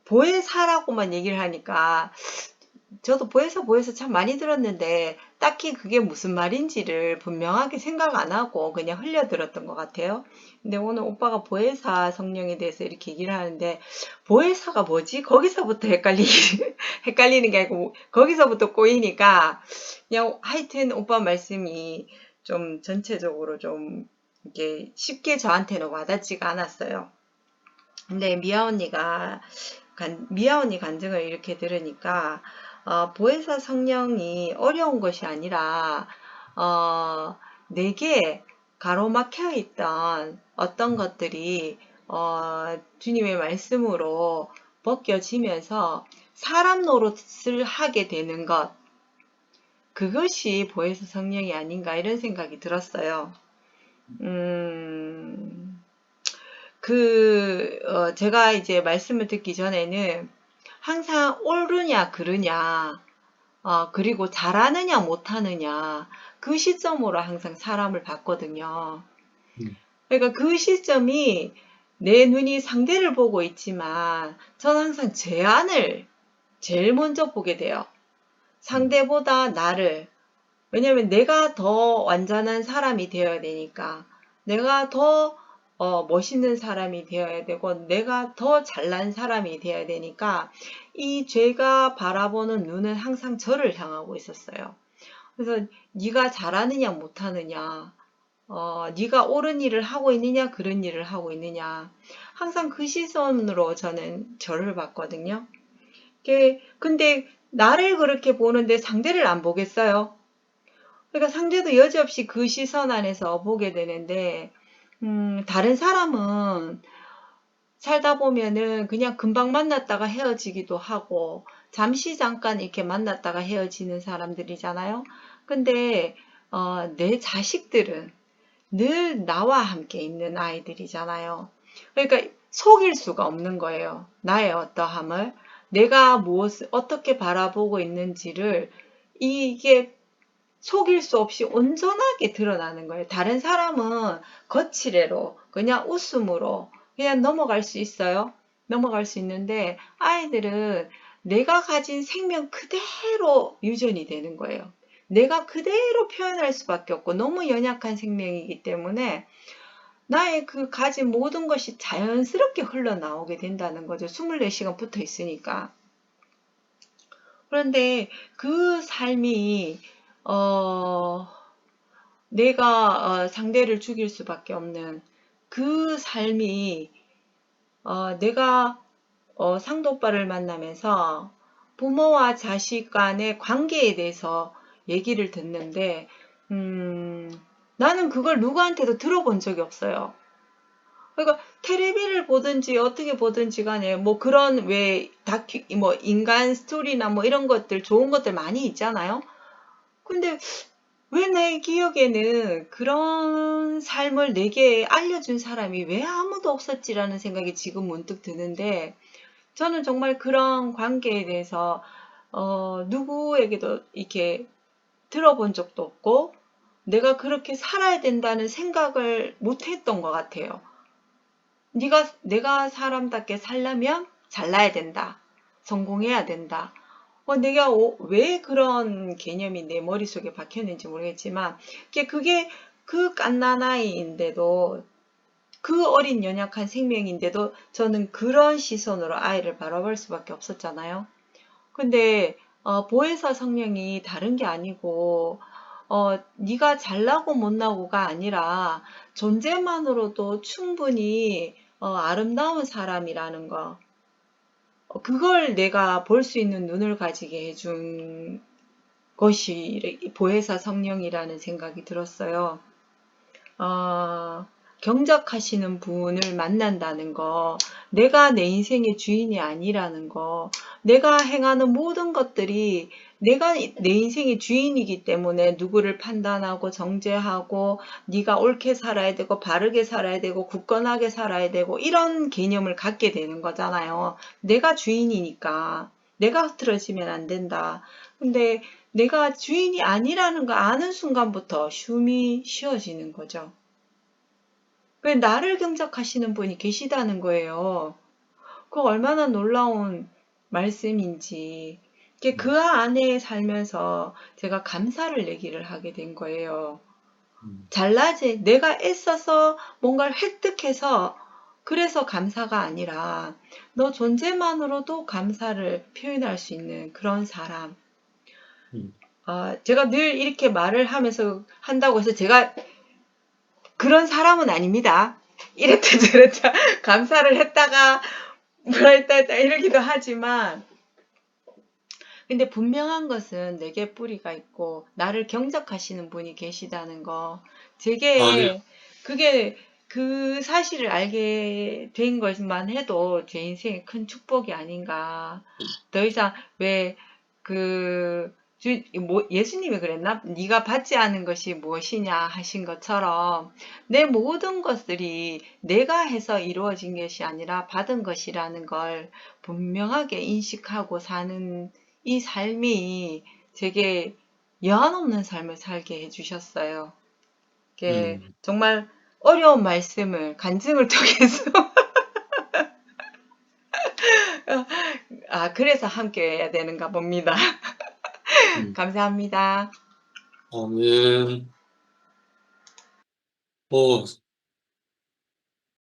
보혜사라고만 얘기를 하니까 저도 보혜사 참 많이 들었는데 딱히 그게 무슨 말인지를 분명하게 생각 안 하고 그냥 흘려들었던 것 같아요. 근데 오늘 오빠가 보혜사 성령에 대해서 이렇게 얘기를 하는데 보혜사가 뭐지? 거기서부터 헷갈리는 게 아니고 거기서부터 꼬이니까 그냥 하여튼 오빠 말씀이 좀 전체적으로 좀 이렇게 쉽게 저한테는 와닿지가 않았어요. 근데 미아 언니 간증을 이렇게 들으니까 보혜사 성령이 어려운 것이 아니라 내게 가로막혀 있던 어떤 것들이 주님의 말씀으로 벗겨지면서 사람 노릇을 하게 되는 것 그것이 보혜사 성령이 아닌가 이런 생각이 들었어요. 제가 이제 말씀을 듣기 전에는 항상 옳으냐 그르냐 그리고 잘하느냐 못하느냐 그 시점으로 항상 사람을 봤거든요. 그러니까 그 시점이 내 눈이 상대를 보고 있지만 저는 항상 제 안을 제일 먼저 보게 돼요. 상대보다 나를. 왜냐면 내가 더 완전한 사람이 되어야 되니까. 내가 더 멋있는 사람이 되어야 되고 내가 더 잘난 사람이 되어야 되니까 이 죄가 바라보는 눈은 항상 저를 향하고 있었어요. 그래서 네가 잘하느냐 못하느냐, 네가 옳은 일을 하고 있느냐 그런 일을 하고 있느냐, 항상 그 시선으로 저는 저를 봤거든요. 근데 나를 그렇게 보는데 상대를 안 보겠어요? 그러니까 상대도 여지없이 그 시선 안에서 보게 되는데, 다른 사람은 살다 보면은 그냥 금방 만났다가 헤어지기도 하고, 잠시 잠깐 이렇게 만났다가 헤어지는 사람들이잖아요. 근데, 내 자식들은 늘 나와 함께 있는 아이들이잖아요. 그러니까 속일 수가 없는 거예요. 나의 어떠함을. 내가 무엇을 어떻게 바라보고 있는지를 이게 속일 수 없이 온전하게 드러나는 거예요. 다른 사람은 거칠애로 그냥 웃음으로 그냥 넘어갈 수 있어요. 넘어갈 수 있는데 아이들은 내가 가진 생명 그대로 유전이 되는 거예요. 내가 그대로 표현할 수밖에 없고 너무 연약한 생명이기 때문에 나의 그 가진 모든 것이 자연스럽게 흘러나오게 된다는 거죠. 24시간 붙어 있으니까. 그런데 그 삶이 내가 상대를 죽일 수밖에 없는 그 삶이 내가 상도 오빠를 만나면서 부모와 자식 간의 관계에 대해서 얘기를 듣는데 나는 그걸 누구한테도 들어본 적이 없어요. 그러니까 텔레비를 보든지 어떻게 보든지 간에 뭐 그런 왜 다큐 뭐 인간 스토리나 뭐 이런 것들 좋은 것들 많이 있잖아요. 근데 왜 내 기억에는 그런 삶을 내게 알려준 사람이 왜 아무도 없었지라는 생각이 지금 문득 드는데 저는 정말 그런 관계에 대해서 누구에게도 이렇게 들어본 적도 없고 내가 그렇게 살아야 된다는 생각을 못 했던 것 같아요. 내가 사람답게 살려면 잘나야 된다. 성공해야 된다. 내가 왜 그런 개념이 내 머릿속에 박혔는지 모르겠지만 그게 그 갓난아이인데도 그 어린 연약한 생명인데도 저는 그런 시선으로 아이를 바라볼 수밖에 없었잖아요. 근데 보혜사 성령이 다른 게 아니고 네가 잘나고 못나고가 아니라 존재만으로도 충분히 아름다운 사람이라는 거, 그걸 내가 볼 수 있는 눈을 가지게 해준 것이 보혜사 성령이라는 생각이 들었어요. 경작하시는 분을 만난다는 거, 내가 내 인생의 주인이 아니라는 거, 내가 행하는 모든 것들이 내가 내 인생의 주인이기 때문에 누구를 판단하고 정죄하고 네가 옳게 살아야 되고 바르게 살아야 되고 굳건하게 살아야 되고 이런 개념을 갖게 되는 거잖아요. 내가 주인이니까 내가 흐트러지면 안 된다. 근데 내가 주인이 아니라는 거 아는 순간부터 숨이 쉬어지는 거죠. 왜 나를 경작하시는 분이 계시다는 거예요. 그 얼마나 놀라운 말씀인지. 그 안에 살면서 제가 감사를 얘기를 하게 된 거예요. 잘나지 내가 애써서 뭔가를 획득해서 그래서 감사가 아니라 너 존재만으로도 감사를 표현할 수 있는 그런 사람. 제가 늘 이렇게 말을 하면서 한다고 해서 제가 그런 사람은 아닙니다. 이랬다 저랬다 감사를 했다가 뭐라 했다 이러기도 하지만 근데 분명한 것은 내게 뿌리가 있고 나를 경작하시는 분이 계시다는 거. 제게 그게 그 사실을 알게 된 것만 해도 제 인생의 큰 축복이 아닌가. 더 이상 예수님이 그랬나? 네가 받지 않은 것이 무엇이냐 하신 것처럼 내 모든 것들이 내가 해서 이루어진 것이 아니라 받은 것이라는 걸 분명하게 인식하고 사는 이 삶이 제게 여한 없는 삶을 살게 해주셨어요. 정말 어려운 말씀을 간증을 통해서 그래서 함께 해야 되는가 봅니다. 감사합니다. 아멘. 뭐